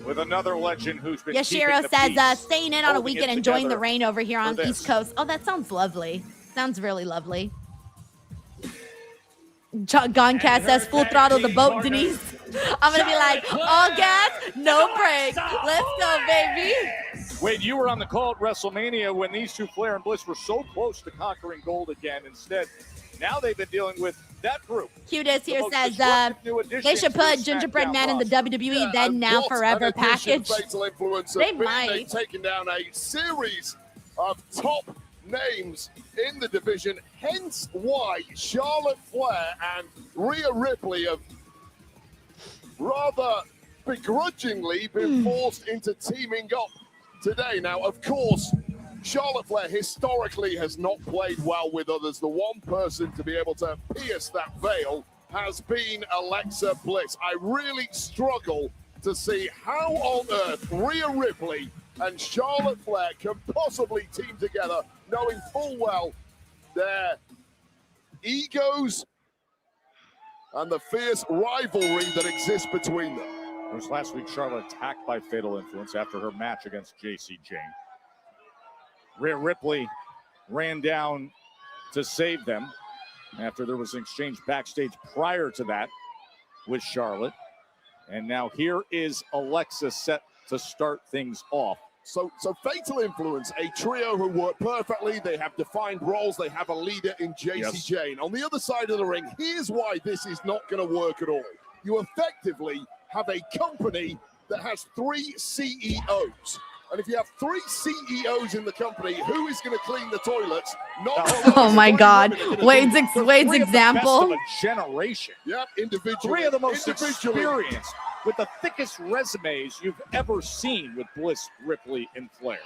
with another legend who's been Yashiro keeping the says, peace, staying in on a holding it weekend, enjoying the together rain over here on for the this. East Coast. Oh, that sounds lovely. Sounds really lovely. Goncat says, full throttle the boat, Denise. I'm going to be like, all gas, no brakes. Let's go, baby. Wade, you were on the call at WrestleMania when these two, Flair and Bliss, were so close to conquering gold again. Instead, now they've been dealing with that group. Cutest The here most says, disruptive new addition they should to the put Gingerbread SmackDown Man in the roster. WWE then now forever package. Fatal influence They have been. might. They've taken down a series of top names in the division, hence why Charlotte Flair and Rhea Ripley have rather begrudgingly been forced into teaming up today. Now, of course, Charlotte Flair historically has not played well with others. The one person to be able to pierce that veil has been Alexa Bliss. I really struggle to see how on earth Rhea Ripley and Charlotte Flair can possibly team together, knowing full well their egos and the fierce rivalry that exists between them. It was last week Charlotte attacked by Fatal Influence after her match against J.C. Jane. Rhea Ripley ran down to save them after there was an exchange backstage prior to that with Charlotte. And now here is Alexa set to start things off. So Fatal Influence, a trio who work perfectly. They have defined roles. They have a leader in J.C. Jane. On the other side of the ring, here's why this is not going to work at all. You effectively have a company that has 3 CEOs. And if you have 3 CEOs in the company, who is going to clean the toilets? Oh my God. Wade's example. Of a generation. Yep, individually. 3 of the most experienced with the thickest resumes you've ever seen with Bliss, Ripley, and Flair.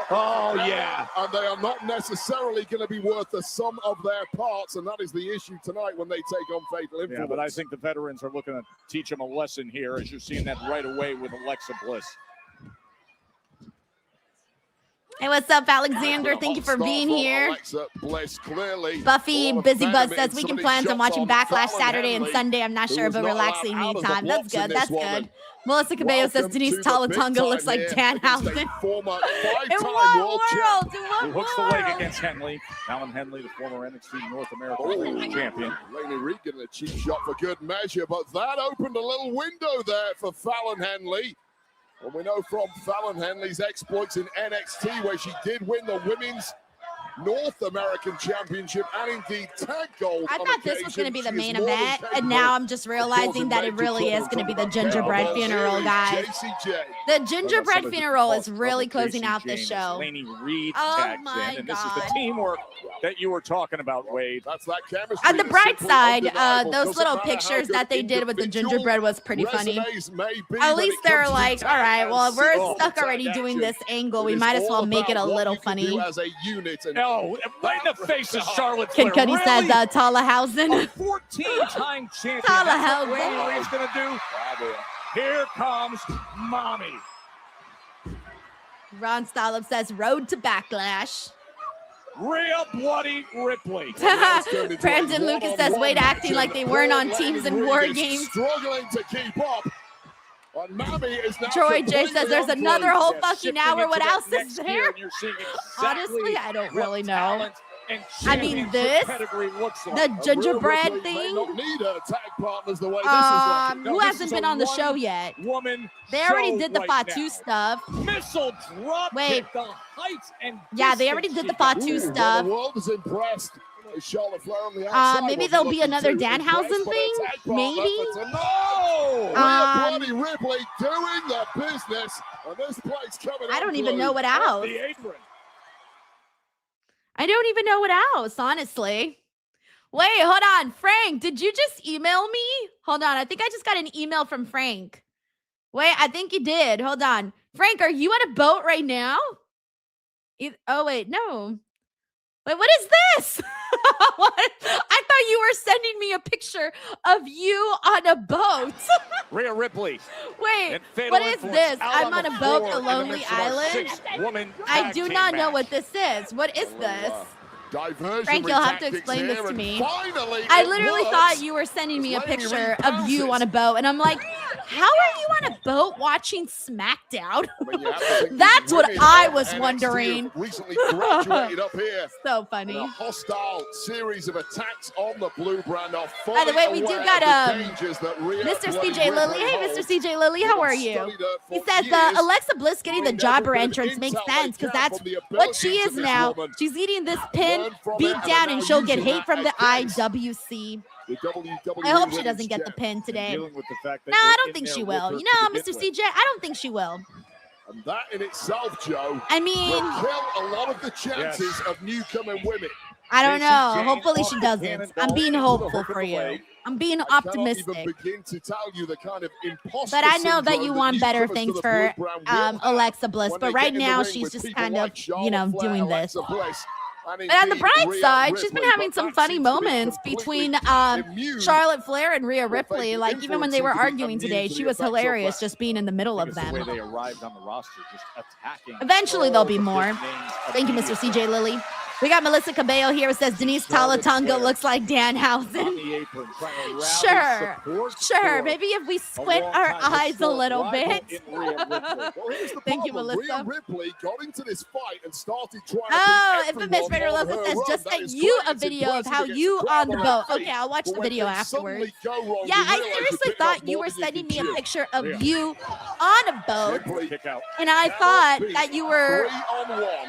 Oh, yeah. And they are not necessarily going to be worth the sum of their parts, and that is the issue tonight when they take on Fatal Influence. Yeah, but I think the veterans are looking to teach them a lesson here, as you're seeing that right away with Alexa Bliss. Hey, what's up, Alexander? Thank you for being here. Alexa Bliss, clearly. Buffy Busy Buzz says weekend plans. I'm watching Backlash Saturday and Sunday. I'm not sure, but relaxing me time. That's good. That's good. Melissa Cabello says Denise Tonga looks like Danhausen. In what world? Who hooks the leg against Henley. Alan Henley, the former NXT North American champion. Laney Reed getting a cheap shot for good measure, but that opened a little window there for Fallon Henley. Well, we know from Fallon Henley's exploits in NXT, where she did win the Women's North American Championship and indeed tag gold. I thought this was going to be the main event, and now I'm just realizing that it really is going to be the gingerbread funeral, guys. The gingerbread funeral is really closing out this show. Laney Reed Oh tags my in, and this is God. the teamwork that you were talking about, Wade. That's that chemistry. On the bright side, those little pictures that they did with the gingerbread was pretty funny. At least they're like, all right, well, if we're stuck already doing this angle, we might as well make it a little funny. As a unit, and Oh, right in the face of Charlotte Flair. Kid Cudi says Danhausen. 14-time champion. Danhausen. That's what Laney Reed's going to do. Here comes Mommy. Ron Stallop says road to backlash. Rhea Bloody Ripley. Brandon Lucas says Wade acting like they weren't on teams in War Games. Struggling to keep up. And Mommy is now Troy J says there's another whole fucking hour. What else is there? Honestly, I don't really know. I mean, this, the gingerbread thing. Who hasn't been on the show yet? They already did the Fatu stuff. Missile drop. Wait. The heights and Yeah, they already did the Fatu stuff. The world is impressed. Charlotte Flair on the outside. Maybe there'll be another Danhausen thing. Maybe. Bloody Ripley doing the business, and this place coming. I don't even know what else. I don't even know what else, honestly. Wait, hold on. Frank, did you just email me? Hold on. I think I just got an email from Frank. Wait, I think you did. Hold on. Frank, are you on a boat right now? Oh, wait, no. Wait, what is this? What? I thought you were sending me a picture of you on a boat. Rhea Ripley. Wait, what is this? I'm on a boat, the Lonely Island. I do not know what this is. What is this? Frank, you'll have to explain this to me. I literally thought you were sending me a picture of you on a boat, and I'm like, how are you on a boat watching SmackDown? That's what I was wondering. Recently graduated up here. So funny. A hostile series of attacks on the blue brand. By the way, we do got Mr. CJ Lilly. Hey, Mr. CJ Lilly, how are you? He says Alexa Bliss getting the jobber entrance makes sense because that's what she is now. She's eating this pin, beat down, and she'll get hate from the IWC. I hope she doesn't get the pin today. No, I don't think she will. You know, Mr. CJ, I don't think she will. And that in itself, Joe, I mean, will kill a lot of the chances of newcomer women. I don't know. Hopefully she doesn't. I'm being hopeful for you. I'm being optimistic. But I know that you want better things for Alexa Bliss. But right now, she's just kind of, you know, doing this. And on the bright side, she's been having some funny moments between Charlotte Flair and Rhea Ripley. Like, even when they were arguing today, she was hilarious just being in the middle of them. They arrived on the roster, just attacking. Eventually, there'll be more. Thank you, Mr. CJ Lilly. We got Melissa Cabello here who says Denise Tonga looks like Danhausen. Sure. Maybe if we squint our eyes a little bit. Thank you, Melissa. Rhea Ripley got into this fight and started trying to Infamous Raider Loco says just sent you a video of how you on the boat. Okay, I'll watch the video afterwards. Yeah, I seriously thought you were sending me a picture of you on a boat. And I thought that you were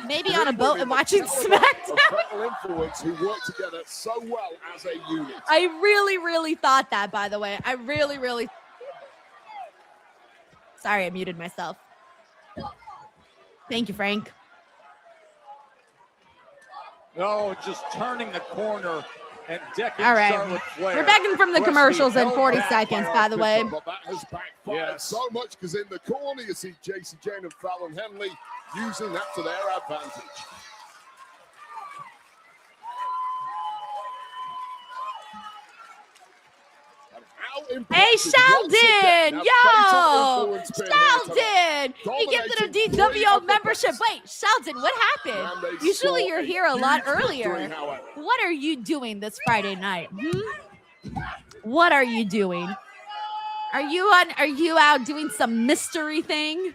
maybe on a boat and watching SmackDown. Who work together so well as a unit. I really thought that, by the way. I really. Sorry, I muted myself. Thank you, Frank. No, just turning the corner and decking all right. Charlotte Flair. We're back in from the commercials in 40 seconds, by the way. But that has backfired so much because in the corner you see JC Jane and Fallon Henley using that to their advantage. Hey, Sheldon! Yo! Sheldon! He gifted a DWO membership. Wait, Sheldon, what happened? Usually you're here a lot earlier. What are you doing this Friday night? What are you doing? Are you out doing some mystery thing?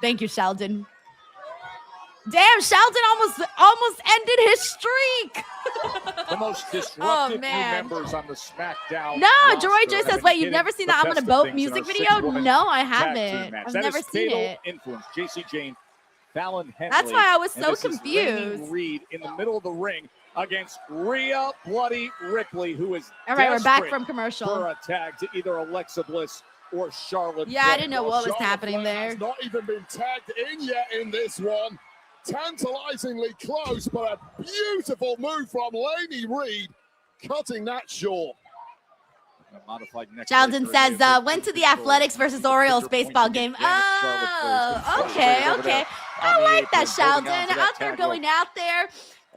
Thank you, Sheldon. Damn, Sheldon almost ended his streak. The most disruptive new members on the SmackDown. No, roster Joy Joy says, wait, you've never seen the I'm Gonna Boat things in music our video? six-woman No, I tag team haven't. match. I've That never is seen Fatal it. Influence. JC Jane, Fallon Henley. That's why I was and so this is confused. Lainey Reed in the middle of the ring against Rhea Bloody Ripley, who is All right, we're back desperate from commercial. for a tag to either Alexa Bliss or Charlotte. Yeah, I Flair. didn't know what was happening Flair there. has not even been tagged in yet in this one. Tantalizingly close, but a beautiful move from Lainey Reed, cutting that short. Sheldon says, went to the Athletics versus Orioles baseball game. Oh, okay. I like that, Sheldon. Out there going out there,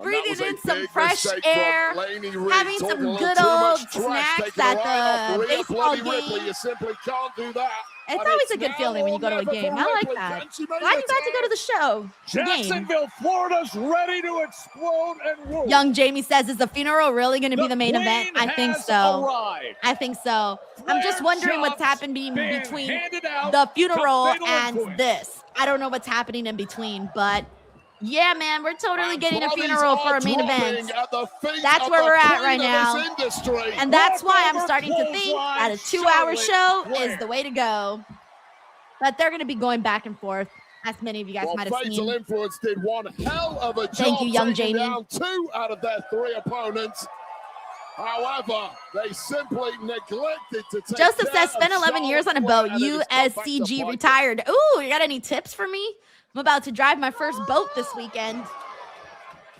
breathing in some fresh air, having some good old snacks at the baseball game. You simply can't do that. It's always a good feeling when you go to a game. I like that. Why are you about to go to the show? Jacksonville, Florida's ready to explode and roll. Young Jamie says, is the funeral really going to be the main event? I think so. I think so. I'm just wondering what's happened between the funeral and this. I don't know what's happening in between, but yeah, man, we're totally getting a funeral for a main event. That's where we're at right now. And that's why I'm starting to think that a 2-hour show is the way to go. But they're going to be going back and forth, as many of you guys might have Fatal seen. Influence did one hell of a job. Thank you, Young taking Jamie. down 2 out of their 3 opponents. However, they simply neglected to take Joseph care says, spent of 11 years on a Charlotte boat. Flair, and it has come back to USCG bite retired. Ooh, you got any tips for me? I'm about to drive my first boat this weekend.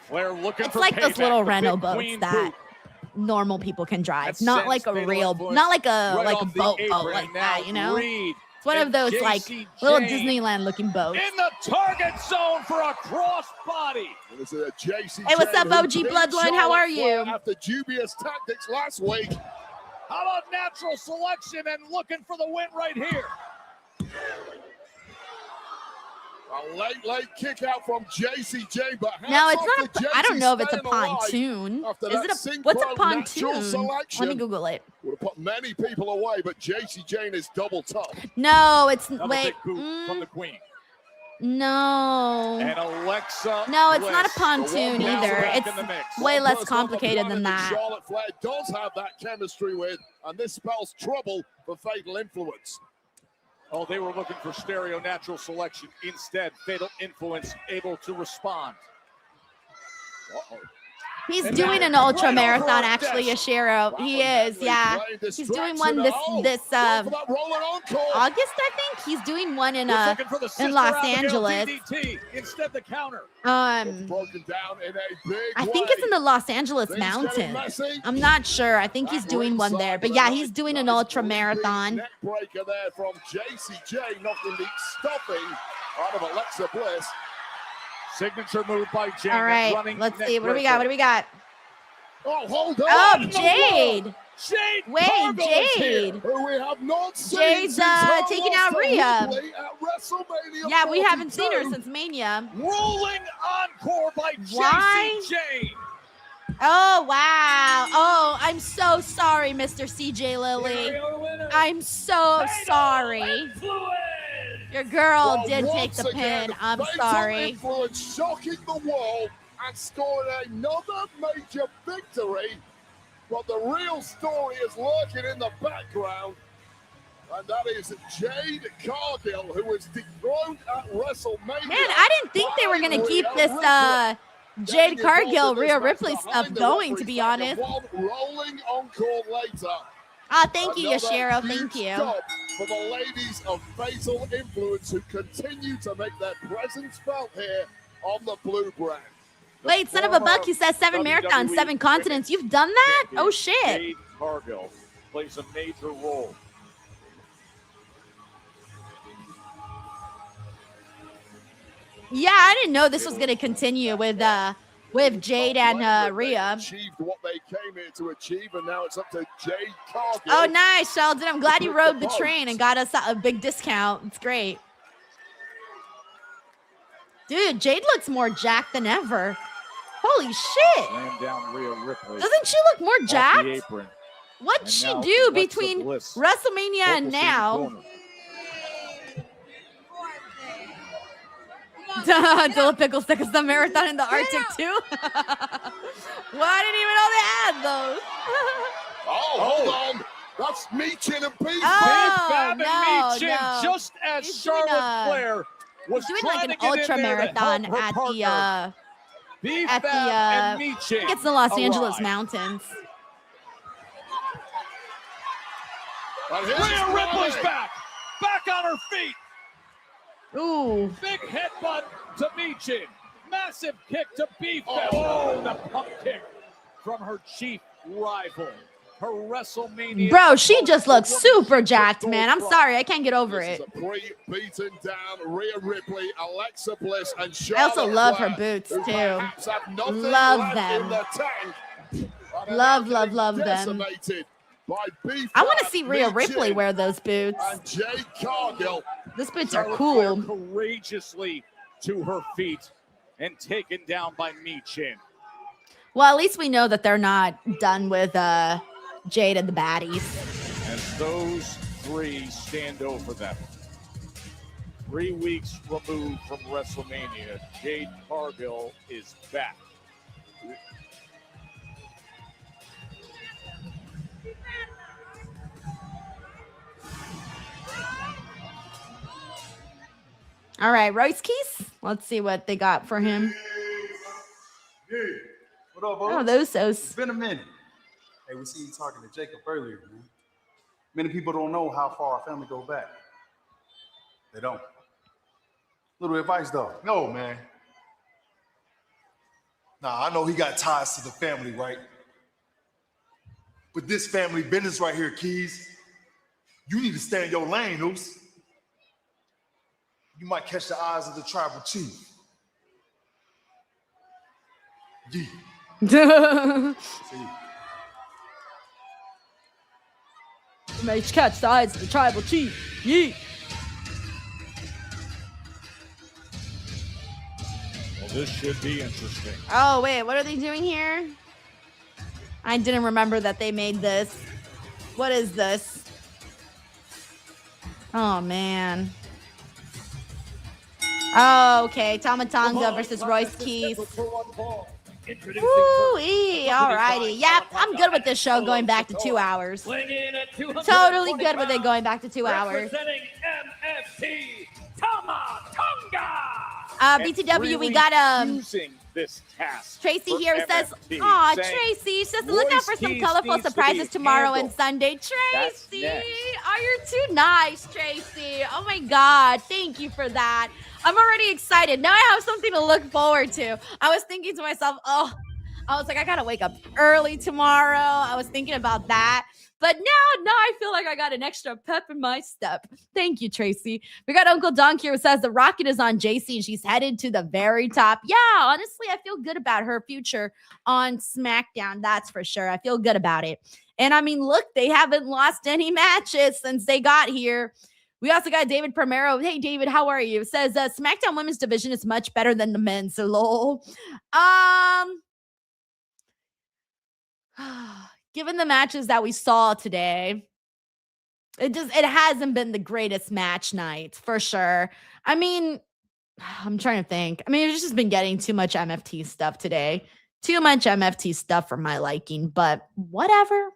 Flair looking It's for like those payback. little The rental big boats queen that boot. normal people can drive. That Not like a sends Fatal real, Influence not like a right like a off the boat apron, like and now that, you know? Reed It's one of and those like JC little Jane Disneyland looking boats. in the target zone for a cross body. This is a JC Hey, what's Jane up, who OG beat Bloodline? How Charlotte are you? Flair after dubious tactics last week. How about natural selection and looking for the win right here? A late kick out from JC Jane, but No, it's hats not. off to I don't JC know if it's a staying alive pontoon. after Is that it a synchro what's a natural pontoon? selection. Let me Google it. Would have put many people away, but JC Jane is double tough. No, it's Another wait. big boot from the Queen. No. And Alexa No, it's not a Bliss, pontoon the one either. back It's in the mix. way less First on the complicated than planet that. Charlotte Flair does have that chemistry with, and this spells trouble for Fatal Influence. Oh, they were looking for stereo natural selection. Instead, Fatal Influence able to respond. Uh-oh. He's And doing now an ultra right marathon, over actually, desk. Yashiro. He is, yeah. He's doing one this August, I think. He's doing one in Looking for the Sister Los Abigail Angeles. DDT. Instead, the counter. Broken down in a big I think it's in the Los Angeles Things getting mountains. messy. I'm not sure. I think he's doing one there. But yeah, he's doing an ultra marathon. Neck breaker there from JCJ, knocking the stuffing out of Alexa Bliss. Signature move by Jane. All right, running let's neck see. What do we breaker. got? What do we got? Oh, hold on. Oh, in the Jade. world. Jade Wait, Cargill is here, Jade. who we have not seen Jade's since her taking loss out to Rhea. Ripley at WrestleMania Yeah, we haven't seen her 42. since Mania. Rolling encore by Why? JC Jane. Oh, wow. Oh, I'm so sorry, Mr. CJ Lilly. I'm so sorry. Your girl Well, did take once the again, pin. I'm Fatal sorry. Influence shocking the world and scoring another major victory. But the real story is lurking in the background, and that is Jade Cargill, who was dethroned at WrestleMania. Man, I didn't think they were going to keep this Jade Cargill, Rhea Ripley stuff going, to be honest. One rolling encore later. Ah, thank you, Another Yashiro. huge Thank you. job for the ladies of Fatal Influence who continue to make their presence felt here on the Blue brand. Wait, son of a buck, he says 7 marathons, 7 continents. You've done that? Oh, shit. Jade Cargill plays a major role. Yeah, I didn't know this was going to continue with Jade and Rhea. Achieved what they came here to achieve, and now it's up to Jade Cargill. Oh, nice, Sheldon. I'm glad you rode the train and got us a big discount. It's great. Dude, Jade looks more jacked than ever. Holy shit. Slam down Rhea Ripley. Doesn't she look more off jacked? the apron. What'd And she now do Alexa between Bliss WrestleMania and focusing now? corner. Dilla Pickles took us the marathon in the Arctic too. Well, I didn't even know they had those. Oh, hold on. That's Meechin and Beef. Oh, Fab no, and Meechin, no. just as He's doing Charlotte Flair was doing trying like to an get ultra in there marathon to help her at partner. Beef at the Fab and I Meechin think it's the Los Angeles arrive. mountains. Rhea Ripley's back on her feet. Ooh. Big headbutt to Meechin. Massive kick to Beef Fab. Oh, the pump kick from her chief rival. Her WrestleMania. Bro, she just looks super jacked, man. I'm sorry, I can't get over it. Beaten down Rhea Ripley, Alexa Bliss, and I Charlotte also love her Flair, boots who too. perhaps have nothing Love left them. in the tank, and are Love, now love, getting love them. decimated by Beef I want to Fab, see Rhea Meechin, Ripley wear those boots. and Jade Cargill. Those boots are Charlotte cool. Flair courageously to her feet and taken down by Meechin. Well, at least we know that they're not done with Jade and the baddies. And those three stand over them. 3 weeks removed from WrestleMania, Jade Cargill is back. All right, Royce Keys. Let's see what they got for him. Yeah. What up, folks? Oh, those. It's been a minute. Hey, we see you talking to Jacob earlier, man. Many people don't know how far our family goes back. They don't. Little advice, though. No, man. Nah, I know he got ties to the family, right? But this family business right here, Keys, you need to stay in your lane, Oos. You might catch the eyes of the tribal chief. Yeah. See. May catch the eyes of the tribal chief. Yeet. Well, this should be interesting. Oh, wait, what are they doing here? I didn't remember that they made this. What is this? Oh, man. Oh, okay. Tama Tonga versus Royce Keys. Woo-wee. Alrighty. Yep, I'm good with this show going back to 2 hours. Totally good with it going back to 2 hours. Representing MFT, Tama Tonga. BTW, we got using this task. Tracy for here says, MFT, "Aw, saying, Tracy says look out for some Keys colorful needs to surprises be tomorrow and handled. Sunday." That's Tracy, next. oh, you're too nice, Tracy. Oh my God, thank you for that. I'm already excited. Now I have something to look forward to. I was thinking to myself, oh, I was like, I gotta wake up early tomorrow. I was thinking about that. But now I feel like I got an extra pep in my step. Thank you, Tracy. We got Uncle Donk here who says the rocket is on JC and she's headed to the very top. Yeah, honestly, I feel good about her future on SmackDown. That's for sure. I feel good about it. And I mean, look, they haven't lost any matches since they got here. We also got David Primero. Hey, David, how are you? Says SmackDown Women's Division is much better than the men's. So lol. Given the matches that we saw today, it hasn't been the greatest match night for sure. I mean, I'm trying to think. I mean, it's just been getting too much MFT stuff today. Too much MFT stuff for my liking, but whatever.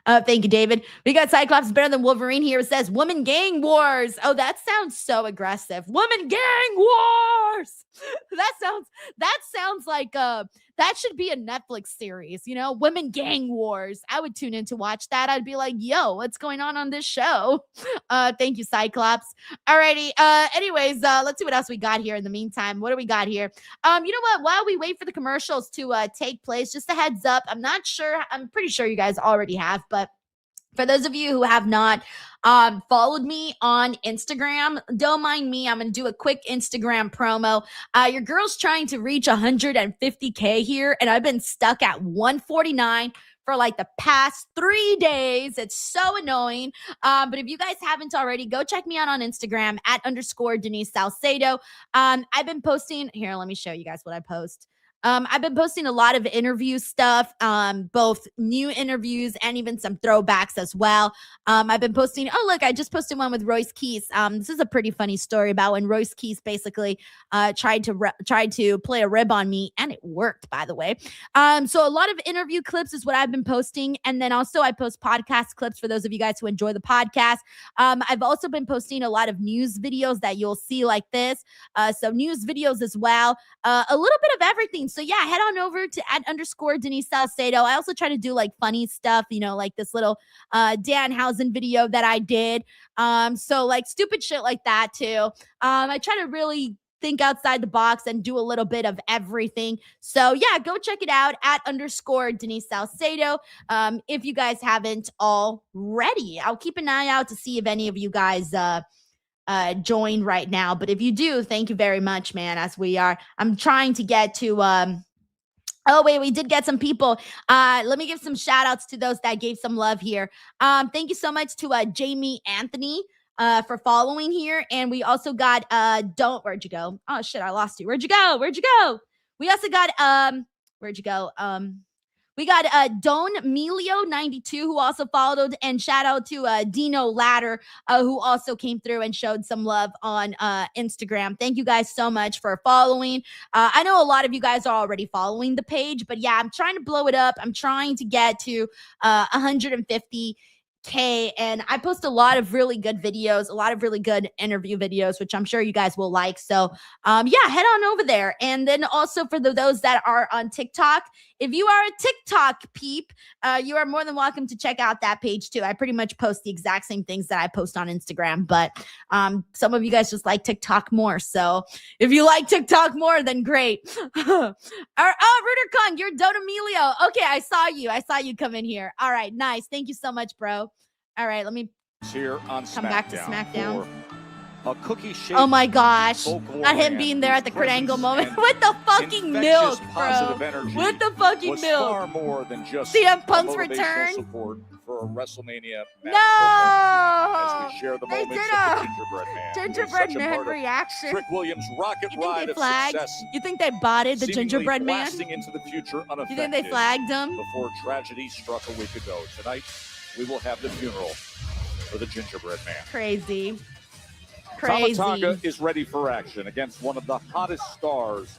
Thank you, David. We got Cyclops better than Wolverine here. It says Woman Gang Wars. Oh, that sounds so aggressive. Woman Gang Wars. That sounds like that should be a Netflix series, you know, Women Gang Wars. I would tune in to watch that. I'd be like, yo, what's going on this show? Thank you, Cyclops. Alrighty. Anyways, let's see what else we got here in the meantime. What do we got here? You know what? While we wait for the commercials to take place, just a heads up. I'm pretty sure you guys already have, but for those of you who have not followed me on Instagram, don't mind me. I'm going to do a quick Instagram promo. Your girl's trying to reach 150K here, and I've been stuck at 149 for like the past 3 days. It's so annoying. But if you guys haven't already, go check me out on Instagram at _Denise Salcedo. I've been posting here. Let me show you guys what I post. I've been posting a lot of interview stuff, both new interviews and even some throwbacks as well. I've been posting, oh, look, I just posted one with Royce Keys. This is a pretty funny story about when Royce Keys basically tried to play a rib on me, and it worked, by the way. So a lot of interview clips is what I've been posting. And then also I post podcast clips for those of you guys who enjoy the podcast. I've also been posting a lot of news videos that you'll see like this. So news videos as well. A little bit of everything. So yeah, head on over to @_Denise Salcedo. I also try to do like funny stuff, you know, like this little Danhausen video that I did. So like stupid shit like that too. I try to really think outside the box and do a little bit of everything. So yeah, go check it out @_Denise Salcedo. If you guys haven't already, I'll keep an eye out to see if any of you guys join right now. But if you do, thank you very much, man. I'm trying to get to oh, wait, we did get some people. Let me give some shout outs to those that gave some love here. Thank you so much to Jamie Anthony for following here. And we also got where'd you go? Oh shit, I lost you. Where'd you go? We also got where'd you go? We got Don Melio 92 who also followed, and shout out to Dino Ladder who also came through and showed some love on Instagram. Thank you guys so much for following. I know a lot of you guys are already following the page, but yeah, I'm trying to blow it up. I'm trying to get to 150K, and I post a lot of really good videos, a lot of really good interview videos, which I'm sure you guys will like. So yeah, head on over there. And then also for those that are on TikTok, if you are a TikTok peep, you are more than welcome to check out that page too. I pretty much post the exact same things that I post on Instagram, but some of you guys just like TikTok more. So if you like TikTok more, then great. Oh, Ruder Kong, you're Don Emilio. Okay, I saw you come in here. All right, nice. Thank you so much, bro. All right, let me here on come back to SmackDown. A cookie shape. Oh my gosh. Not him being there at the Kurt Angle moment with the fucking milk, bro. With the fucking was milk. Far more than just CM Punk's motivational return. Support for a WrestleMania match. No! As we share the They moments did of a the Gingerbread Man. Gingerbread Such a Man part of reaction. Trick Williams' rocket You think ride they of flagged? success. You think they botted the seemingly Gingerbread Man? blasting into the future unaffected. You think they flagged him? Before tragedy struck a week ago. Tonight, we will have the funeral for the Gingerbread Man. Crazy. Tama Tonga is ready for action against one of the hottest stars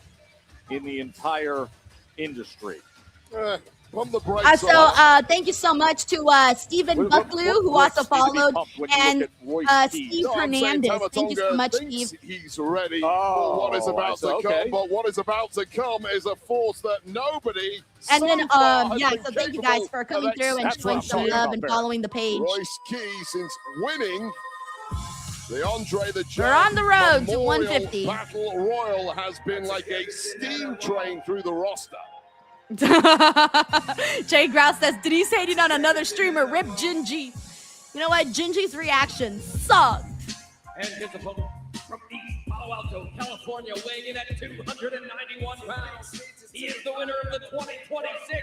in the entire industry. From the brakes thank you so much to Stephen Bucklew, who also followed, and Steve Hernandez. Thank you so much, Steve. He's ready for what is about to come, but what is about to come is a force that nobody And so then, far has yeah, been so thank you guys for coming through and showing some love and following the page. Royce Keys, since winning the Andre the We're on the road to Memorial 150. Battle Royal, has been like a steam train through the roster. Jay Grouse says, Denise hating on another streamer, rip Gingy. You know what? Gingy's reaction sucked. And his opponent from East Palo Alto, California, weighing in at 291 pounds. He is the winner of the 2026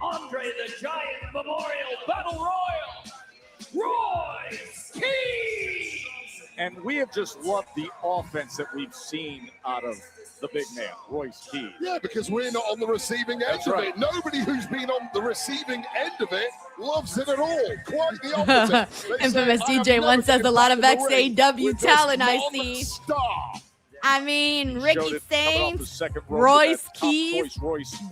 Andre the Giant Memorial Battle Royal, Royce Keys. And we have just loved the offense that we've seen out of the big man, Royce Keys. Yeah, because we're not on the receiving end of it. Nobody who's been on the receiving end of it loves it at all. Quite the opposite. Infamous DJ once says a lot of XAW talent I see. I mean, Ricky Saints, Royce Keys,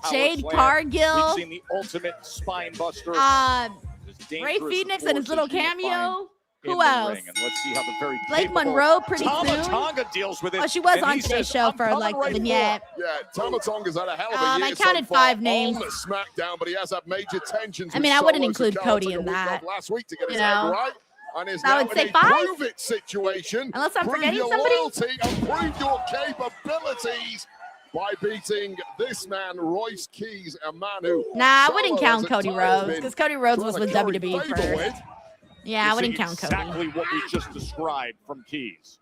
Jade Cargill, We've seen the ultimate spine buster. Ray Phoenix and his little cameo. Who in else? the ring. And let's see how the very Blake capable Monroe pretty Tama soon. Tonga deals with it. Oh, she was and on he today's says, show "I'm for coming like right the vignette. Yeah, Tama Tonga's had a hell of a year I counted so far 5 names. on the SmackDown, but he has had major tensions. I mean, I wouldn't with Solos include and Cody Cardona in that. last week to get his You head know? right. And is I now would say in 5. a prove it situation. Unless I'm prove forgetting your somebody. loyalty and prove your capabilities by beating this man, Royce Keys, a man who. Nah, I wouldn't Solo count has at Cody times Rhodes been because Cody Rhodes was trying with to curry WWE favour first. with. Yeah, I You wouldn't see count Cody. exactly what we just described from Keys.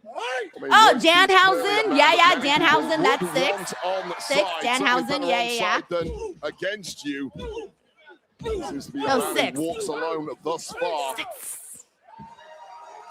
Oh, Danhausen. Yeah, Danhausen. That's 6. 6, Danhausen. Yeah. Against you. Seems to be a No, man 6. who walks alone thus far.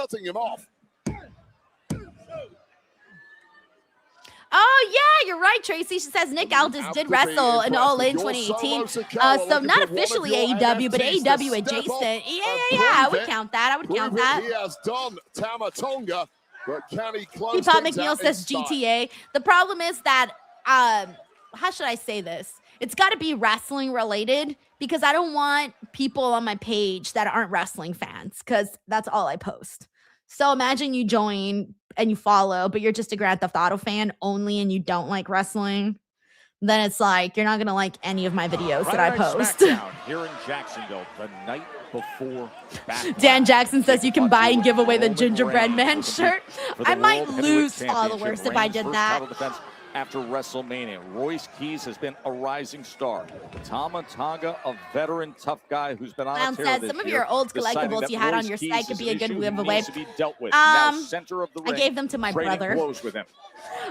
cutting him off. Oh, yeah, you're right, Tracy. She says Nick Aldis did wrestle in All In 2018. So not officially AEW, but AEW adjacent. Yeah, I would count that. I would count that. He has done Tama Tonga, but can he close P-Pop things McNeil out says in style? GTA. The problem is that, how should I say this? It's got to be wrestling related because I don't want people on my page that aren't wrestling fans because that's all I post. So imagine you join and you follow, but you're just a Grand Theft Auto fan only and you don't like wrestling. Then it's like, you're not going to like any of my videos that I post. SmackDown here in Jacksonville the night before Backlash. Dan Jackson says you can buy and give away the gingerbread man shirt. I might lose followers if I did that. After WrestleMania, Royce Keys has been a rising star. Tama Tonga, a veteran tough guy who's been on a tear says this some of year, your old deciding collectibles that you had on Royce your Keys site could is be a an good issue he giveaway. needs to be dealt with. Now center of the I ring, gave them to my trading brother. blows with him.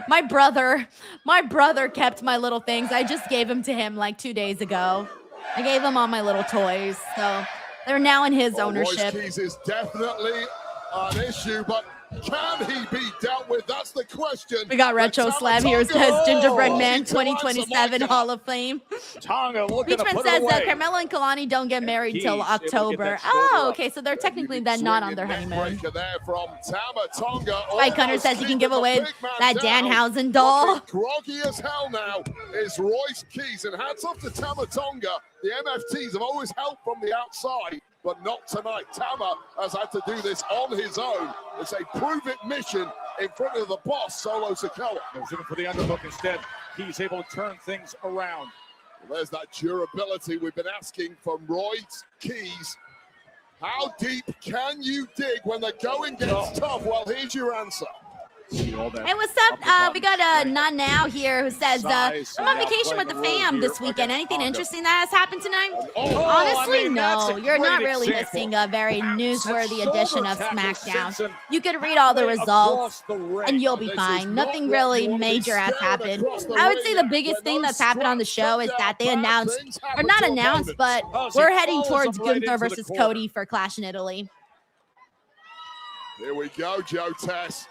My brother kept my little things. I just gave them to him like 2 days ago. I gave him all my little toys, so they're now in his ownership. Royce Keys is definitely an issue, but can he be dealt with? That's the question. We got Retro Slam here. Says Gingerbread Man 2027 Hall of Fame. Tonga looking to Beachman put says it away. Carmelo and Kalani don't get married Keys till able to get October. that shoulder Oh, up. okay. So they're technically then not on their honeymoon. There from Tama Tonga. Mike Hunter says you can give away that Danhausen doll. Looking groggy as hell now is Royce Keys. And hats off to Tama Tonga. The MFTs have always helped from the outside, but not tonight. Tama has had to do this on his own. It's a prove-it mission in front of the boss, Solo Sikoa. Goes in for the underhook instead. He's able to turn things around. Well, there's that durability we've been asking from Royce Keys. How deep can you dig when the going gets tough? Well, here's your answer. Hey, what's up? We got a Not Now here who says, I'm on vacation with the fam this weekend. Anything interesting that has happened tonight? Honestly, no. You're not really missing a very newsworthy edition of SmackDown. You could read all the results and you'll be fine. Nothing really major has happened. I would say the biggest thing that's happened on the show is that they announced, or not announced, but we're heading towards Gunther versus Cody for Clash in Italy. Here we go, Joe Tess.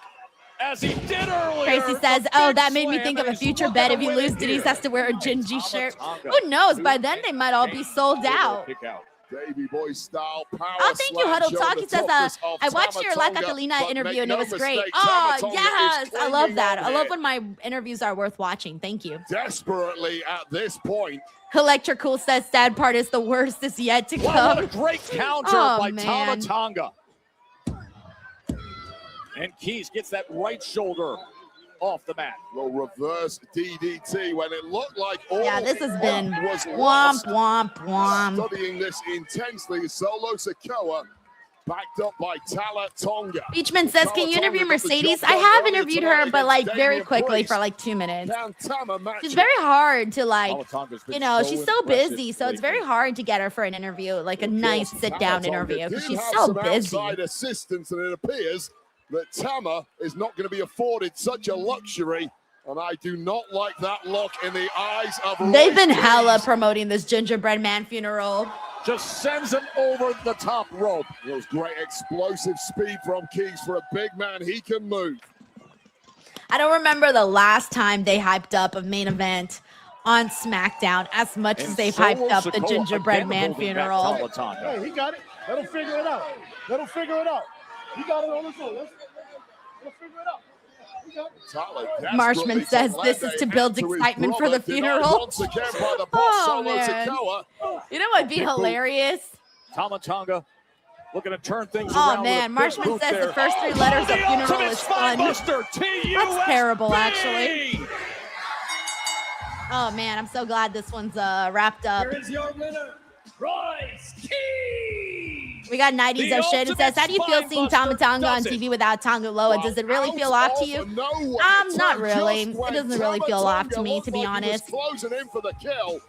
As he did earlier. Tracy says, oh, that made me think of a future bet. If you lose, Denise has to wear a Gingy shirt. Who knows? By then, they might all be sold out. Davey Boy style power. Oh, thank you, Huddle Talk. He says, I watched your La Catalina interview and it was great. Oh, yes. I love that. I love when my interviews are worth watching. Thank you. Desperately at this point. Electrical says, sad part is the worst is yet to come. What a great counter by Tama Tonga. And Keys gets that right shoulder off the mat. Well, reverse DDT when it looked like all this has been was womp, womp, womp. Studying this intensely, Solo Sikoa backed up by Tama Tonga. Beachman says, can you interview Mercedes? I have interviewed her, but like very quickly for like 2 minutes. She's very hard to like, you know, she's so busy. So it's very hard to get her for an interview, like a nice sit down interview because she's so busy. Outside assistance, and it appears that Tama is not going to be afforded such a luxury, and I do not like that look in the eyes of They've been hella promoting this Gingerbread Man funeral. Just sends him over the top rope. It was great explosive speed from Keys for a big man. He can move. I don't remember the last time they hyped up a main event on SmackDown as much as they've hyped up the Gingerbread Man funeral. Hey, he got it. Let him figure it out. Let him figure it out. He got it on his own. Let's figure it out. Marshman says this is to build excitement for the funeral. Oh, man. You know what would be hilarious? Tama Tonga looking to turn things around. Oh, man. Marshman says the first 3 letters of funeral is fun. That's terrible, actually. Oh, man. I'm so glad this one's wrapped up. Here is your winner, Royce Keys. We got 90s of shit. It says, how do you feel seeing Tama Tonga on TV without Tonga Loa? Does it really feel off to you? Not really. It doesn't really feel off to me, to be honest. Closing in for the kill.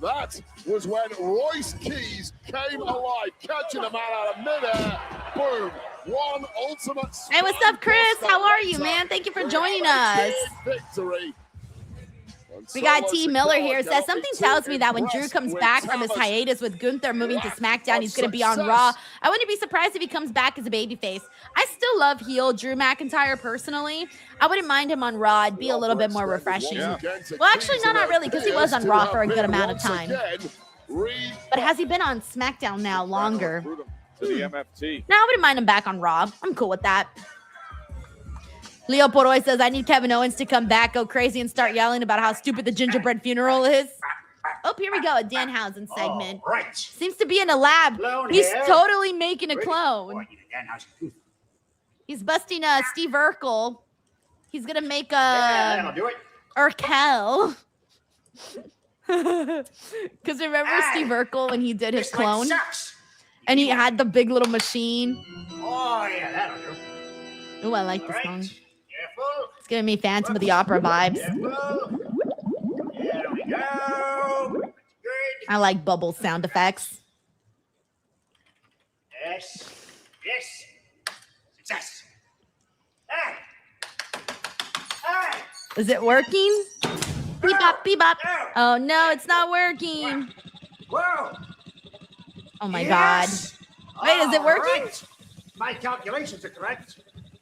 That was when Royce Keys came alive, catching a man out of midair. Boom. One ultimate. Hey, what's up, Chris? How are you, man? Thank you for joining us. Victory. We got T. Miller here. Says something tells me that when Drew comes back from his hiatus with Gunther moving to SmackDown, he's going to be on Raw. I wouldn't be surprised if he comes back as a babyface. I still love heel Drew McIntyre personally. I wouldn't mind him on Raw. It'd be a little bit more refreshing. Well, actually, no, not really, because he was on Raw for a good amount of time. But has he been on SmackDown now longer? To the MFT. No, I wouldn't mind him back on Raw. I'm cool with that. Leo Poroy says, I need Kevin Owens to come back, go crazy, and start yelling about how stupid the gingerbread funeral is. Oh, here we go. A Danhausen segment. Right. Seems to be in a lab. He's totally making a clone. He's busting Steve Urkel. He's going to make a that'll do it. Urkel. Because remember Steve Urkel when he did his clone? And he had the big little machine. Oh, yeah, that'll do. Ooh, I like this song. It's giving me Phantom of the Opera vibes. There we go. I like bubble sound effects. Yes. Yes. Success. Hey. Is it working? Beep bop, beep bop. Oh no, it's not working. Whoa. Oh my God. Wait, is it working? Right. My calculations are correct.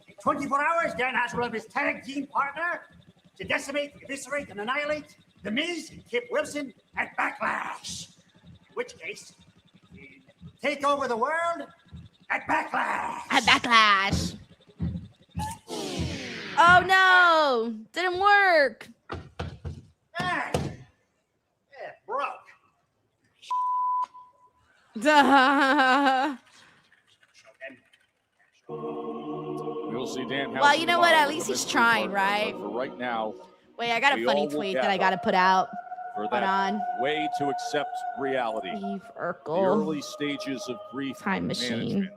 In 24 hours, Danhausen will have his tag team partner to decimate, eviscerate, and annihilate The Miz and Kip Wilson at Backlash. In which case, take over the world at Backlash. At Backlash. Oh no, didn't work. Hey. Yeah, broke. We'll see Danhausen. Well, you know what? At least he's trying, right? For right now. Wait, I got a funny tweet that I got to put out. For Hold that on. way to accept reality. Steve The Urkel. early stages of grief Time machine. management.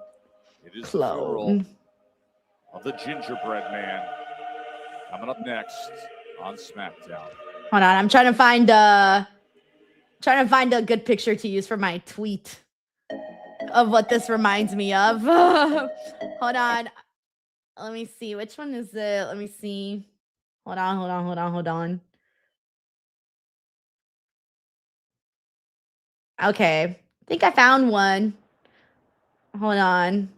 It is the funeral Clone. of the gingerbread man. Coming up next on SmackDown. Hold on, I'm trying to find a good picture to use for my tweet of what this reminds me of. Hold on. Let me see. Which one is it? Let me see. Hold on. Okay. I think I found one. Hold on.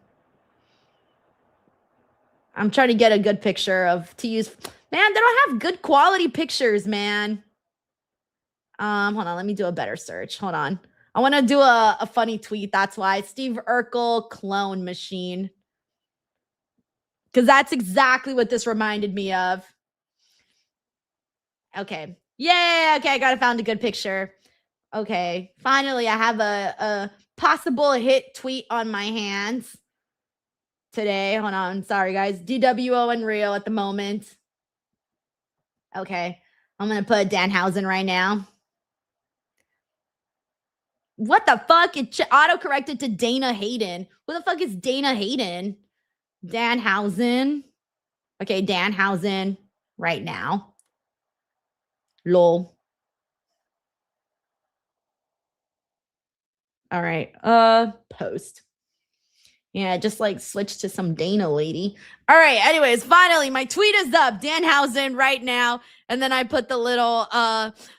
I'm trying to get a good picture to use. Man, they don't have good quality pictures, man. Hold on. Let me do a better search. Hold on. I want to do a funny tweet. That's why. Steve Urkel clone machine. Because that's exactly what this reminded me of. Okay. Yeah. Okay. I got to find a good picture. Okay. Finally, I have a possible hit tweet on my hands today. Hold on. Sorry, guys. DWO Unreal at the moment. Okay. I'm going to put Danhausen right now. What the fuck? It auto-corrected to Dana Hayden. Who the fuck is Dana Hayden? Danhausen. Okay, Danhausen right now. Lol. All right. Post. Yeah, just like switch to some Dana lady. All right. Anyways, finally, my tweet is up. Danhausen right now. And then I put the little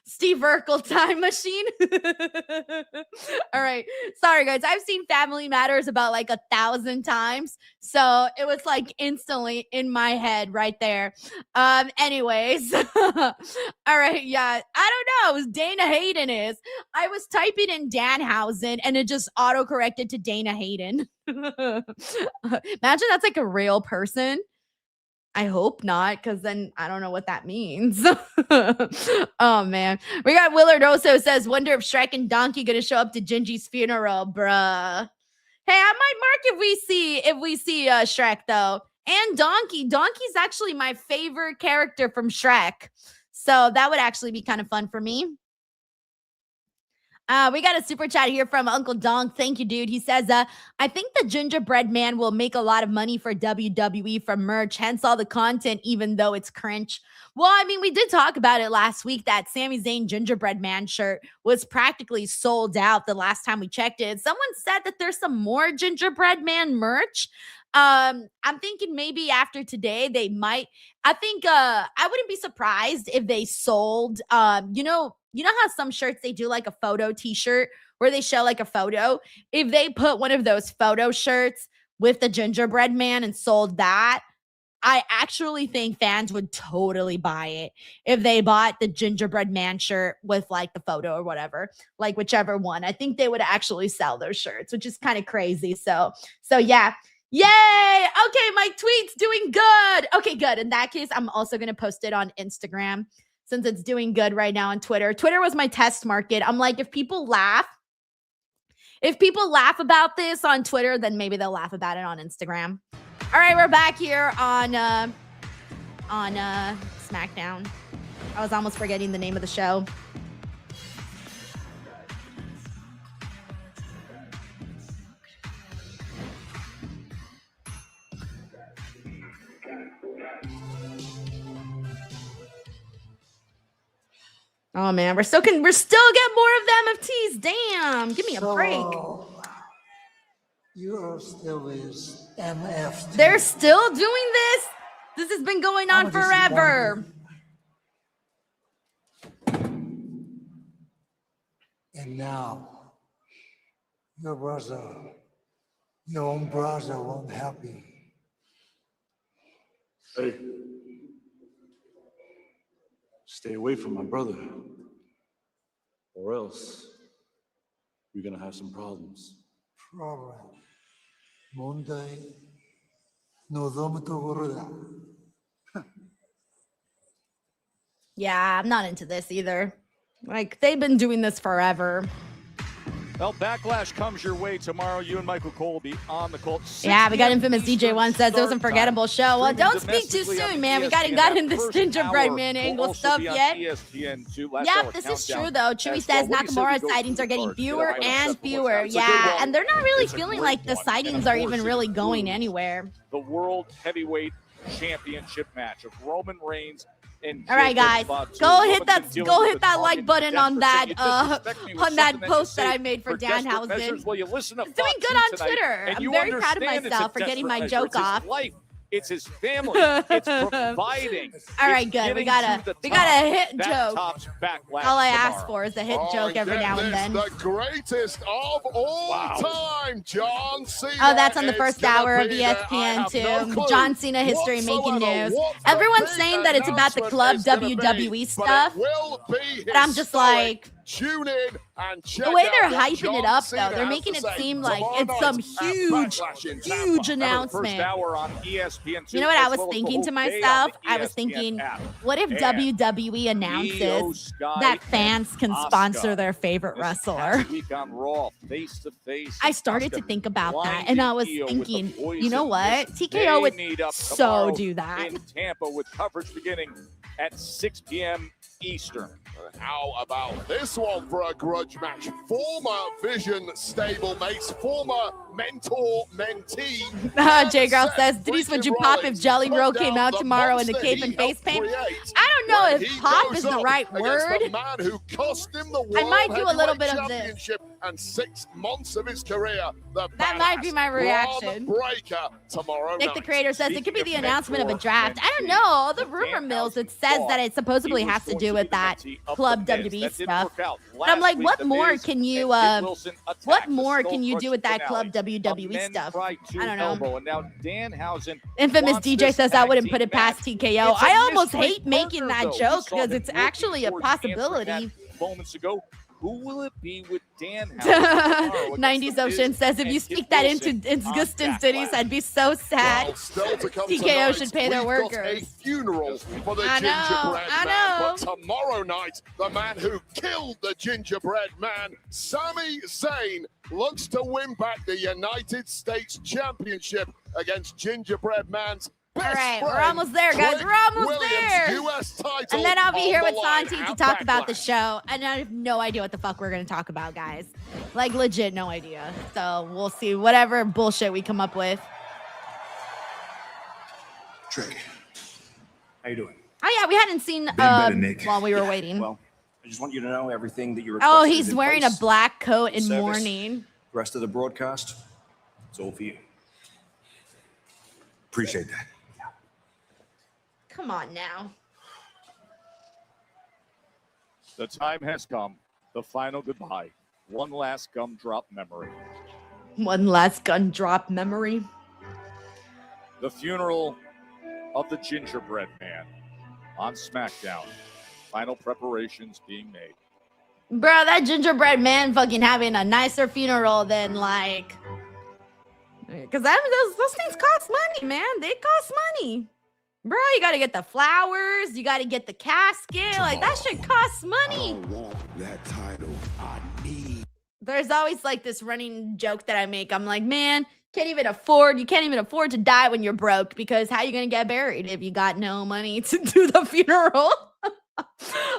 Steve Urkel time machine. All right. Sorry, guys. I've seen Family Matters about like 1,000 times. So it was like instantly in my head right there. Anyways. All right. Yeah. I don't know. It was Dana Hayden is. I was typing in Danhausen and it just auto-corrected to Dana Hayden. Imagine that's like a real person. I hope not, because then I don't know what that means. Oh, man. We got Willard also says, wonder if Shrek and Donkey going to show up to Gingy's funeral, bruh. Hey, I might mark if we see Shrek, though. And Donkey. Donkey's actually my favorite character from Shrek. So that would actually be kind of fun for me. We got a super chat here from Uncle Donk. Thank you, dude. He says, I think the gingerbread man will make a lot of money for WWE from merch, hence all the content, even though it's cringe. Well, I mean, we did talk about it last week that Sami Zayn Gingerbread Man shirt was practically sold out the last time we checked it. Someone said that there's some more Gingerbread Man merch. I'm thinking maybe after today they might. I think I wouldn't be surprised if they sold you know how some shirts they do like a photo t-shirt where they show like a photo. If they put one of those photo shirts with the Gingerbread Man and sold that, I actually think fans would totally buy it if they bought the Gingerbread Man shirt with like the photo or whatever, like whichever one. I think they would actually sell those shirts, which is kind of crazy. So yeah. Yay! Okay, my tweet's doing good. Okay, good. In that case, I'm also going to post it on Instagram since it's doing good right now on Twitter. Twitter was my test market. I'm like, if people laugh about this on Twitter, then maybe they'll laugh about it on Instagram. All right, we're back here on SmackDown. I was almost forgetting the name of the show. Oh man, we're still get more of them MFTs. Damn, give me a break. You're still with MFT. They're still doing this? This has been going on forever. And now, your own brother won't help you. Hey. Stay away from my brother, or else we're gonna have some problems. Problem. Monday. Yeah, I'm not into this either. Like, they've been doing this forever. Well, Backlash comes your way tomorrow. You and Michael Cole will be on the call. Yeah, we got Infamous DJ One says it was an unforgettable show. Well, don't speak too soon, man. We got in this Gingerbread Man angle stuff yet. Yep, this is true, though. Chewy says Nakamura sightings are getting fewer and fewer. Yeah, and they're not really feeling like the sightings are even really going anywhere. The World Heavyweight Championship match of Roman Reigns. All right, guys, go hit that like button on that post that I made for Danhausen. Well, you listen it's doing good on Twitter. I'm very proud of myself for getting my joke off. It's his family. It's providing. All right, good. We got a hit joke. All I ask for is a hit joke every now and then. The greatest of all time, John Cena. Oh, that's on the first hour of ESPN too. John Cena history making news. Everyone's saying that it's about the club WWE stuff, but I'm just like. Tune in and check the way they're out hyping it up, though, they're making it seem like it's some huge announcement. You know what I was thinking to myself? I was thinking, what if WWE announces that fans can sponsor their favorite wrestler? I started to think about that, and I was thinking, you know what? TKO would so do that. In Tampa with coverage beginning at 6 p.m. Eastern. How about this one for a grudge match? Former Vision stablemates, former mentor-mentee. J-Girl says, Denise, would you pop if Jelly Roll came out tomorrow in the cape and face paint? I don't know if pop is the right word. The man who cost him the I might do a little bit of this. And 6 months of his career. That might be my reaction. Tomorrow Nick the Creator says it could be the announcement of a draft. I don't know. All the rumor mills, it says that it supposedly has to do with that club WWE stuff. But I'm like, what more can you do with that club WWE stuff? I don't know. And now Danhausen Infamous DJ says I wouldn't put it past TKO. I almost hate making that joke because it's actually a possibility. Moments ago. Who will it be with Danhausen? 90s Ocean says, if you speak that into existence, Denise, I'd be so sad. TKO should pay their workers. A funeral for the gingerbread man. But tomorrow night, the man who killed the gingerbread man, Sami Zayn, looks to win back the United States Championship against Gingerbread Man's all right, we're almost there, guys. We're almost there. And then I'll be here with Santi to talk about the show. And I have no idea what the fuck we're going to talk about, guys. Like, legit no idea. So we'll see whatever bullshit we come up with. Trick, how you doing? Oh yeah, we hadn't seen Nick. while we were waiting. Well, I just want you to know everything that you're. Oh, he's wearing a black coat in mourning. The rest of the broadcast, it's all for you. Appreciate that. Come on now. The time has come. The final goodbye. One last gumdrop memory. One last gun drop memory. The funeral of the gingerbread man on SmackDown. Final preparations being made. Bro, that gingerbread man fucking having a nicer funeral than like... Because those things cost money, man. They cost money. Bro, you got to get the flowers. You got to get the casket. Like, that shit costs money. I don't want that title. I need. There's always like this running joke that I make. I'm like, man, you can't even afford to die when you're broke, because how you going to get buried if you got no money to do the funeral?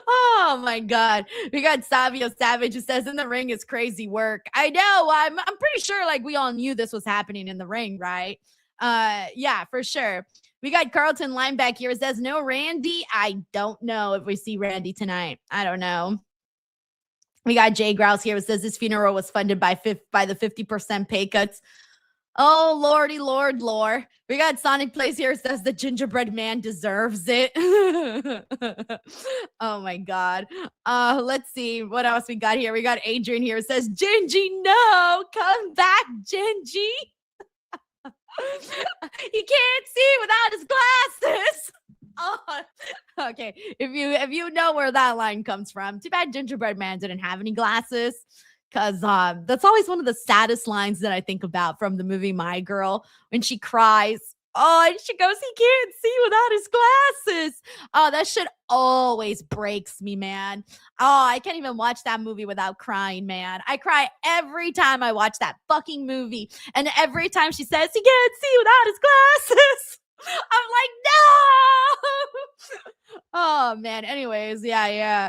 Oh my God. We got Savio Savage who says, in the ring is crazy work. I know. I'm pretty sure like we all knew this was happening in the ring, right? Yeah, for sure. We got Carlton Lineback here. It says, no Randy. I don't know if we see Randy tonight. I don't know. We got Jay Grouse here. It says this funeral was funded by the 50% pay cuts. Oh, Lordy, Lord. We got Sonic Place here. It says the gingerbread man deserves it. Oh, my God. Let's see what else we got here. We got Adrian here. It says, Gingy, no. Come back, Gingy. He can't see without his glasses. Oh, okay. If you know where that line comes from, too bad Gingerbread Man didn't have any glasses, because that's always one of the saddest lines that I think about from the movie My Girl, when she cries. Oh, and she goes, he can't see without his glasses. Oh, that shit always breaks me, man. Oh, I can't even watch that movie without crying, man. I cry every time I watch that fucking movie. And every time she says he can't see without his glasses, I'm like, no. Oh, man. Anyways, yeah.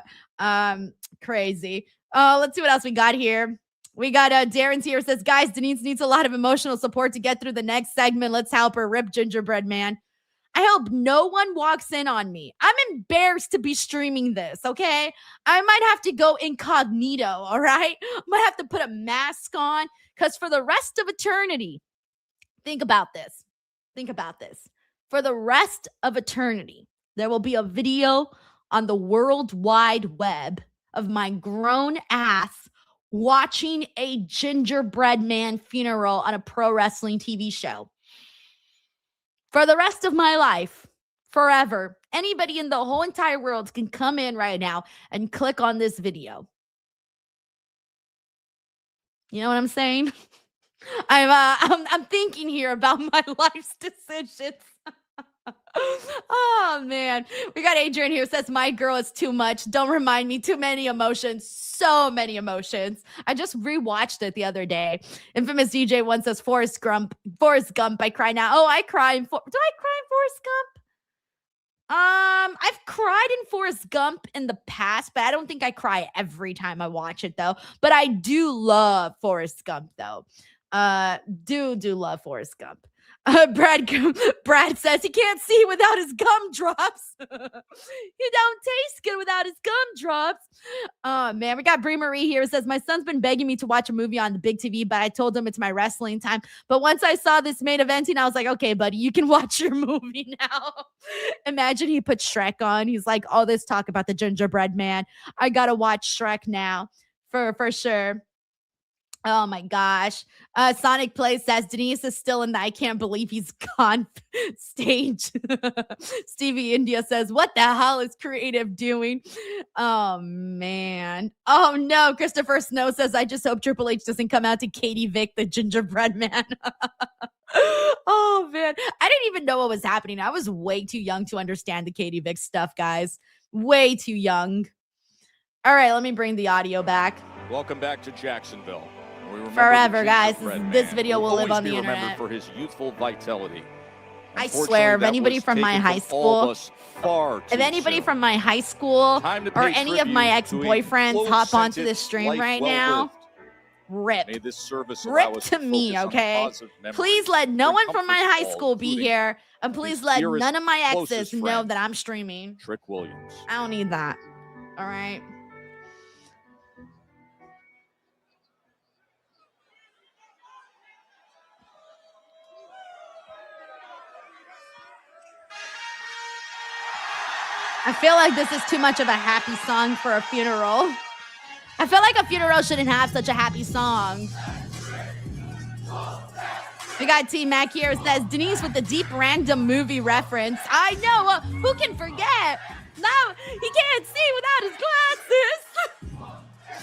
Crazy. Let's see what else we got here. We got Darren's here. Says, guys, Denise needs a lot of emotional support to get through the next segment. Let's help her. Rip Gingerbread Man. I hope no one walks in on me. I'm embarrassed to be streaming this, okay? I might have to go incognito, all right? I might have to put a mask on, because for the rest of eternity, think about this. For the rest of eternity, there will be a video on the World Wide Web of my grown ass watching a gingerbread man funeral on a pro wrestling TV show. For the rest of my life, forever, anybody in the whole entire world can come in right now and click on this video. You know what I'm saying? I'm thinking here about my life's decisions. Oh, man. We got Adrian here who says, my girl is too much. Don't remind me. Too many emotions. So many emotions. I just rewatched it the other day. Infamous DJ one says, Forrest Gump. I cry now. Oh, I cry. Do I cry in Forrest Gump? I've cried in Forrest Gump in the past, but I don't think I cry every time I watch it, though. But I do love Forrest Gump, though. Do love Forrest Gump. Brad says he can't see without his gumdrops. He don't taste good without his gumdrops. Oh, man. We got Brie Marie here. It says, my son's been begging me to watch a movie on the big TV, but I told him it's my wrestling time. But once I saw this main eventing, I was like, okay, buddy, you can watch your movie now. Imagine he put Shrek on. He's like, all this talk about the gingerbread man. I got to watch Shrek now for sure. Oh my gosh. Sonic Play says Denise is still in the I can't believe he's gone stage. Stevie India says, what the hell is creative doing? Oh man. Oh no. Christopher Snow says, I just hope Triple H doesn't come out to Katie Vick, the gingerbread man. Oh man. I didn't even know what was happening. I was way too young to understand the Katie Vick stuff, guys. Way too young. All right, let me bring the audio back. Welcome back to Jacksonville. Forever, guys. This video will live on the internet. For his youthful vitality. I swear, if anybody from my high school, or any of my ex-boyfriends hop onto this stream right now, Rip. May this service allow Rip us to me, focus on okay? positive memories, Please let no bring one from comfort my to high all, school be including here. And please his let dearest, none of my exes closest know friend, that I'm streaming. Trick Williams. I don't need that. All right. I feel like this is too much of a happy song for a funeral. I feel like a funeral shouldn't have such a happy song. We got T Mac here, says Denise with the deep random movie reference. I know, who can forget? No, he can't see without his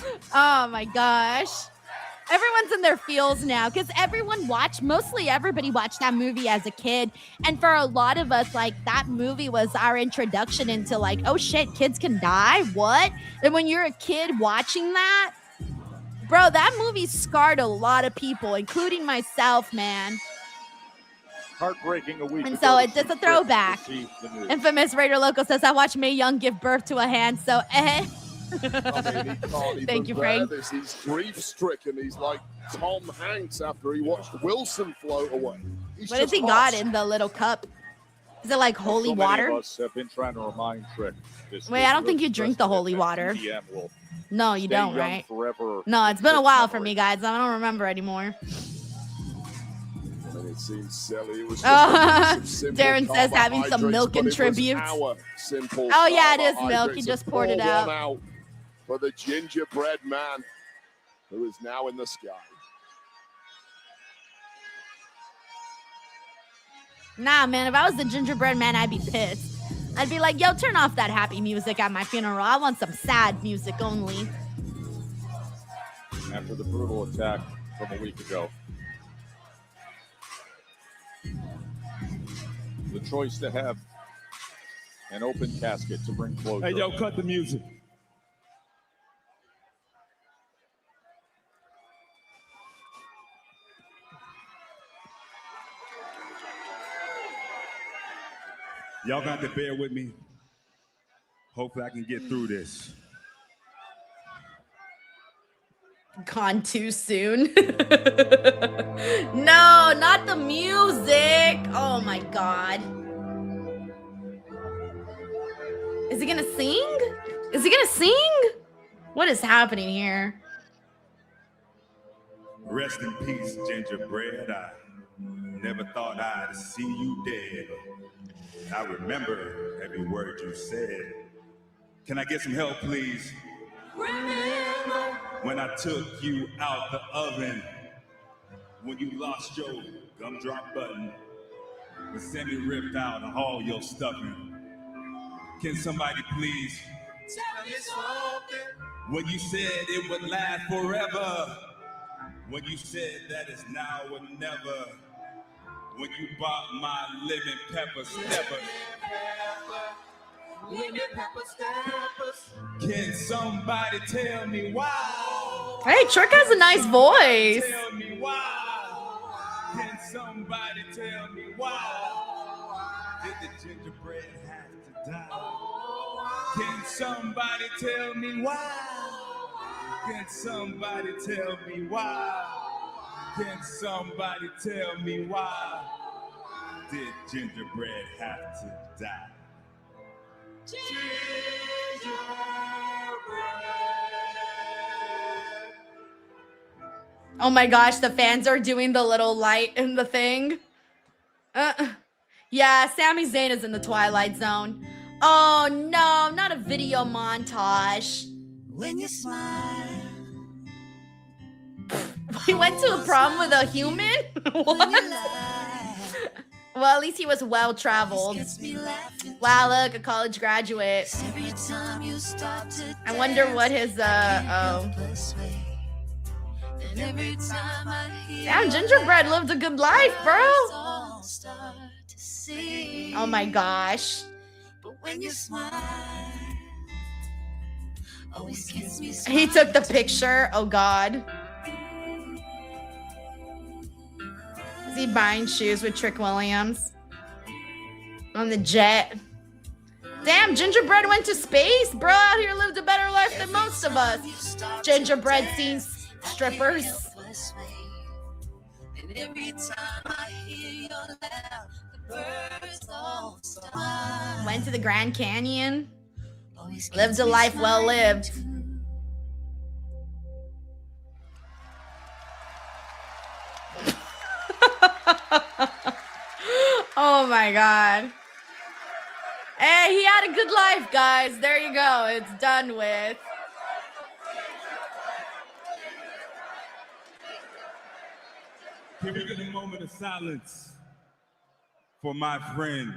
glasses. Oh my gosh. Everyone's in their feels now because mostly everybody watched that movie as a kid. And for a lot of us, like, that movie was our introduction into, like, oh shit, kids can die? What? And when you're a kid watching that, bro, that movie scarred a lot of people, including myself, man. Heartbreaking a week And ago so to it's see just a Trick throwback. receive the news. Infamous Raider Loco says, I watched Mae Young give birth to a hand, so Thank you, Frank. This. He's grief-stricken. He's like Tom Hanks after he watched Wilson float away. What has he got in the little cup? Is it like holy So water? many of us have been trying to remind Trick. Wait, I don't think you drink the holy water. No, you don't, right? Forever. No, it's been a while for me, guys. I don't remember anymore. And it seems silly. It was Darren says having some milk in tribute. Oh, yeah, it is milk. He just poured it out. For the gingerbread man who is now in the sky. Nah, man, if I was the gingerbread man, I'd be pissed. I'd be like, yo, turn off that happy music at my funeral. I want some sad music only. After the brutal attack from a week ago, the choice to have an open casket to bring closure. Hey, yo, cut the music. Y'all got to bear with me. Hopefully I can get through this. Gone too soon. No, not the music. Oh my God. Is he gonna sing? Is he gonna sing? What is happening here? Rest in peace, gingerbread. I never thought I'd see you dead. I remember every word you said. Can I get some help, please? Remember when I took you out the oven, when you lost your gumdrop button, when Sammy ripped out all your stuffing. Can somebody please tell me something? When you said it would last forever, when you said that it's now or never, when you bought my lemon pepper steppers. Can somebody tell me why? Hey, Trick has a nice voice. Tell me why? Can somebody tell me why? Did the gingerbread have to die? Can somebody tell me why? Can somebody tell me why? Can somebody tell me why? Did gingerbread have to die? Oh my gosh, the fans are doing the little light in the thing. Yeah, Sami Zayn is in the Twilight Zone. Oh no, not a video montage. When you smile. We went to a prom with a human? What? Well, at least he was well-traveled. Wow, look, a college graduate. I wonder what his, Damn, Gingerbread lived a good life, bro. Oh my gosh. He took the picture. Oh God. Is he buying shoes with Trick Williams? On the jet. Damn, Gingerbread went to space, bro. Out here lived a better life than most of us. Gingerbread strippers. And every time I hear your laugh, the birds all stop. Went to the Grand Canyon. Lived a life well lived. Oh my God. Hey, he had a good life, guys. There you go. It's done with. Can we get a moment of silence for my friend,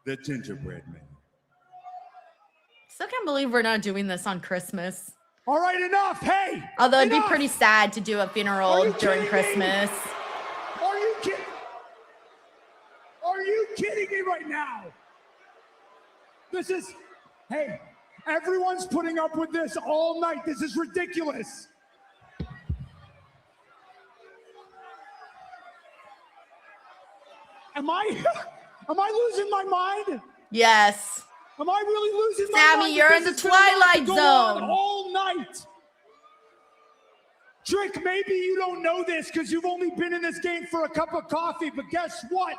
the gingerbread man? Still can't believe we're not doing this on Christmas. All right, enough. Hey. Although it'd enough. be pretty sad to do a funeral during Christmas. Are you kidding? Are you kidding me right now? This is, hey, everyone's putting up with this all night. This is ridiculous. Am I losing my mind? Yes. Am I really losing my Sammy, mind? you're in the twilight zone. All night. Trick, maybe you don't know this because you've only been in this game for a cup of coffee, but guess what?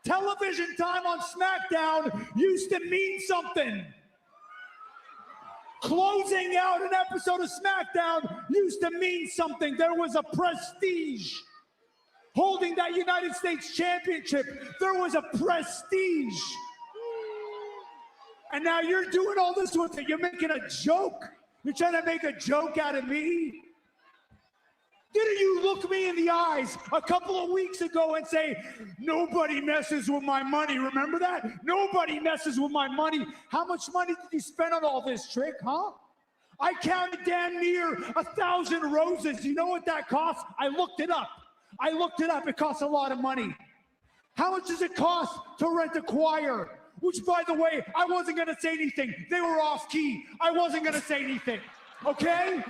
Television time on SmackDown used to mean something. Closing out an episode of SmackDown used to mean something. There was a prestige. Holding that United States Championship, there was a prestige. And now you're doing all this with it. You're making a joke. You're trying to make a joke out of me. Didn't you look me in the eyes a couple of weeks ago and say, nobody messes with my money? Remember that? Nobody messes with my money. How much money did you spend on all this, Trick, huh? I counted damn near 1,000 roses. You know what that costs? I looked it up. It costs a lot of money. How much does it cost to rent a choir? Which, by the way, I wasn't going to say anything. They were off key. I wasn't going to say anything. Okay?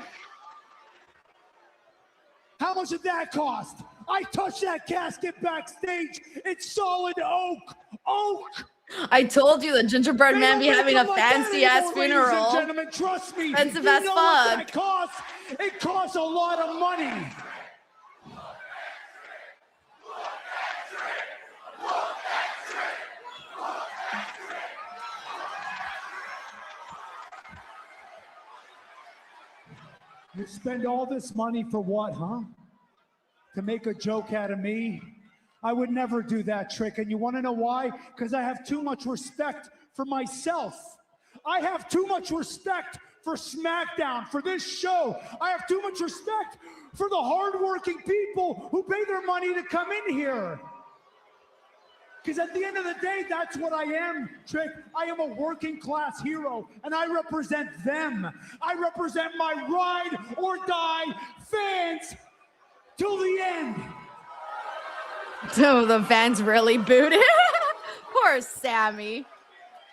How much did that cost? I touched that casket backstage. It's solid oak. Oak. I told you the gingerbread They man don't be make having them a like that fancy ass anymore, ladies and funeral. gentlemen, trust me. Expensive You as know what that fuck. costs? It costs a lot of money. You spend all this money for what, huh? To make a joke out of me? I would never do that, Trick. And you want to know why? Because I have too much respect for myself. I have too much respect for SmackDown, for this show. I have too much respect for the hardworking people who pay their money to come in here. Because at the end of the day, that's what I am, Trick. I am a working class hero, and I represent them. I represent my ride or die fans till the end. So the fans really booed him. Poor Sammy.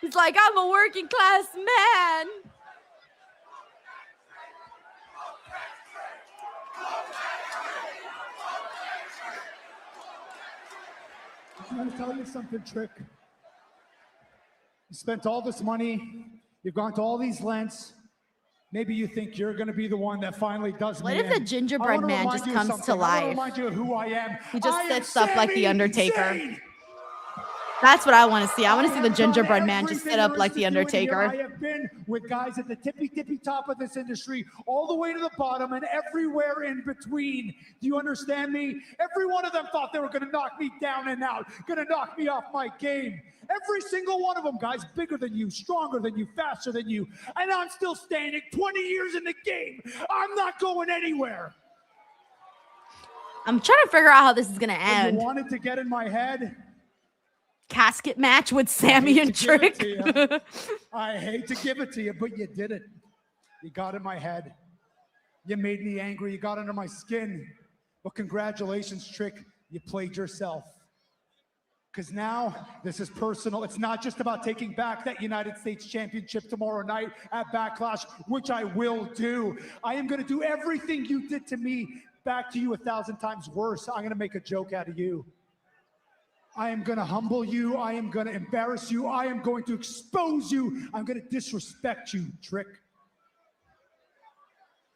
He's like, I'm a working class man. I'm going to tell you something, Trick. You spent all this money. You've gone to all these lengths. Maybe you think you're going to be the one that finally does What me if the in. gingerbread I wanna man remind just you of comes something. to I life? want to remind you of who I am. He just I am sits up like the Sami Undertaker. Zayn. That's what I want to see. I want to see the have done gingerbread man just everything sit up there like is the to do in here. Undertaker. I have been with guys at the tippy top of this industry, all the way to the bottom and everywhere in between. Do you understand me? Every one of them thought they were going to knock me down and out, going to knock me off my game. Every single one of them, guys, bigger than you, stronger than you, faster than you. And I'm still standing 20 years in the game. I'm not going anywhere. I'm trying to figure out how this is going to If end. you wanted to get in my head, Casket match with Sammy and Trick. I hate to give it to you, but you did it. You got in my head. You made me angry. You got under my skin. But congratulations, Trick. You played yourself. Because now this is personal. It's not just about taking back that United States Championship tomorrow night at Backlash, which I will do. I am going to do everything you did to me back to you 1,000 times worse. I'm going to make a joke out of you. I am going to humble you. I am going to embarrass you. I am going to expose you. I'm going to disrespect you, Trick.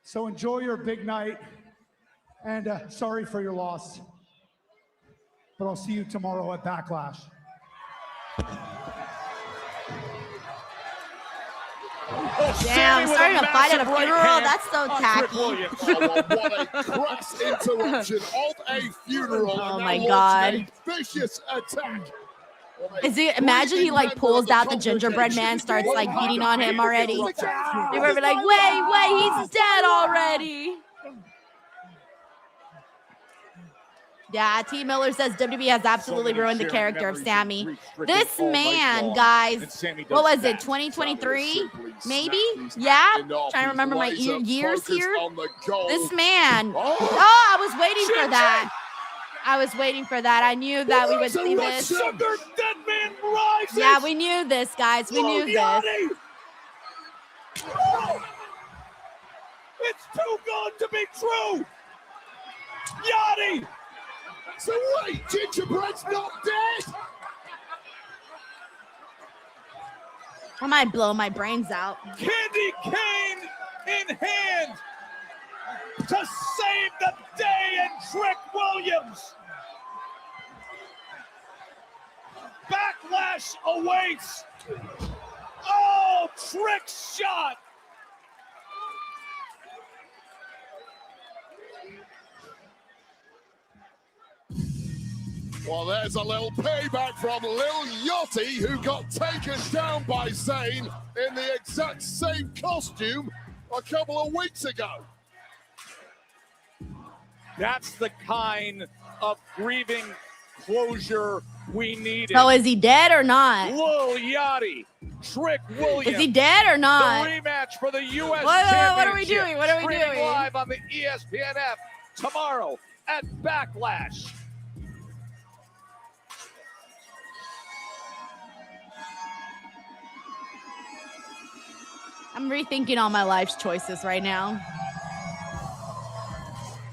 So enjoy your big night. And sorry for your loss. But I'll see you tomorrow at Backlash. Damn, starting a fight at a funeral? That's so tacky. What a crass interruption of a funeral. Oh and my now God. launching a vicious attack. Is he? Imagine he like pulls out the gingerbread man, starts like beating on him already. They were like, wait, he's dead already. Yeah, T. Miller says WWE has absolutely ruined the character of Sammy. This man, guys, what was it, 2023? Maybe? Yeah? Trying to remember my years here. This man. Oh, I was waiting for that. I knew that we would see this. Yeah, we knew this, guys. We knew this. It's too good to be true. Yachty. So wait, Gingerbread's not dead? I might blow my brains out. Candy cane in hand to save the day and Trick Williams. Backlash awaits. Oh, Trick shot. Well, there's a little payback from Lil Yachty, who got taken down by Zayn in the exact same costume a couple of weeks ago. That's the kind of grieving closure we needed. So is he dead or not? Lil Yachty, Trick Williams. Is he dead or not? The rematch for the U.S. What Championship. are we doing? What are we Streaming doing? live on the ESPNF tomorrow at Backlash. I'm rethinking all my life's choices right now.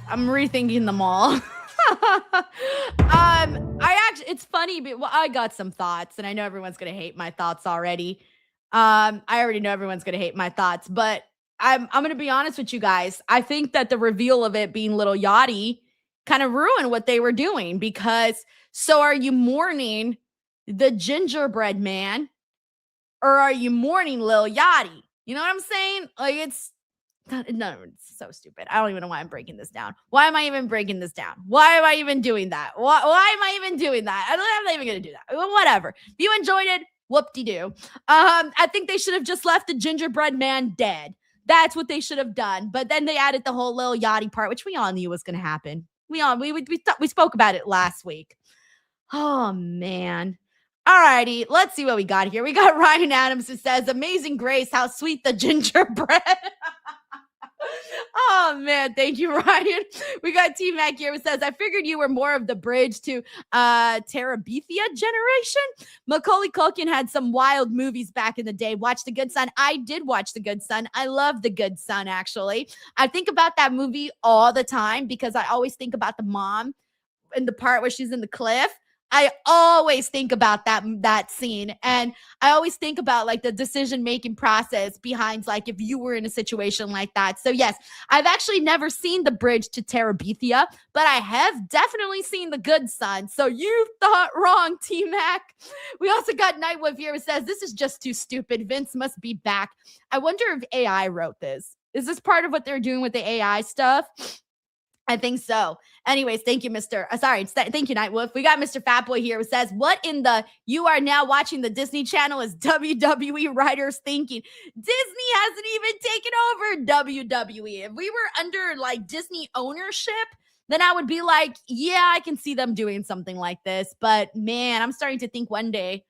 I'm rethinking them all. It's funny, but I got some thoughts, and I know everyone's gonna hate my thoughts already. I already know everyone's gonna hate my thoughts, but I'm gonna be honest with you guys. I think that the reveal of it being Little Yachty kind of ruined what they were doing, because so are you mourning the gingerbread man, or are you mourning Lil Yachty? You know what I'm saying? Like, it's so stupid. I don't even know why I'm breaking this down. Why am I even breaking this down? Why am I even doing that? Why am I even doing that? I'm not even going to do that. Whatever. If you enjoyed it, whoop-de-doo. I think they should have just left the gingerbread man dead. That's what they should have done. But then they added the whole Lil Yachty part, which we all knew was going to happen. We spoke about it last week. Oh, man. All righty, let's see what we got here. We got Ryan Adams who says, "Amazing Grace, how sweet the gingerbread." Oh, man. Thank you, Ryan. We got T-Mac here who says, "I figured you were more of the bridge to Terabithia generation. Macaulay Culkin had some wild movies back in the day. Watch The Good Son." I did watch The Good Son. I love The Good Son, actually. I think about that movie all the time because I always think about the mom in the part where she's in the cliff. I always think about that scene, and I always think about like the decision-making process behind like if you were in a situation like that. So yes, I've actually never seen The Bridge to Terabithia, but I have definitely seen The Good Son. So you thought wrong, T-Mac. We also got Nightwolf here who says, "This is just too stupid. Vince must be back." I wonder if AI wrote this. Is this part of what they're doing with the AI stuff? I think so. Anyways, thank you, thank you, Nightwolf. We got Mr. Fatboy here who says, "What in the you are now watching the Disney Channel is WWE writers thinking? Disney hasn't even taken over WWE. If we were under like Disney ownership, then I would be like, yeah, I can see them doing something like this. But man, I'm starting to think one day,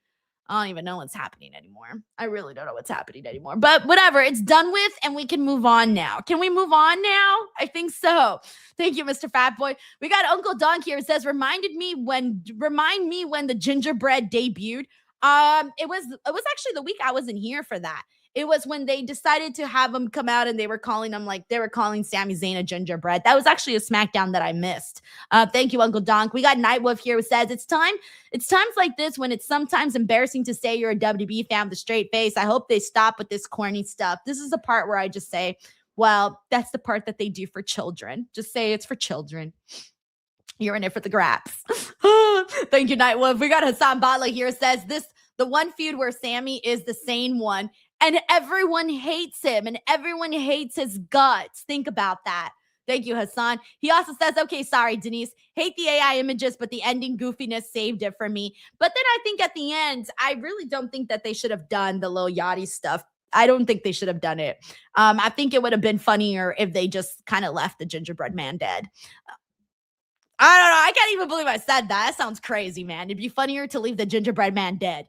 I don't even know what's happening anymore. I really don't know what's happening anymore. But whatever, it's done with and we can move on now. Can we move on now? I think so. Thank you, Mr. Fatboy. We got Uncle Dunk here. It says, remind me when the gingerbread debuted. It was actually the week I wasn't here for that. It was when they decided to have him come out and they were calling Sami Zayn a gingerbread. That was actually a SmackDown that I missed. Thank you, Uncle Donk. We got Nightwolf here who says, it's times like this when it's sometimes embarrassing to say you're a WWE fan with a straight face. I hope they stop with this corny stuff. This is the part where I just say, Well, that's the part that they do for children. Just say it's for children. You're in it for the graps. Thank you, Nightwolf. We got Hassan Butler here. Says the one feud where Sammy is the sane one and everyone hates him and everyone hates his guts. Think about that. Thank you, Hassan. He also says, okay, sorry, Denise. Hate the AI images, but the ending goofiness saved it for me. But then I think at the end, I really don't think that they should have done the Lil Yachty stuff. I don't think they should have done it. I think it would have been funnier if they just kind of left the gingerbread man dead. I don't know. I can't even believe I said that. That sounds crazy, man. It'd be funnier to leave the gingerbread man dead.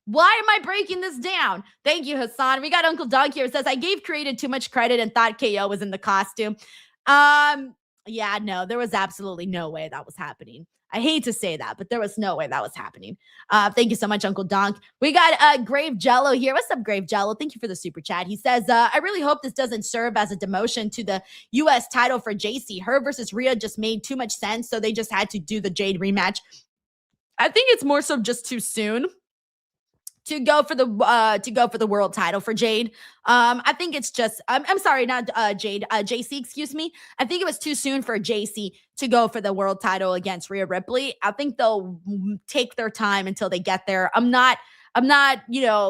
Why am I breaking this down? Thank you, Hassan. We got Uncle Doug here. It says, I gave Created too much credit and thought KO was in the costume. Yeah, no, there was absolutely no way that was happening. I hate to say that, but there was no way that was happening. Thank you so much, Uncle Donk. We got Grave Jello here. What's up, Grave Jello? Thank you for the super chat. He says, I really hope this doesn't serve as a demotion to the U.S. title for JC. Her versus Rhea just made too much sense, so they just had to do the Jade rematch. I think it's more so just too soon to go for the world title for Jade. I think it's just I'm sorry, not Jade, JC, excuse me. I think it was too soon for JC to go for the world title against Rhea Ripley. I think they'll take their time until they get there. I'm not,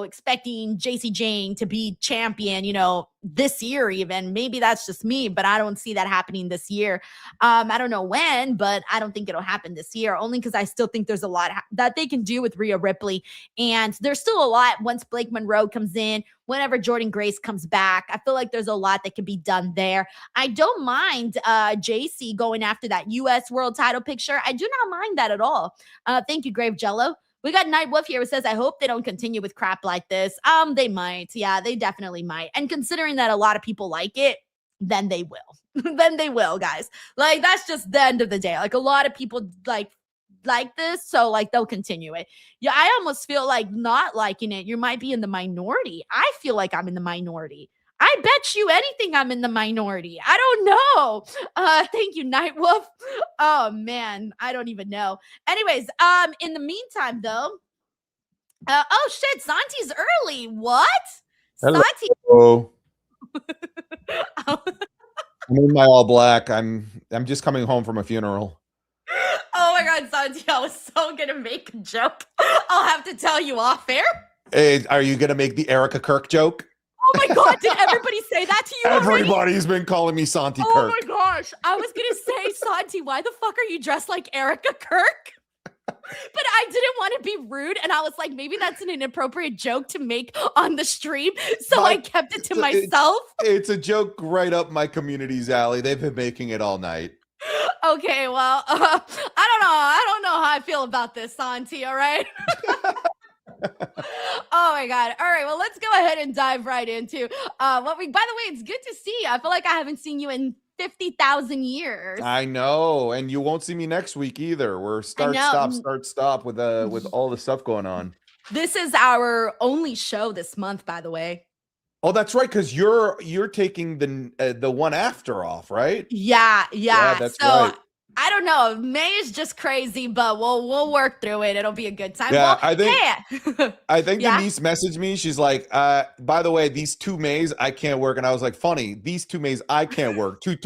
expecting JC Jane to be champion, this year even. Maybe that's just me, but I don't see that happening this year. I don't know when, but I don't think it'll happen this year, only because I still think there's a lot that they can do with Rhea Ripley. And there's still a lot once Blake Monroe comes in, whenever Jordan Grace comes back. I feel like there's a lot that can be done there. I don't mind JC going after that U.S. world title picture. I do not mind that at all. Thank you, Grave Jello. We got Night Wolf here who says, I hope they don't continue with crap like this. They might. Yeah, they definitely might. And considering that a lot of people like it, then they will. Then they will, guys. Like, that's just the end of the day. Like, a lot of people like this, so like they'll continue it. Yeah, I almost feel like not liking it, you might be in the minority. I feel like I'm in the minority. I bet you anything I'm in the minority. I don't know. Thank you, Nightwolf. Oh man, I don't even know. Anyways, in the meantime though, oh shit, Santi's early. What? Santi. Hello. I'm in my all black. I'm just coming home from a funeral. Oh my God, Santi, I was so gonna make a joke. I'll have to tell you off air. Hey, are you gonna make the Erica Kirk joke? Oh my God, did everybody say that to you already? Everybody's been calling me Santi Kirk. Oh my gosh. I was going to say, Santi, why the fuck are you dressed like Erica Kirk? But I didn't want to be rude. And I was like, maybe that's an inappropriate joke to make on the stream. So I kept it to myself. It's a joke right up my community's alley. They've been making it all night. Okay, well, I don't know. I don't know how I feel about this, Santi, all right? Oh my God. All right. Well, let's go ahead and dive right into by the way, it's good to see you. I feel like I haven't seen you in 50,000 years. I know. And you won't see me next week either. We're start, stop with all the stuff going on. This is our only show this month, by the way. Oh, that's right. Because you're taking the one after off, right? Yeah. That's right. I don't know. May is just crazy, but we'll work through it. It'll be a good time. Yeah, well, I think Denise messaged me. She's like, by the way, these 2 Mays I can't work. And I was like, funny, these 2 Mays I can't work. Two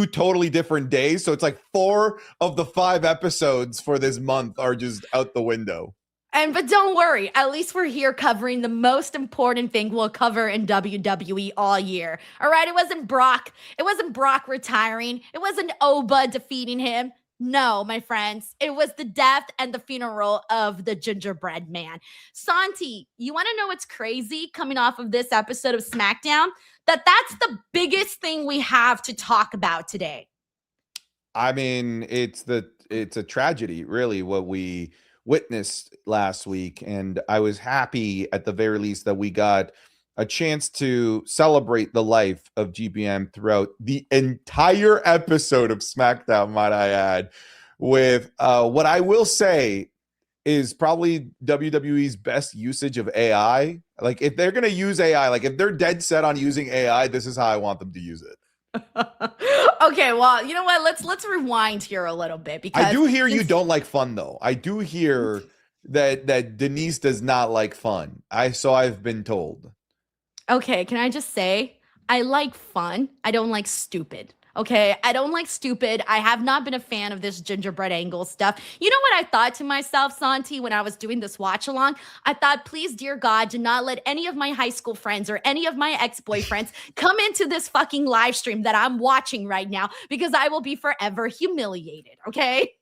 totally different days. So it's like 4 of the 5 episodes for this month are just out the window. But don't worry, at least we're here covering the most important thing we'll cover in WWE all year. All right, it wasn't Brock retiring. It wasn't Oba defeating him. No, my friends, it was the death and the funeral of the gingerbread man. Santi, you want to know what's crazy coming off of this episode of SmackDown? That's the biggest thing we have to talk about today. I mean, it's a tragedy, really, what we witnessed last week, and I was happy at the very least that we got a chance to celebrate the life of GBM throughout the entire episode of SmackDown, might I add, with what I will say is probably WWE's best usage of AI. Like, if they're going to use AI, like if they're dead set on using AI, this is how I want them to use it. Okay, well, you know what? Let's rewind here a little bit, because I do hear you don't like fun, though. I do hear that Denise does not like fun. I've been told. Okay, can I just say, I like fun. I don't like stupid. Okay, I don't like stupid. I have not been a fan of this gingerbread angle stuff. You know what I thought to myself, Santi, when I was doing this watch along? I thought, please, dear God, do not let any of my high school friends or any of my ex-boyfriends come into this fucking live stream that I'm watching right now, because I will be forever humiliated, okay?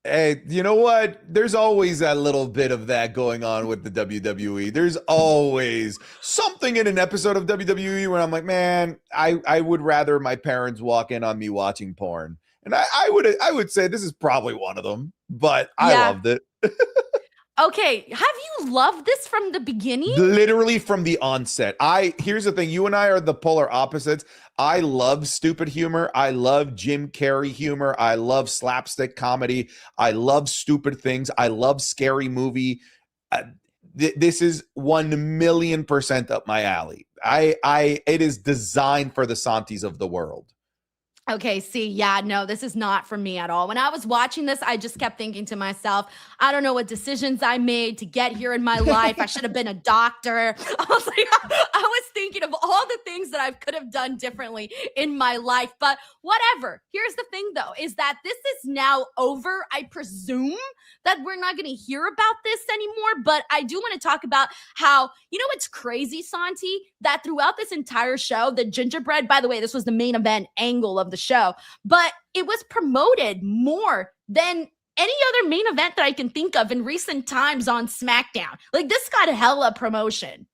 Hey, you know what? There's always a little bit of that going on with the WWE. There's always something in an episode of WWE where I'm like, man, I would rather my parents walk in on me watching porn. And I would say this is probably one of them, but I loved it. Okay, have you loved this from the beginning? Literally from the onset. Here's the thing, you and I are the polar opposites. I love stupid humor. I love Jim Carrey humor. I love slapstick comedy. I love stupid things. I love scary movie. This is 1,000,000% up my alley. It is designed for the Santis of the world. Okay, see, yeah, no, this is not for me at all. When I was watching this, I just kept thinking to myself, I don't know what decisions I made to get here in my life. I should have been a doctor. I was thinking of all the things that I could have done differently in my life, but whatever. Here's the thing, though, is that this is now over. I presume that we're not going to hear about this anymore, but I do want to talk about how, you know what's crazy, Santi? That throughout this entire show, the gingerbread, by the way, this was the main event angle of the show, but it was promoted more than any other main event that I can think of in recent times on SmackDown. Like, this got a hella promotion.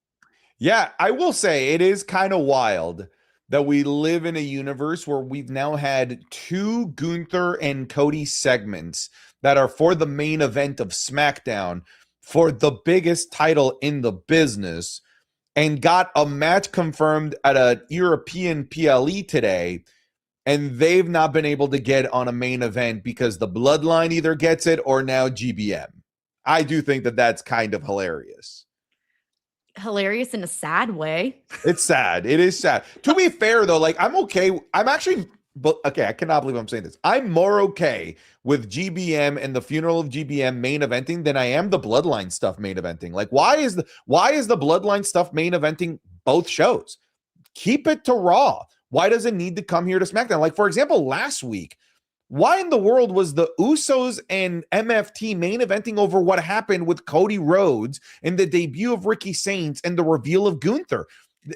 Yeah, I will say it is kind of wild that we live in a universe where we've now had 2 Gunther and Cody segments that are for the main event of SmackDown for the biggest title in the business, and got a match confirmed at a European PLE today, and they've not been able to get on a main event because the Bloodline either gets it or now GBM. I do think that that's kind of hilarious. Hilarious in a sad way. It's sad. It is sad. To be fair, though, like, I'm okay. I'm actually, okay, I cannot believe I'm saying this. I'm more okay with GBM and the funeral of GBM main eventing than I am the Bloodline stuff main eventing. Like, why is the Bloodline stuff main eventing both shows? Keep it to Raw. Why does it need to come here to SmackDown? Like, for example, last week, why in the world was the Usos and MFT main eventing over what happened with Cody Rhodes and the debut of Ricky Saints and the reveal of Gunther?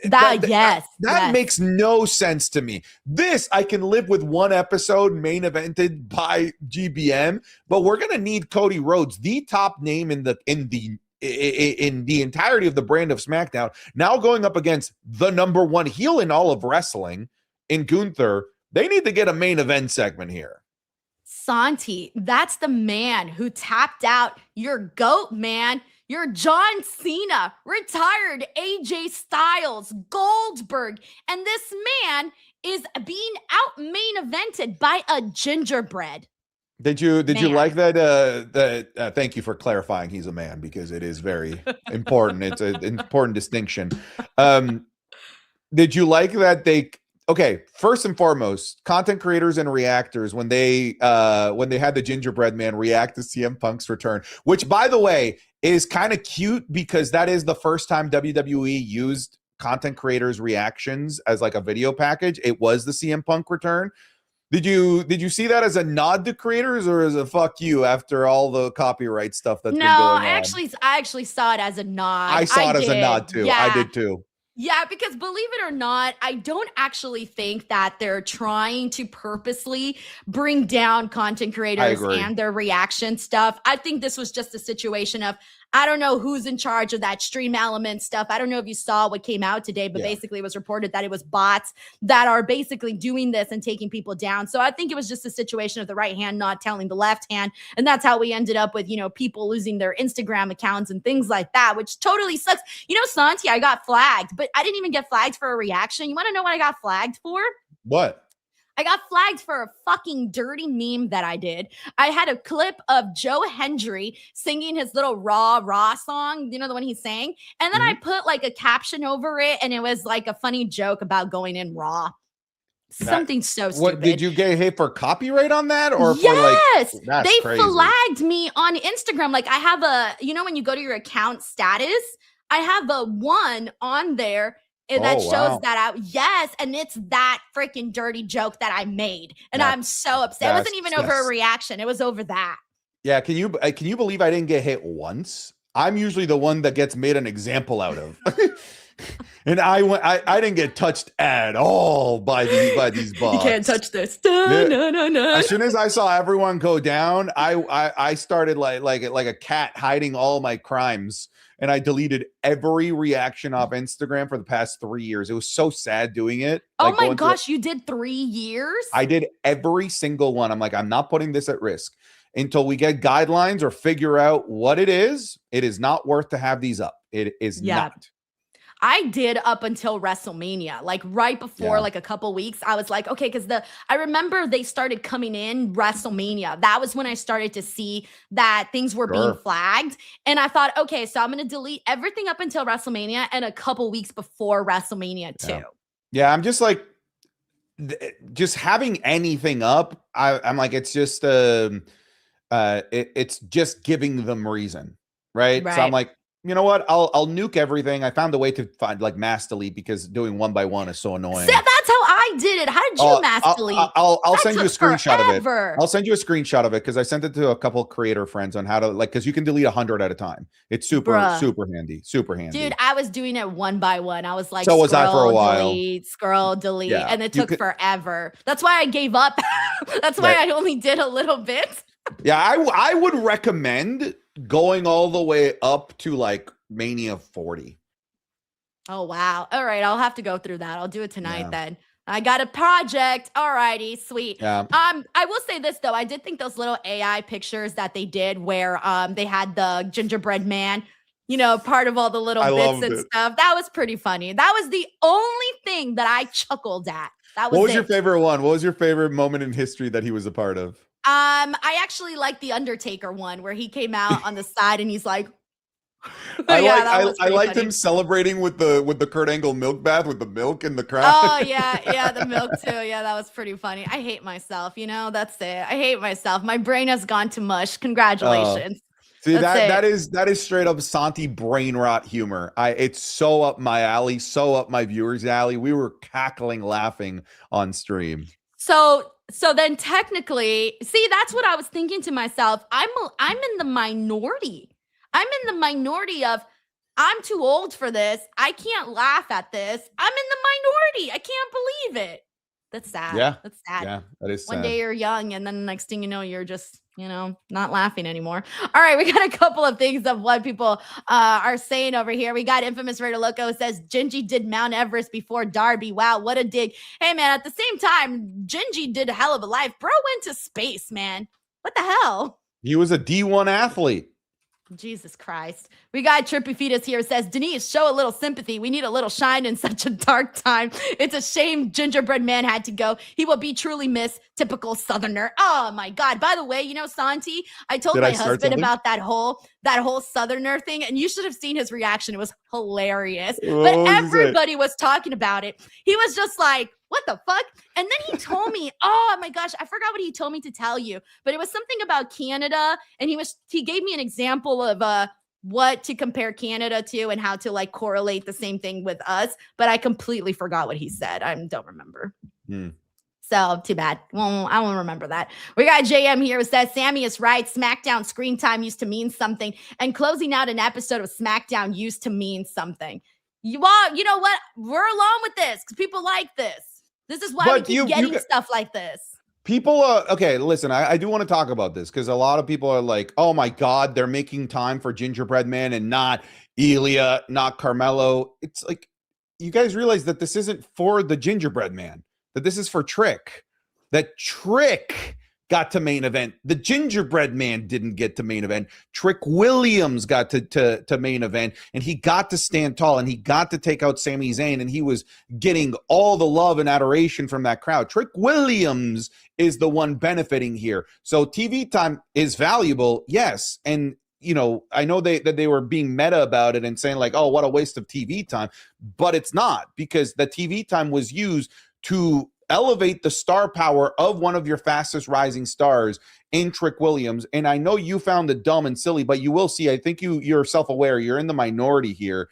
That makes no sense to me. This, I can live with one episode main evented by GBM, but we're going to need Cody Rhodes, the top name in the entirety of the brand of SmackDown, now going up against the #1 heel in all of wrestling in Gunther. They need to get a main event segment here. Santi, that's the man who tapped out your GOAT, man. Your John Cena, retired AJ Styles, Goldberg, and this man is being out main evented by a gingerbread. Did you like that? Thank you for clarifying he's a man, because it is very important. It's an important distinction. Did you like that okay, first and foremost, content creators and reactors, when they had the gingerbread man react to CM Punk's return, which, by the way, is kind of cute because that is the first time WWE used content creators' reactions as like a video package. It was the CM Punk return. Did you see that as a nod to creators or as a fuck you after all the copyright stuff that's been going on? I actually saw it as a nod. I saw it as a nod too. Yeah. I did too. Yeah, because believe it or not, I don't actually think that they're trying to purposely bring down content creators and their reaction stuff. I think this was just a situation of, I don't know who's in charge of that stream element stuff. I don't know if you saw what came out today, but basically it was reported that it was bots that are basically doing this and taking people down. So I think it was just a situation of the right hand not telling the left hand. And that's how we ended up with, people losing their Instagram accounts and things like that, which totally sucks. Santi, I got flagged, but I didn't even get flagged for a reaction. You want to know what I got flagged for? What? I got flagged for a fucking dirty meme that I did. I had a clip of Joe Hendry singing his little Raw song, the one he sang. And then I put like a caption over it, and it was like a funny joke about going in Raw. Something so stupid. What, did you get hit for copyright on that? Or yes, for that's they crazy. Flagged me on Instagram. Like, I have when you go to your account status, I have a 1 on there that shows that out. Yes, and it's that freaking dirty joke that I made, and I'm so upset. It wasn't even over a reaction; it was over that. Yeah, can you believe I didn't get hit once? I'm usually the one that gets made an example out of, and I didn't get touched at all by these bots. You can't touch this. No. As soon as I saw everyone go down, I started like a cat hiding all my crimes. And I deleted every reaction off Instagram for the past 3 years. It was so sad doing it. Oh my gosh, you did 3 years? I did every single one. I'm like, I'm not putting this at risk until we get guidelines or figure out what it is. It is not worth to have these up. It is not. I did up until WrestleMania, like right before, like a couple weeks. I was like, okay, because I remember they started coming in WrestleMania. That was when I started to see that things were being flagged. And I thought, okay, so I'm going to delete everything up until WrestleMania and a couple weeks before WrestleMania too. Yeah, I'm just like, just having anything up, I'm like, it's just, it's just giving them reason, right? So I'm like, you know what? I'll nuke everything. I found a way to find like mass delete because doing one by one is so annoying. See, that's how I did it. How did you mass delete? I'll send you a screenshot of it. I'll send you a screenshot of it because I sent it to a couple creator friends on how to because you can delete 100 at a time. It's super handy. Super handy. Dude, I was doing it one by one. I was like, so was I for a while. Scroll, delete, and it took forever. That's why I gave up. That's why I only did a little bit. Yeah, I would recommend going all the way up to like Mania 40. Oh wow. All right, I'll have to go through that. I'll do it tonight then. I got a project. All righty, sweet. Yeah. I will say this though. I did think those little AI pictures that they did where they had the gingerbread man, you know, part of all the little bits and stuff. That was pretty funny. That was the only thing that I chuckled at. That was What was your favorite one? What was your favorite moment in history that he was a part of? I actually like the Undertaker one where he came out on the side and he's like, I liked him celebrating with the Kurt Angle milk bath with the milk in the crowd. Oh yeah, the milk too. Yeah, that was pretty funny. I hate myself, you know, that's it. I hate myself. My brain has gone to mush. Congratulations. See, that is straight up Santi brain rot humor. It's so up my alley, so up my viewers' alley. We were cackling, laughing on stream. So then technically, see, that's what I was thinking to myself. I'm in the minority. I'm in the minority of I'm too old for this. I can't laugh at this. I'm in the minority. I can't believe it. That's sad. Yeah. That's sad. Yeah, that is sad. One day you're young and then the next thing you know, you're just, you know, not laughing anymore. All right, we got a couple of things of what people are saying over here. We got Infamous Raider Loco says, Gingy did Mount Everest before Darby. Wow, what a dig. Hey, man, at the same time, Gingy did a hell of a life. Bro went to space, man. What the hell? He was a D1 athlete. Jesus Christ. We got Trippy Fetus here says, Denise, show a little sympathy. We need a little shine in such a dark time. It's a shame Gingerbread Man had to go. He will be truly missed. Typical Southerner. Oh my God. By the way, you know, Santi, I told my husband about that whole Southerner thing, and you should have seen his reaction. It was hilarious. But everybody was talking about it. He was just like, what the fuck? And then he told me, oh my gosh, I forgot what he told me to tell you, but it was something about Canada. And he gave me an example of what to compare Canada to and how to like correlate the same thing with us. But I completely forgot what he said. I don't remember. So too bad. Well, I won't remember that. We got JM here who says, Sammy is right. SmackDown screen time used to mean something. And closing out an episode of SmackDown used to mean something. You know what? We're along with this because people like this. This is why we keep getting stuff like this. People, okay, listen, I do want to talk about this because a lot of people are like, oh my God, they're making time for Gingerbread Man and not Ilya, not Carmelo. It's like, you guys realize that this isn't for the Gingerbread Man, that this is for Trick. That Trick got to main event. The Gingerbread Man didn't get to main event. Trick Williams got to main event, and he got to stand tall, and he got to take out Sami Zayn, and he was getting all the love and adoration from that crowd. Trick Williams is the one benefiting here. So TV time is valuable, yes, and you know, I know that they were being meta about it and saying like, oh, what a waste of TV time, but it's not, because the TV time was used to elevate the star power of one of your fastest rising stars in Trick Williams. And I know you found it dumb and silly, but you will see, I think you're self-aware, you're in the minority here.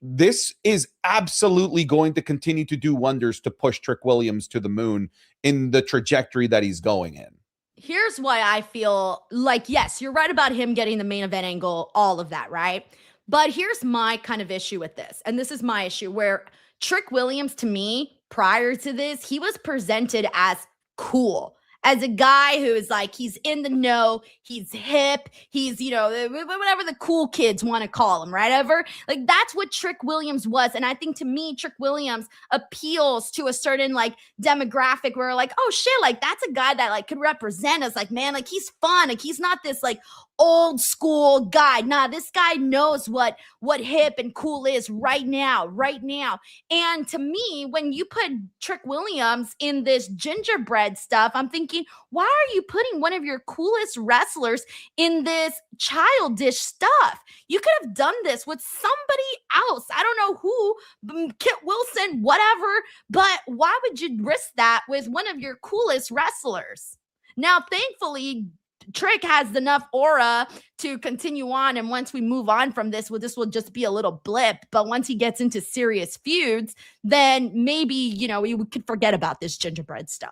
this is absolutely going to continue to do wonders to push Trick Williams to the moon in the trajectory that he's going in. Here's why I feel like, yes, you're right about him getting the main event angle, all of that, right? But here's my kind of issue with this. And this is my issue where Trick Williams, to me, prior to this, he was presented as cool, as a guy who is like, he's in the know, he's hip, he's, you know, whatever the cool kids want to call him, right? Like, that's what Trick Williams was. And I think, to me, Trick Williams appeals to a certain, like, demographic where, like, oh shit, like, that's a guy that, like, could represent us. Like, man, like, he's fun. Like, he's not this, like, old school guy. Nah, this guy knows what hip and cool is right now. And to me, when you put Trick Williams in this gingerbread stuff, I'm thinking, why are you putting one of your coolest wrestlers in this childish stuff? You could have done this with somebody else. I don't know who, Kit Wilson, whatever, but why would you risk that with one of your coolest wrestlers? Now, thankfully, Trick has enough aura to continue on, and once we move on from this, well, this will just be a little blip. But once he gets into serious feuds, then maybe, you know, we could forget about this gingerbread stuff.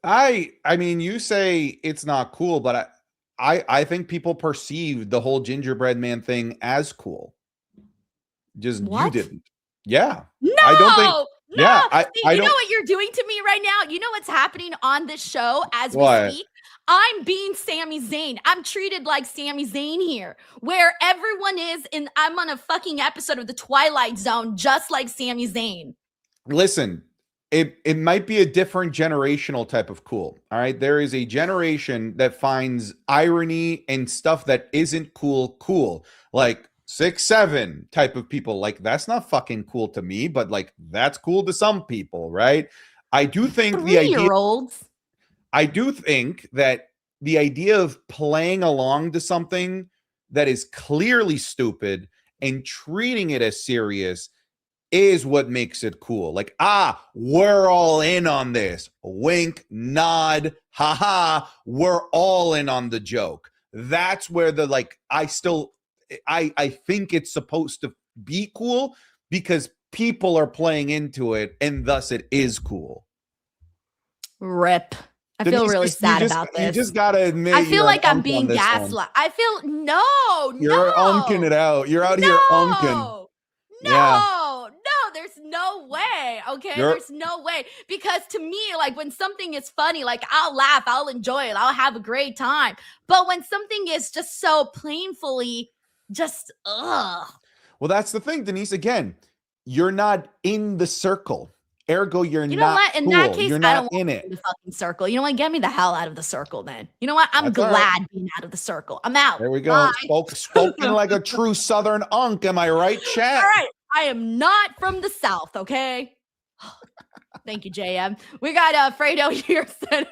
I mean, you say it's not cool, but I think people perceive the whole gingerbread man thing as cool. Just what? You didn't. Yeah. No. I don't think. No. Yeah. You know what you're doing to me right now? You know what's happening on this show as we speak? I'm being Sami Zayn. I'm treated like Sami Zayn here, where everyone is in. I'm on a fucking episode of The Twilight Zone, just like Sami Zayn. Listen, it might be a different generational type of cool. All right. There is a generation that finds irony and stuff that isn't cool. Like 6'7" type of people. Like, that's not fucking cool to me, but like, that's cool to some people, right? I do think the idea. I do think that the idea of playing along to something that is clearly stupid and treating it as serious is what makes it cool. Like, we're all in on this. Wink, nod, haha, we're all in on the joke. That's where the, like, I think it's supposed to be cool because people are playing into it, and thus it is cool. Rip. I feel really sad about this. You just gotta admit. I feel like I'm being gaslit. I feel You're unking it out. You're out here unking. No, there's no way. Okay, there's no way. Because to me, like, when something is funny, like, I'll laugh, I'll enjoy it, I'll have a great time. But when something is just so painfully just ugh. Well, that's the thing, Denise. Again, you're not in the circle. Ergo, you're you not know what? In cool. that case, you're I not don't in want it. to be the fucking circle. You know what? Get me the hell out of the circle, then. You know what? I'm That's all glad right. being out of the circle. I'm out. There we go. Bye. Spoken like a true Southern unk. Am I right, chat? All right. I am not from the South, okay? Thank you, JM. We got Fredo here said.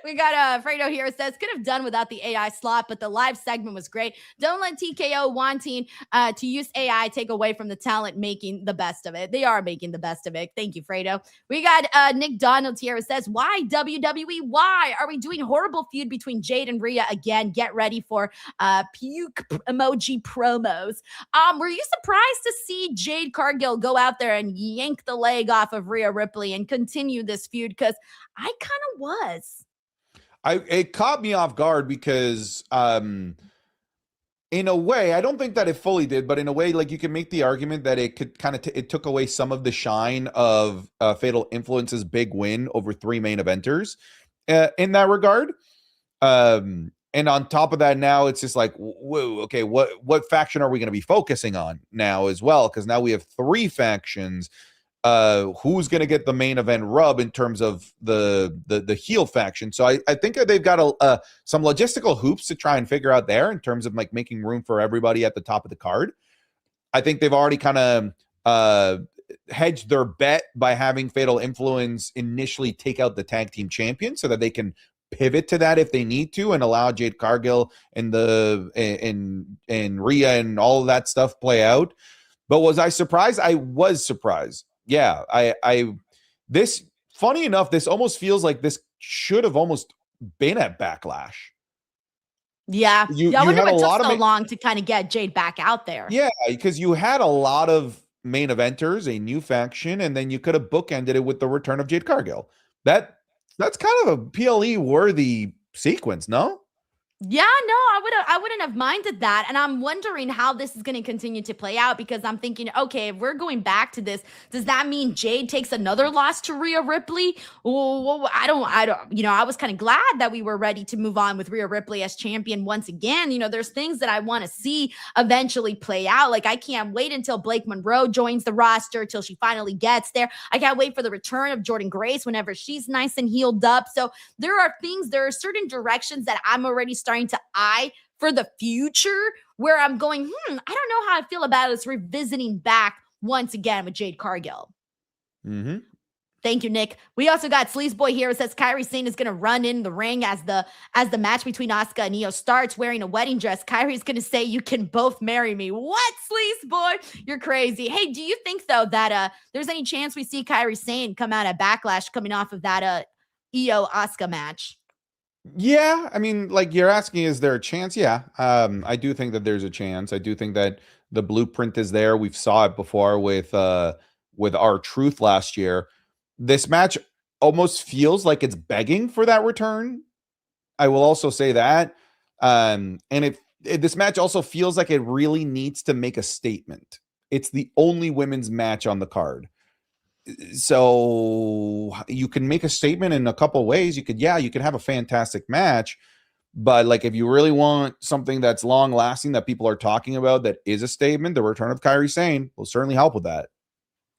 Fredo here says, could have done without the AI slot, but the live segment was great. Don't let TKO wanting to use AI take away from the talent making the best of it. They are making the best of it. Thank you, Fredo. We got Nick Donald here who says, why WWE? Why are we doing horrible feud between Jade and Rhea again? Get ready for puke emoji promos. Were you surprised to see Jade Cargill go out there and yank the leg off of Rhea Ripley and continue this feud? Because I kind of was. It caught me off guard because in a way, I don't think that it fully did, but in a way, like, you can make the argument that it could kind of it took away some of the shine of Fatal Influence's big win over 3 main eventers in that regard. And on top of that, now it's just like, whoa, okay, what faction are we going to be focusing on now as well? Because now we have 3 factions. Who's going to get the main event rub in terms of the heel faction. So I think they've got some logistical hoops to try and figure out there in terms of, like, making room for everybody at the top of the card. I think they've already kind of hedged their bet by having Fatal Influence initially take out the tag team champion so that they can pivot to that if they need to and allow Jade Cargill and Rhea and all of that stuff play out. But was I surprised? I was surprised. Yeah, this, funny enough, this almost feels like this should have almost been at Backlash. Yeah. You I wonder had what a took lot of so long to kind of get Jade back out there. Yeah, because you had a lot of main eventers, a new faction, and then you could have bookended it with the return of Jade Cargill. That's kind of a PLE worthy sequence, no? Yeah, no, I wouldn't have minded that. And I'm wondering how this is going to continue to play out, because I'm thinking, okay, if we're going back to this, does that mean Jade takes another loss to Rhea Ripley? Well, I don't, I was kind of glad that we were ready to move on with Rhea Ripley as champion once again. There's things that I want to see eventually play out. Like, I can't wait until Blake Monroe joins the roster, till she finally gets there. I can't wait for the return of Jordan Grace whenever she's nice and healed up. So there are certain directions that I'm already starting to eye for the future, where I'm going, I don't know how I feel about us revisiting back once again with Jade Cargill. Mm-hmm. Thank you, Nick. We also got Sleazeboy here. It says Kairi Sane is going to run in the ring as the match between Asuka and Io starts, wearing a wedding dress. Kairi's going to say, "You can both marry me." What, Sleazeboy? You're crazy. Hey, do you think, though, that there's any chance we see Kairi Sane come out at Backlash coming off of that Io Asuka match? Yeah, I mean, like, you're asking, is there a chance? Yeah, I do think that there's a chance. I do think that the blueprint is there. We've saw it before with R-Truth last year. This match almost feels like it's begging for that return. I will also say that, and this match also feels like it really needs to make a statement. It's the only women's match on the card. So you can make a statement in a couple ways. You could have a fantastic match, but like, if you really want something that's long lasting that people are talking about, that is a statement, the return of Kairi Sane will certainly help with that.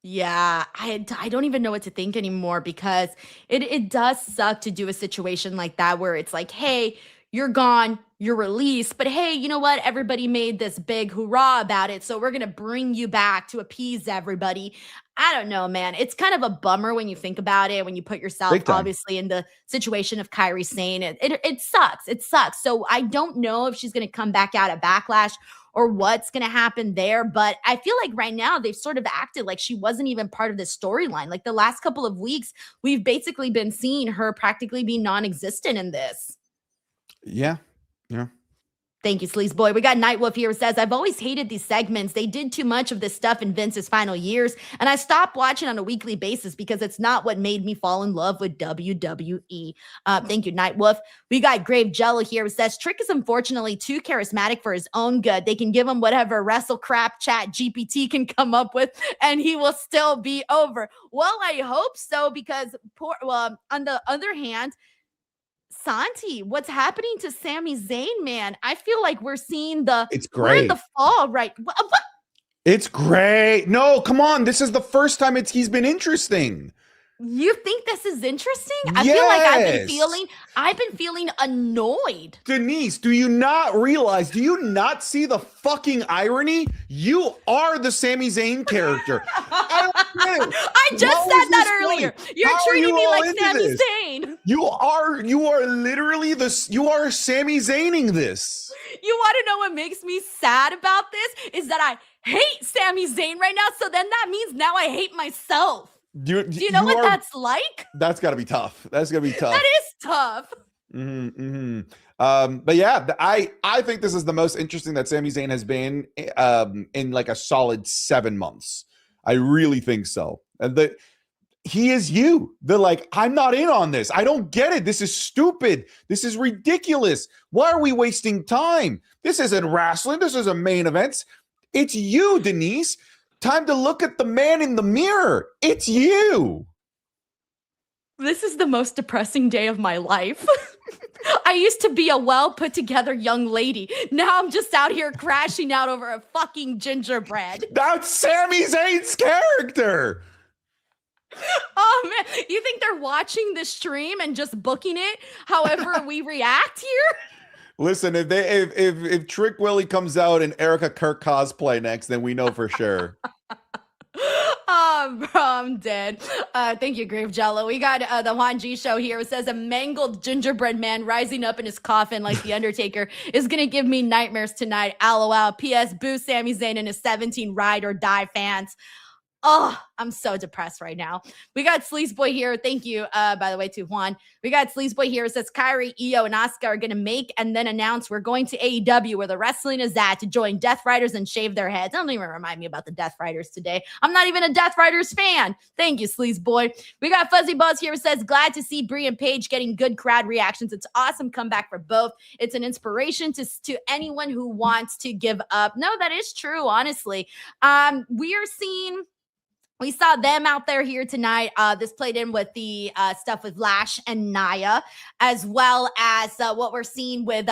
Yeah, I don't even know what to think anymore, because it does suck to do a situation like that where it's like, hey, you're gone, you're released, but hey, you know what? Everybody made this big hoorah about it, so we're going to bring you back to appease everybody. I don't know, man. It's kind of a bummer when you think about it, when you put yourself obviously in the situation of Kairi Sane. It sucks. It sucks. So I don't know if she's going to come back out at Backlash or what's going to happen there. But I feel like right now they've sort of acted like she wasn't even part of this storyline. Like, the last couple of weeks, we've basically been seeing her practically be non-existent in this. Yeah. Thank you, Sleazeboy. We got Nightwolf here who says, I've always hated these segments. They did too much of this stuff in Vince's final years, and I stopped watching on a weekly basis because it's not what made me fall in love with WWE. Thank you, Nightwolf. We got Grave Jello here who says, Trick is unfortunately too charismatic for his own good. They can give him whatever wrestle crap chat GPT can come up with, and he will still be over. Well, I hope so, because on the other hand, Santi, what's happening to Sami Zayn, man? I feel like we're seeing It's we're in great. the fall, right? What? It's great. No, come on. This is the first time he's been interesting. You think this is interesting? I Yes. feel like I've been feeling annoyed. Denise, do you not realize? Do you not see the fucking irony? You are the Sami Zayn character. I just said that earlier. You're treating me like Sami Zayn. You are literally you are Sami Zayning this. You want to know what makes me sad about this? Is that I hate Sami Zayn right now. So then that means now I hate myself. Do you know what that's like? That's got to be tough. That's going to be tough. That is tough. But yeah, I think this is the most interesting that Sami Zayn has been in like a solid 7 months. I really think so. And he is they're like, I'm not in on this. I don't get it. This is stupid. This is ridiculous. Why are we wasting time? This isn't wrestling. This isn't main events. It's you, Denise. Time to look at the man in the mirror. It's you. This is the most depressing day of my life. I used to be a well put together young lady. Now I'm just out here crashing out over a fucking gingerbread. That's Sami Zayn's character. Oh man, you think they're watching the stream and just booking it however we react here? Listen, if Trick Willie comes out in Erica Kirk cosplay next, then we know for sure. Oh, bro, I'm dead. Thank you, Grave Jello. We got the Juan G show here. It says a mangled gingerbread man rising up in his coffin like the Undertaker is gonna give me nightmares tonight. LOL. P.S. Boo Sami Zayn and his 17 ride or die fans. Oh, I'm so depressed right now. We got Sleaze Boy here. Thank you, by the way, to Juan. We got Sleaze Boy here. It says Kyrie, Io, and Asuka are going to make and then announce we're going to AEW where the wrestling is at to join Death Riders and shave their heads. Don't even remind me about the Death Riders today. I'm not even a Death Riders fan. Thank you, Sleaze Boy. We got Fuzzy Buzz here. It says glad to see Brie and Paige getting good crowd reactions. It's awesome comeback for both. It's an inspiration to anyone who wants to give up. No, that is true, honestly. We saw them out there here tonight. This played in with the stuff with Lash and Nia, as well as what we're seeing with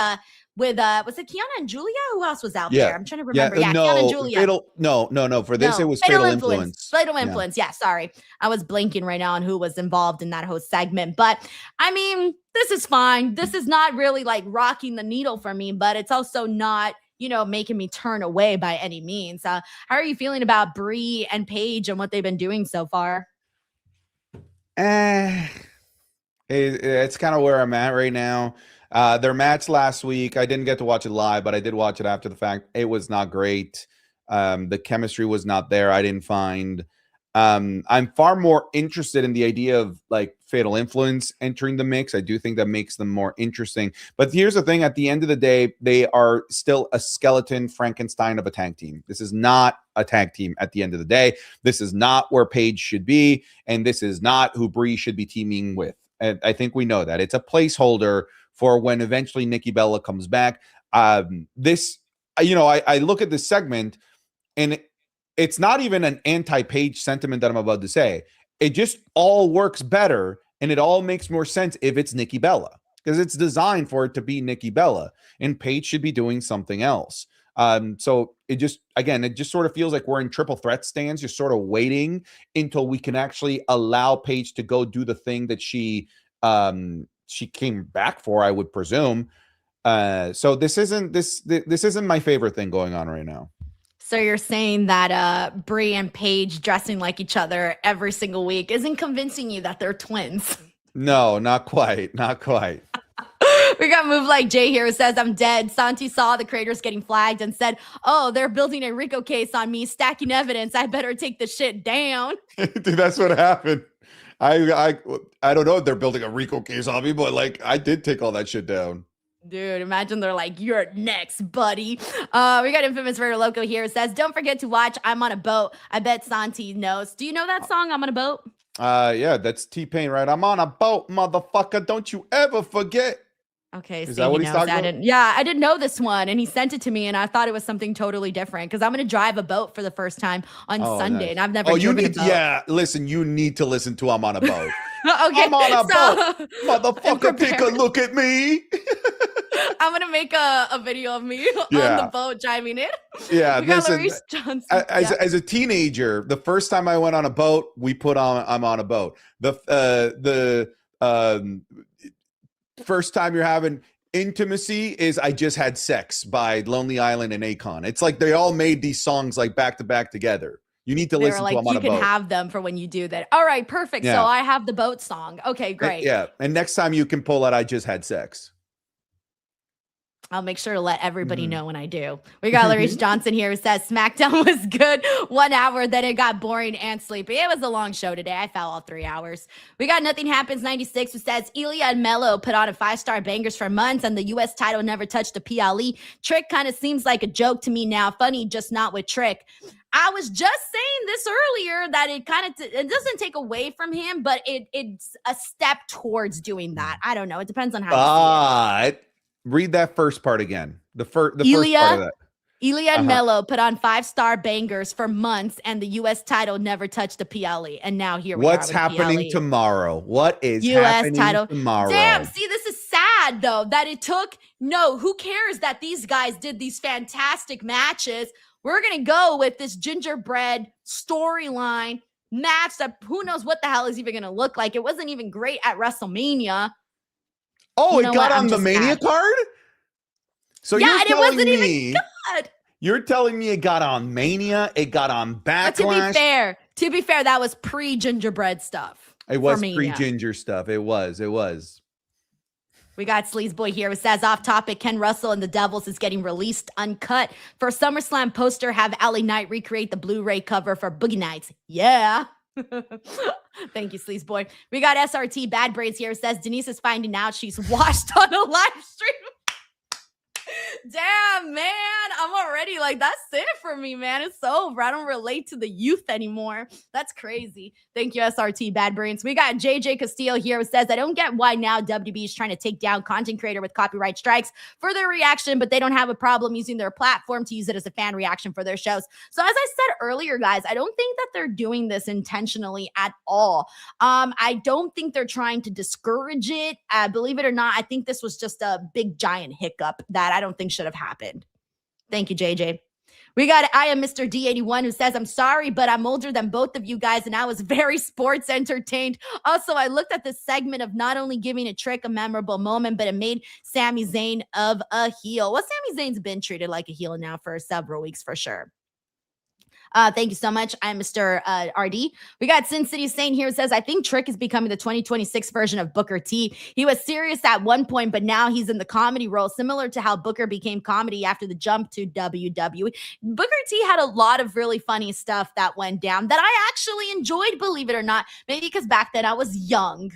was it Kiana and Julia? Who else was out there? I'm trying to remember. Yeah, Kiana and Julia. No. For this, it was Fatal Influence. Fatal Influence. Yeah, sorry. I was blanking right now on who was involved in that whole segment. But I mean, this is fine. This is not really like rocking the needle for me, but it's also not, making me turn away by any means. How are you feeling about Brie and Paige and what they've been doing so far? It's kind of where I'm at right now. Their match last week, I didn't get to watch it live, but I did watch it after the fact. It was not great. The chemistry was not there, I didn't find. I'm far more interested in the idea of like Fatal Influence entering the mix. I do think that makes them more interesting. But here's the thing, at the end of the day, they are still a skeleton Frankenstein of a tag team. This is not a tag team at the end of the day. This is not where Paige should be, and this is not who Brie should be teaming with. And I think we know that. It's a placeholder for when eventually Nikki Bella comes back. I look at this segment, and it's not even an anti-Paige sentiment that I'm about to say. It just all works better, and it all makes more sense if it's Nikki Bella, because it's designed for it to be Nikki Bella, and Paige should be doing something else. So it just sort of feels like we're in triple threat stands, just sort of waiting until we can actually allow Paige to go do the thing that she came back for, I would presume. So this isn't my favorite thing going on right now. So you're saying that Brie and Paige dressing like each other every single week isn't convincing you that they're twins? No, not quite. Not quite. We got Move Like Jay here who says, I'm dead. Santi saw the creators getting flagged and said, oh, they're building a RICO case on me, stacking evidence. I better take the shit down. Dude, that's what happened. I don't know if they're building a RICO case on me, but like I did take all that shit down. Dude, imagine they're like, you're next, buddy. We got Infamous Raider Loco here. It says, don't forget to watch I'm on a Boat. I bet Santi knows. Do you know that song, I'm on a Boat? Yeah, that's T-Pain, right? I'm on a boat, motherfucker. Don't you ever forget. Okay, is that what he's talking about? I didn't know this one, and he sent it to me, and I thought it was something totally different because I'm going to drive a boat for the first time on Sunday, and I've never driven a boat. Yeah, listen, you need to listen to I'm on a Boat. Okay, I'm on a boat, motherfucker. Take a look at me. I'm gonna make a video of me on the boat driving it. Yeah, we got Larice Johnson. As a teenager, the first time I went on a boat, we put on I'm on a Boat. The first time you're having intimacy is I Just Had Sex by Lonely Island and Akon. It's like they all made these songs like back to back together. You need to listen to I'm on a Boat. You can have them for when you do that. All right, perfect. Yeah. So I have the boat song. Okay, great. Yeah, and next time you can pull out I Just Had Sex. I'll make sure to let everybody know when I do. We got Larice Johnson here who says SmackDown was good 1 hour, then it got boring and sleepy. It was a long show today. I fell all 3 hours. We got Nothing Happens 96 who says Ilya and Mello put on a 5-star bangers for months and the U.S. title never touched a PLE. Trick kind of seems like a joke to me now. Funny, just not with Trick. I was just saying this earlier that it kind of it doesn't take away from him, but it's a step towards doing that. I don't know. It depends on how you see it. Read that first part again. The first part of that. Ilya and Mello put on 5-star bangers for months, and the U.S. title never touched a PLE. And now here we are. What's happening tomorrow? What is happening tomorrow? Damn, see, this is sad, though, that it took. No, who cares that these guys did these fantastic matches? We're going to go with this gingerbread storyline match that who knows what the hell is even going to look like. It wasn't even great at WrestleMania. Oh, it got on the Mania card? So yeah, and it wasn't even good. You're telling me it got on Mania, it got on Backlash? But to be fair, that was pre-gingerbread stuff. It was pre-ginger stuff. It was. We got Sleaze Boy here who says, off topic, Ken Russell and the Devils is getting released uncut. For SummerSlam poster, have LA Knight recreate the Blu-ray cover for Boogie Nights. Yeah. Thank you, Sleaze Boy. We got SRT Bad Braids here who says, Denise is finding out she's washed on a live stream. Damn, man. I'm already like, that's it for me, man. It's over. I don't relate to the youth anymore. That's crazy. Thank you, SRT Bad Brains. We got JJ Castillo here who says, I don't get why now WWE is trying to take down content creator with copyright strikes for their reaction, but they don't have a problem using their platform to use it as a fan reaction for their shows. So as I said earlier, guys, I don't think that they're doing this intentionally at all. I don't think they're trying to discourage it. Believe it or not, I think this was just a big giant hiccup that I don't think should have happened. Thank you, JJ. We got I am Mr. D81 who says, I'm sorry, but I'm older than both of you guys, and I was very sports entertained. Also, I looked at this segment of not only giving a trick a memorable moment, but it made Sami Zayn of a heel. Well, Sami Zayn's been treated like a heel now for several weeks for sure. Thank you so much. I'm Mr. RD. We got Sin City Saint here who says, I think Trick is becoming the 2026 version of Booker T. He was serious at one point, but now he's in the comedy role, similar to how Booker became comedy after the jump to WWE. Booker T had a lot of really funny stuff that went down that I actually enjoyed, believe it or not. Maybe because back then I was young.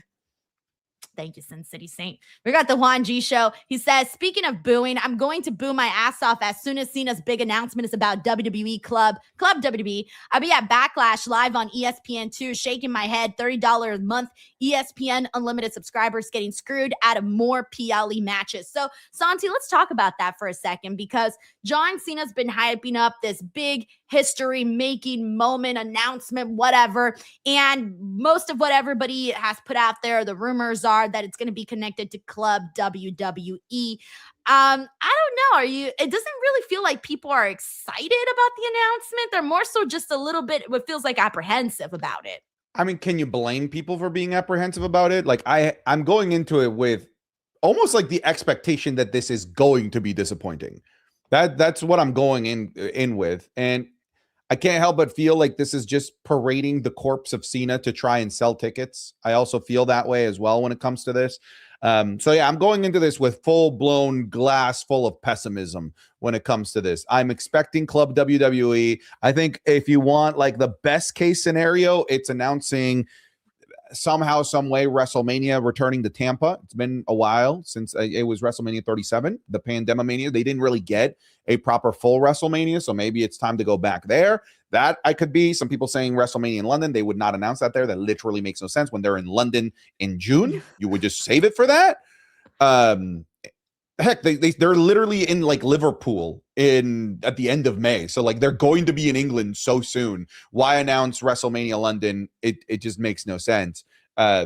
Thank you, Sin City Saint. We got the Juan G Show. He says, speaking of booing, I'm going to boo my ass off as soon as Cena's big announcement is about WWE Club WWE. I'll be at Backlash live on ESPN2, shaking my head, $30 a month, ESPN unlimited subscribers getting screwed out of more PLE matches. So, Santi, let's talk about that for a second, because John Cena's been hyping up this big history-making moment, announcement, whatever, and most of what everybody has put out there, the rumors are that it's going to be connected to Club WWE. I don't know. It doesn't really feel like people are excited about the announcement. They're more so just a little bit, what feels like apprehensive about it. I mean, can you blame people for being apprehensive about it? Like I'm going into it with almost like the expectation that this is going to be disappointing. That's what I'm going in with. And I can't help but feel like this is just parading the corpse of Cena to try and sell tickets. I also feel that way as well when it comes to this. So yeah, I'm going into this with full-blown glass full of pessimism when it comes to this. I'm expecting Club WWE. I think if you want like the best case scenario, it's announcing somehow, some way, WrestleMania returning to Tampa. It's been a while since it was WrestleMania 37, the Pandemomania. They didn't really get a proper full WrestleMania, so maybe it's time to go back there. That I could be. Some people saying WrestleMania in London. They would not announce that there. That literally makes no sense. When they're in London in June, you would just save it for that. Heck, they're literally in like Liverpool at the end of May. So like they're going to be in England so soon. Why announce WrestleMania London? It just makes no sense. I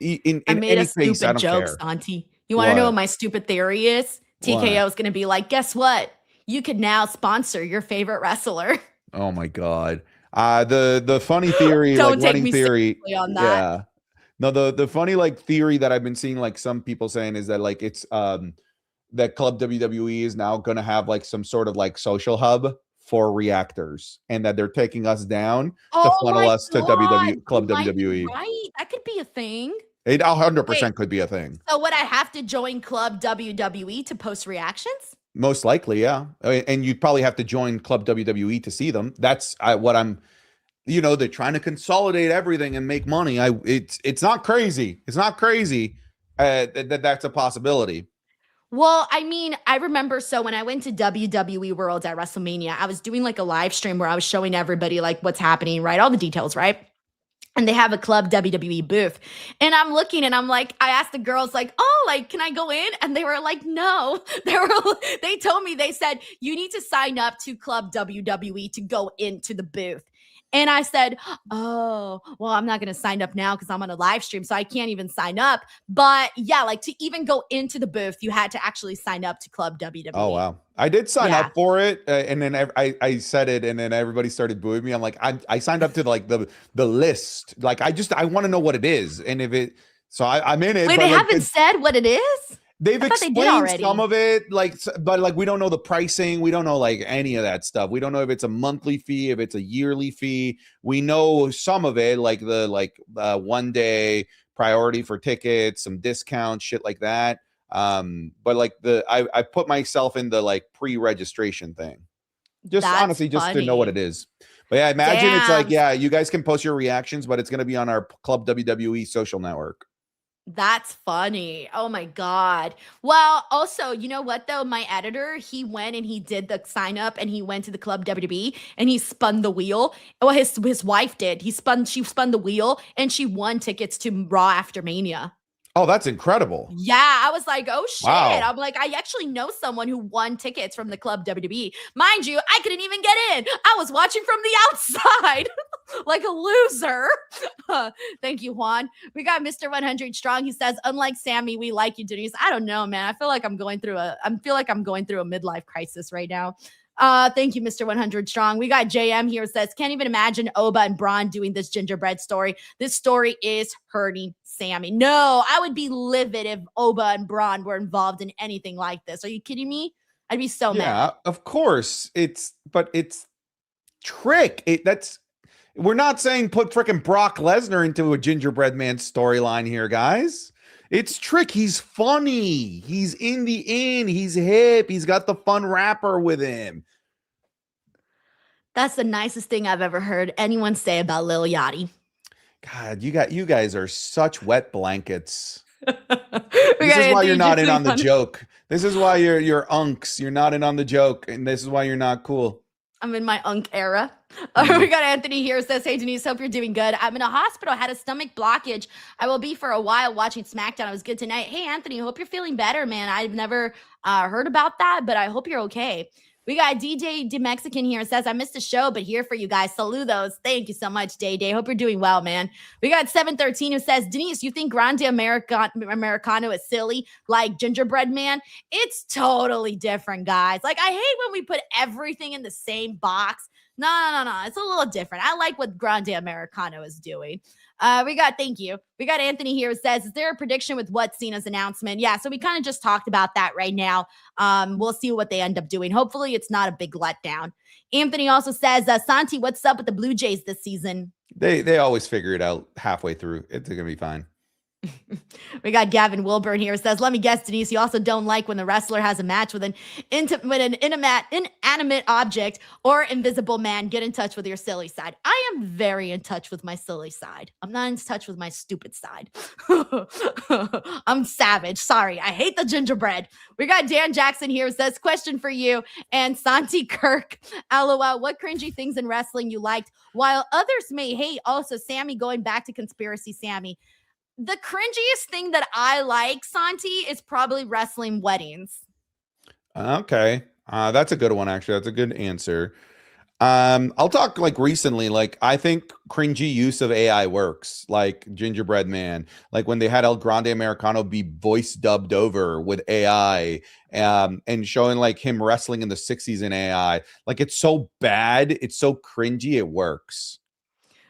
made a stupid joke, Santi. You want to know what my stupid theory is? TKO is going to be like, guess what? You could now sponsor your favorite wrestler. Oh my God. The funny theory, Don't like take me theory seriously on that. Yeah. No, the funny like theory that I've been seeing like some people saying is that like it's that Club WWE is now going to have like some sort of like social hub for reactors, and that they're taking us down to funnel us to Club WWE. Right? That could be a thing. It 100% could be a thing. So would I have to join Club WWE to post reactions? Most likely, yeah. And you'd probably have to join Club WWE to see them. That's what I'm. They're trying to consolidate everything and make money. It's not crazy. It's not crazy that's a possibility. Well, I mean, I remember, so when I went to WWE World at WrestleMania, I was doing like a live stream where I was showing everybody like what's happening, right? All the details, right? And they have a Club WWE booth. And I'm looking and I'm like, I asked the girls like, oh, like, can I go in? And they were like, no. They told me, they said, you need to sign up to Club WWE to go into the booth. And I said, oh, well, I'm not going to sign up now because I'm on a live stream, so I can't even sign up. But yeah, like to even go into the booth, you had to actually sign up to Club WWE. Oh, wow. I did sign up for it. And then I said it, and then everybody started booing me. I'm like, I signed up to like the list. Like, I want to know what it is. And if it, so I'm in it. Wait, they haven't said what it is? They've explained some of it, but like we don't know the pricing. We don't know like any of that stuff. We don't know if it's a monthly fee, if it's a yearly fee. We know some of it, like the 1 day priority for tickets, some discounts, shit like that. But like I put myself in the like pre-registration thing. Just That's honestly, just to know what it funny. is. But yeah, imagine it's like, Damn. yeah, you guys can post your reactions, but it's going to be on our Club WWE social network. That's funny. Oh my God. Well, also, you know what though? My editor, he went and he did the sign up and he went to the Club WWE and he spun the wheel. Well, his wife did. She spun the wheel and she won tickets to Raw after Mania. Oh, that's incredible. Yeah, I was like, oh shit. Wow. I'm like, I actually know someone who won tickets from the Club WWE. Mind you, I couldn't even get in. I was watching from the outside like a loser. Thank you, Juan. We got Mr. 100 Strong. He says, unlike Sammy, we like you, Denise. I don't know, man. I feel like I'm going through a midlife crisis right now. Thank you, Mr. 100 Strong. We got JM here says, can't even imagine Oba and Braun doing this gingerbread story. This story is hurting Sammy. No, I would be livid if Oba and Braun were involved in anything like this. Are you kidding me? I'd be so mad. Yeah, of course. It's trick. We're not saying put freaking Brock Lesnar into a gingerbread man storyline here, guys. It's trick. He's funny. He's in the in. He's hip. He's got the fun rapper with him. That's the nicest thing I've ever heard anyone say about Lil Yachty. God, you guys are such wet blankets. This is why you're not in on the joke. This is why you're unks. You're not in on the joke, and this is why you're not cool. I'm in my unk era. We got Anthony here says, hey, Denise, hope you're doing good. I'm in a hospital, had a stomach blockage. I will be for a while watching SmackDown. It was good tonight. Hey, Anthony, hope you're feeling better, man. I've never heard about that, but I hope you're okay. We got DJ De Mexican here says, I missed the show, but here for you guys. Saludos. Thank you so much, Day. Hope you're doing well, man. We got 713 who says, Denise, you think Grande Americano is silly like Gingerbread Man? It's totally different, guys. Like, I hate when we put everything in the same box. No. It's a little different. I like what Grande Americano is doing. Thank you. We got Anthony here who says, is there a prediction with what Cena's announcement? Yeah, so we kind of just talked about that right now. We'll see what they end up doing. Hopefully it's not a big letdown. Anthony also says, Santi, what's up with the Blue Jays this season? They always figure it out halfway through. It's going to be fine. We got Gavin Wilburn here says, let me guess, Denise, you also don't like when the wrestler has a match with an inanimate object or invisible man. Get in touch with your silly side. I am very in touch with my silly side. I'm not in touch with my stupid side. I'm savage. Sorry. I hate the gingerbread. We got Dan Jackson here who says, question for you and Santi Kirk. LOL. What cringy things in wrestling you liked while others may hate? Also, Sammy, going back to Conspiracy Sammy. The cringiest thing that I like, Santi, is probably wrestling weddings. Okay. That's a good one, actually. That's a good answer. I'll talk like recently, like I think cringy use of AI works, like Gingerbread Man, like when they had El Grande Americano be voice dubbed over with AI, and showing like him wrestling in the 60s in AI. Like it's so bad, it's so cringy, it works.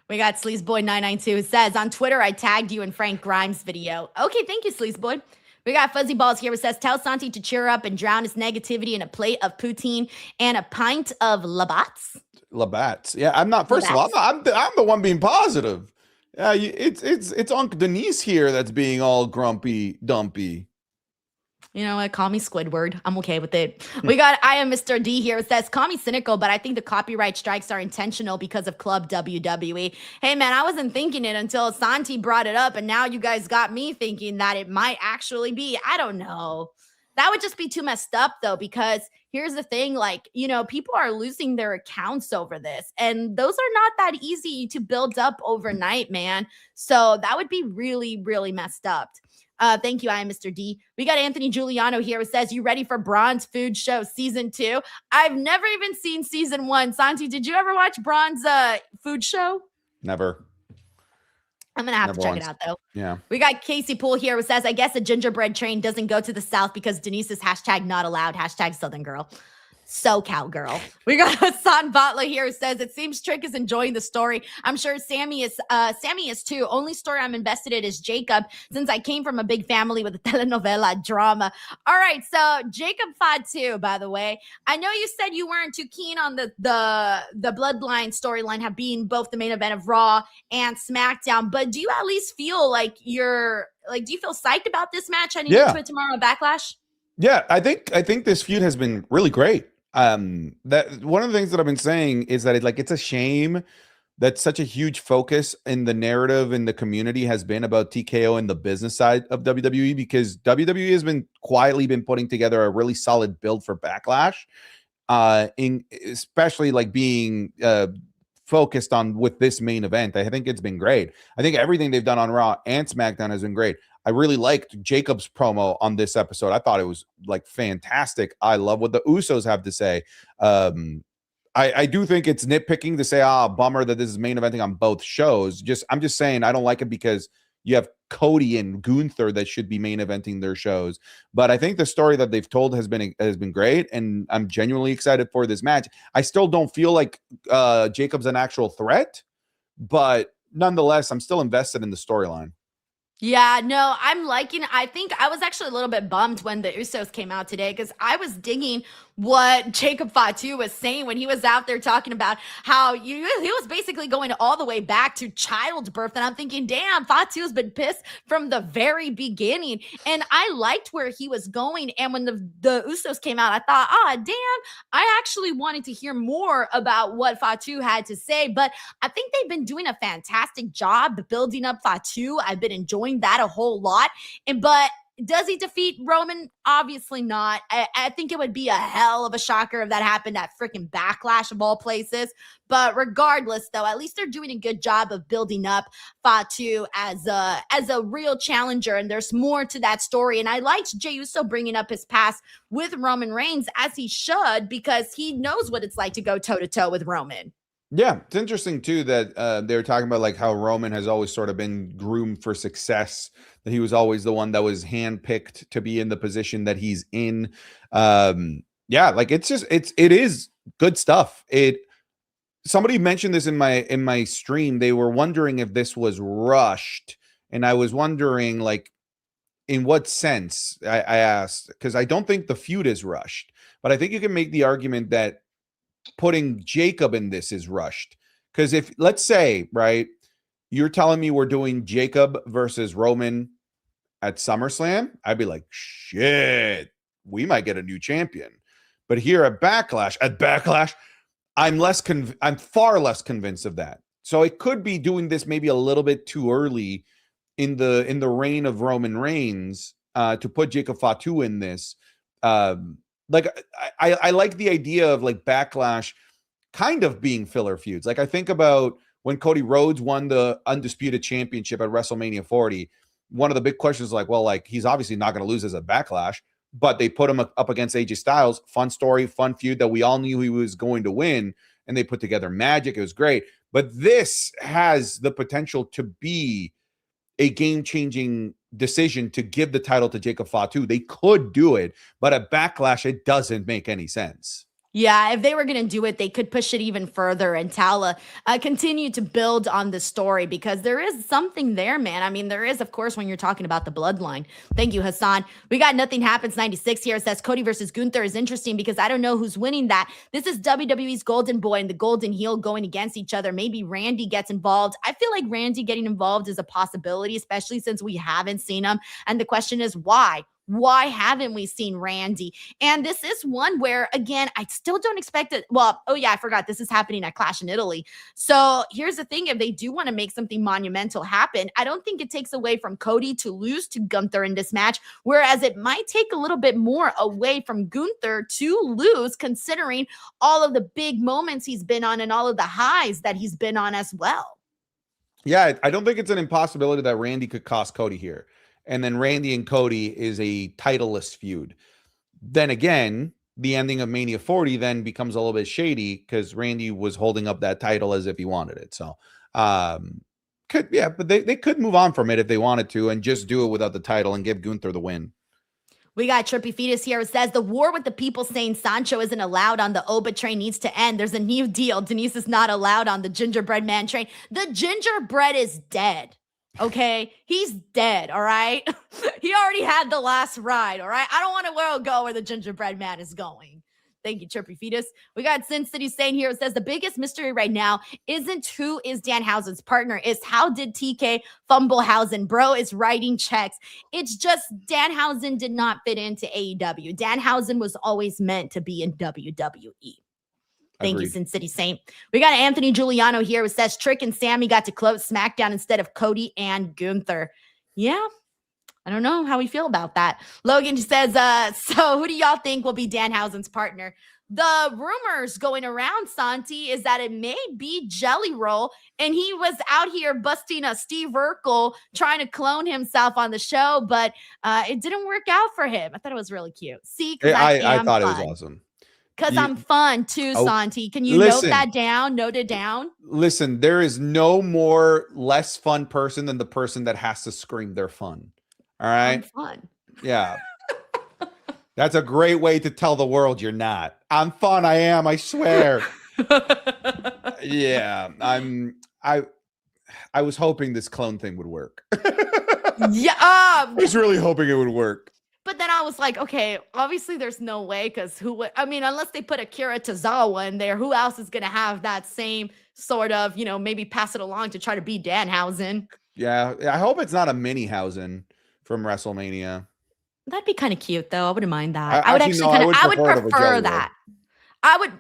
We got Sleazeboy992 who says, on Twitter, I tagged you in Frank Grimes' video. Okay, thank you, Sleazeboy. We got Fuzzy Balls here who says, tell Santi to cheer up and drown his negativity in a plate of poutine and a pint of Labatt's. Labatt's. Yeah, I'm not, first Labatt's. of all, I'm the one being positive. Yeah, it's Uncle Denise here that's being all grumpy, dumpy. You know what? Call me Squidward. I'm okay with it. We got I am Mr. D here. It says, call me cynical, but I think the copyright strikes are intentional because of Club WWE. Hey, man, I wasn't thinking it until Santi brought it up, and now you guys got me thinking that it might actually be. I don't know. That would just be too messed up, though, because here's the thing. Like, you know, people are losing their accounts over this, and those are not that easy to build up overnight, man. So that would be really, really messed up. Thank you, I am Mr. D. We got Anthony Giuliano here who says, you ready for Braun's Food Show Season 2? I've never even seen Season 1. Santi, did you ever watch Braun's Food Show? Never. I'm going to have to check it out, though. Yeah. We got Casey Poole here who says, I guess a gingerbread train doesn't go to the South because Denise is hashtag not allowed, hashtag Southern Girl. SoCal girl. We got Hassan Butler here who says it seems Trick is enjoying the story. I'm sure Sammy is too. Only story I'm invested in is Jacob, since I came from a big family with a telenovela drama. All right, so Jacob Fatu, by the way, I know you said you weren't too keen on the Bloodline storyline have been both the main event of Raw and SmackDown, but do you at least feel like do you feel psyched about this match heading into it tomorrow at Backlash? Yeah, I think this feud has been really great. That one of the things that I've been saying is that it's a shame that such a huge focus in the narrative in the community has been about TKO and the business side of WWE, because WWE has been quietly putting together a really solid build for Backlash, especially being focused on with this main event. I think it's been great. I think everything they've done on Raw and SmackDown has been great. I really liked Jacob's promo on this episode. I thought it was fantastic. I love what the Usos have to say. I do think it's nitpicking to say, bummer that this is main eventing on both shows. I'm just saying I don't like it because you have Cody and Gunther that should be main eventing their shows. But I think the story that they've told has been great, and I'm genuinely excited for this match. I still don't feel like Jacob's an actual threat, but nonetheless, I'm still invested in the storyline. Yeah, no, I'm liking it. I think I was actually a little bit bummed when the Usos came out today, because I was digging what Jacob Fatu was saying when he was out there talking about how he was basically going all the way back to childbirth. And I'm thinking, damn, Fatu's been pissed from the very beginning. And I liked where he was going. And when the Usos came out, I thought, damn, I actually wanted to hear more about what Fatu had to say. But I think they've been doing a fantastic job building up Fatu. I've been enjoying that a whole lot. But does he defeat Roman? Obviously not. I think it would be a hell of a shocker if that happened at freaking Backlash of all places. But regardless, though, at least they're doing a good job of building up Fatu as a real challenger, and there's more to that story. And I liked Jey Uso bringing up his past with Roman Reigns, as he should, because he knows what it's like to go toe-to-toe with Roman. Yeah, it's interesting too that they were talking about how Roman has always sort of been groomed for success, that he was always the one that was handpicked to be in the position that he's in. It is good stuff. Somebody mentioned this in my stream. They were wondering if this was rushed, and I was wondering in what sense. I asked, because I don't think the feud is rushed, but I think you can make the argument that putting Jacob in this is rushed. Because if, let's say, right, you're telling me we're doing Jacob versus Roman at SummerSlam, I'd be like, shit, we might get a new champion. But here at Backlash, I'm far less convinced of that. So it could be doing this maybe a little bit too early in the reign of Roman Reigns to put Jacob Fatu in this. I like the idea of Backlash kind of being filler feuds. I think about when Cody Rhodes won the Undisputed Championship at WrestleMania 40. One of the big questions he's obviously not going to lose as a Backlash, but they put him up against AJ Styles. Fun story, fun feud that we all knew he was going to win, and they put together magic. It was great. But this has the potential to be a game-changing decision to give the title to Jacob Fatu. They could do it, but at Backlash, it doesn't make any sense. Yeah, if they were going to do it, they could push it even further and Tala continue to build on the story, because there is something there, man. I mean, there is, of course, when you're talking about the bloodline. Thank you, Hassan. We got Nothing Happens 96 here. It says Cody versus Gunther is interesting because I don't know who's winning that. This is WWE's Golden Boy and the Golden Heel going against each other. Maybe Randy gets involved. I feel like Randy getting involved is a possibility, especially since we haven't seen him. And the question is why? Why haven't we seen Randy? And this is one where, again, I still don't expect it. Well, oh yeah, I forgot. This is happening at Clash in Italy. So here's the thing. If they do want to make something monumental happen, I don't think it takes away from Cody to lose to Gunther in this match, whereas it might take a little bit more away from Gunther to lose, considering all of the big moments he's been on and all of the highs that he's been on as well. Yeah, I don't think it's an impossibility that Randy could cost Cody here. And then Randy and Cody is a titleless feud. Then again, the ending of Mania 40 then becomes a little bit shady because Randy was holding up that title as if he wanted it. So, but they could move on from it if they wanted to and just do it without the title and give Gunther the win. We got Trippy Fetus here. It says the war with the people saying Sancho isn't allowed on the Oba train needs to end. There's a new deal. Denise is not allowed on the gingerbread man train. The gingerbread is dead. Okay, he's dead. All right, he already had the last ride. All right, I don't want to go where the gingerbread man is going. Thank you, Trippy Fetus. We got Sin City saying here, it says the biggest mystery right now isn't who is Danhausen's partner, it's how did TK fumble Hausen? Bro is writing checks. It's just Danhausen did not fit into AEW. Danhausen was always meant to be in WWE. Thank you, Sin City Saint. We got Anthony Giuliano here who says Trick and Sammy got to close SmackDown instead of Cody and Gunther. Yeah, I don't know how we feel about that. Logan says, so who do y'all think will be Danhausen's partner? The rumors going around, Santi, is that it may be Jelly Roll, and he was out here busting a Steve Urkel trying to clone himself on the show, but it didn't work out for him. I thought it was really cute. See, because I thought fun. it was awesome. Because I'm fun too, Santi. Can you note that down? Note it down. Listen, there is no more less fun person than the person that has to scream they're fun. All right. I'm fun. Yeah. That's a great way to tell the world you're not. I'm fun. I am. I swear. Yeah. I was hoping this clone thing would work. Yeah. I was really hoping it would work. But then I was like, okay, obviously there's no way because who would, I mean, unless they put Akira Tozawa in there, who else is going to have that same sort of, maybe pass it along to try to beat Danhausen? Yeah. I hope it's not a mini Hausen from WrestleMania. That'd be kind of cute though. I wouldn't mind that. I would prefer that. What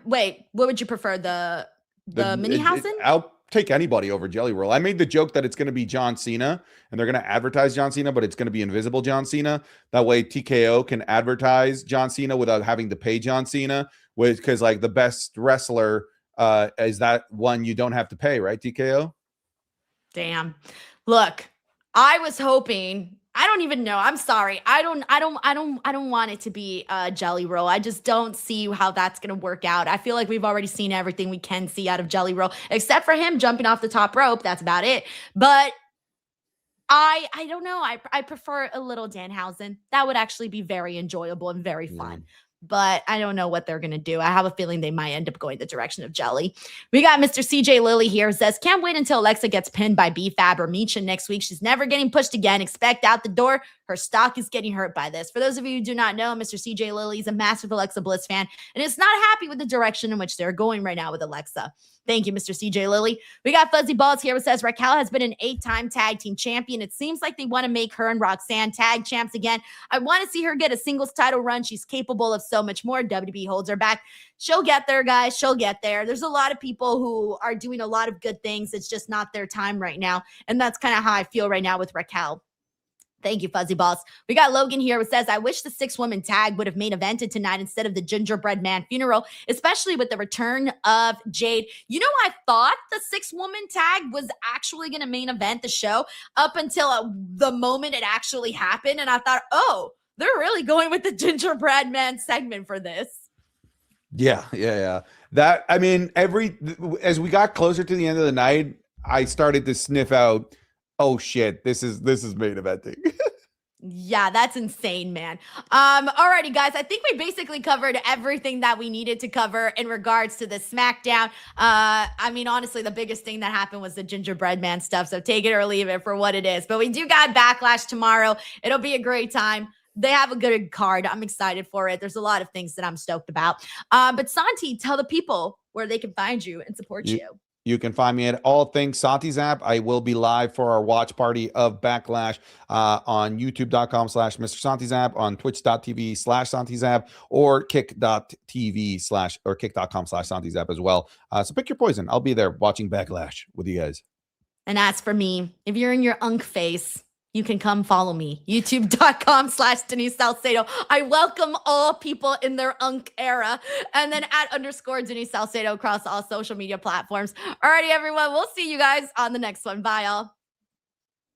would you prefer? The mini Hausen? I'll take anybody over Jelly Roll. I made the joke that it's going to be John Cena and they're going to advertise John Cena, but it's going to be invisible John Cena. That way TKO can advertise John Cena without having to pay John Cena, because like the best wrestler is that one you don't have to pay, right? TKO. Damn. Look, I was hoping, I don't even know. I'm sorry. I don't want it to be Jelly Roll. I just don't see how that's going to work out. I feel like we've already seen everything we can see out of Jelly Roll, except for him jumping off the top rope. That's about it. But I don't know. I prefer a little Danhausen. That would actually be very enjoyable and very fun. But I don't know what they're going to do. I have a feeling they might end up going the direction of Jelly. We got Mr. CJ Lilly here, says, can't wait until Alexa gets pinned by BFAB or Micha next week. She's never getting pushed again. Expect out the door. Her stock is getting hurt by this. For those of you who do not know, Mr. CJ Lilly is a massive Alexa Bliss fan and is not happy with the direction in which they're going right now with Alexa. Thank you, Mr. CJ Lilly. We got Fuzzy Balls here who says Raquel has been an 8-time tag team champion. It seems like they want to make her and Roxanne tag champs again. I want to see her get a singles title run. She's capable of so much more. WWE holds her back. She'll get there, guys. She'll get there. There's a lot of people who are doing a lot of good things. It's just not their time right now. And that's kind of how I feel right now with Raquel. Thank you, Fuzzy Balls. We got Logan here who says, I wish the 6-woman tag would have main evented tonight instead of the gingerbread man funeral, especially with the return of Jade. I thought the 6-woman tag was actually going to main event the show up until the moment it actually happened. And I thought, oh, they're really going with the gingerbread man segment for this. Yeah. That, I mean, as we got closer to the end of the night, I started to sniff out, oh shit, this is main eventing. Yeah, that's insane, man. Alrighty, guys. I think we basically covered everything that we needed to cover in regards to the SmackDown. I mean, honestly, the biggest thing that happened was the gingerbread man stuff. So take it or leave it for what it is. But we do got Backlash tomorrow. It'll be a great time. They have a good card. I'm excited for it. There's a lot of things that I'm stoked about. But Santi, tell the people where they can find you and support you. You can find me at All Things Santi's app. I will be live for our watch party of Backlash on youtube.com/Mr. Santi's app, on twitch.tv/Santi's app, or kick.com/Santi's app as well. So pick your poison. I'll be there watching Backlash with you guys. And as for me, if you're in your unk face, you can come follow me, youtube.com/Denise Salcedo. I welcome all people in their unk era. And then @_Denise Salcedo across all social media platforms. Alrighty, everyone. We'll see you guys on the next one. Bye, y'all.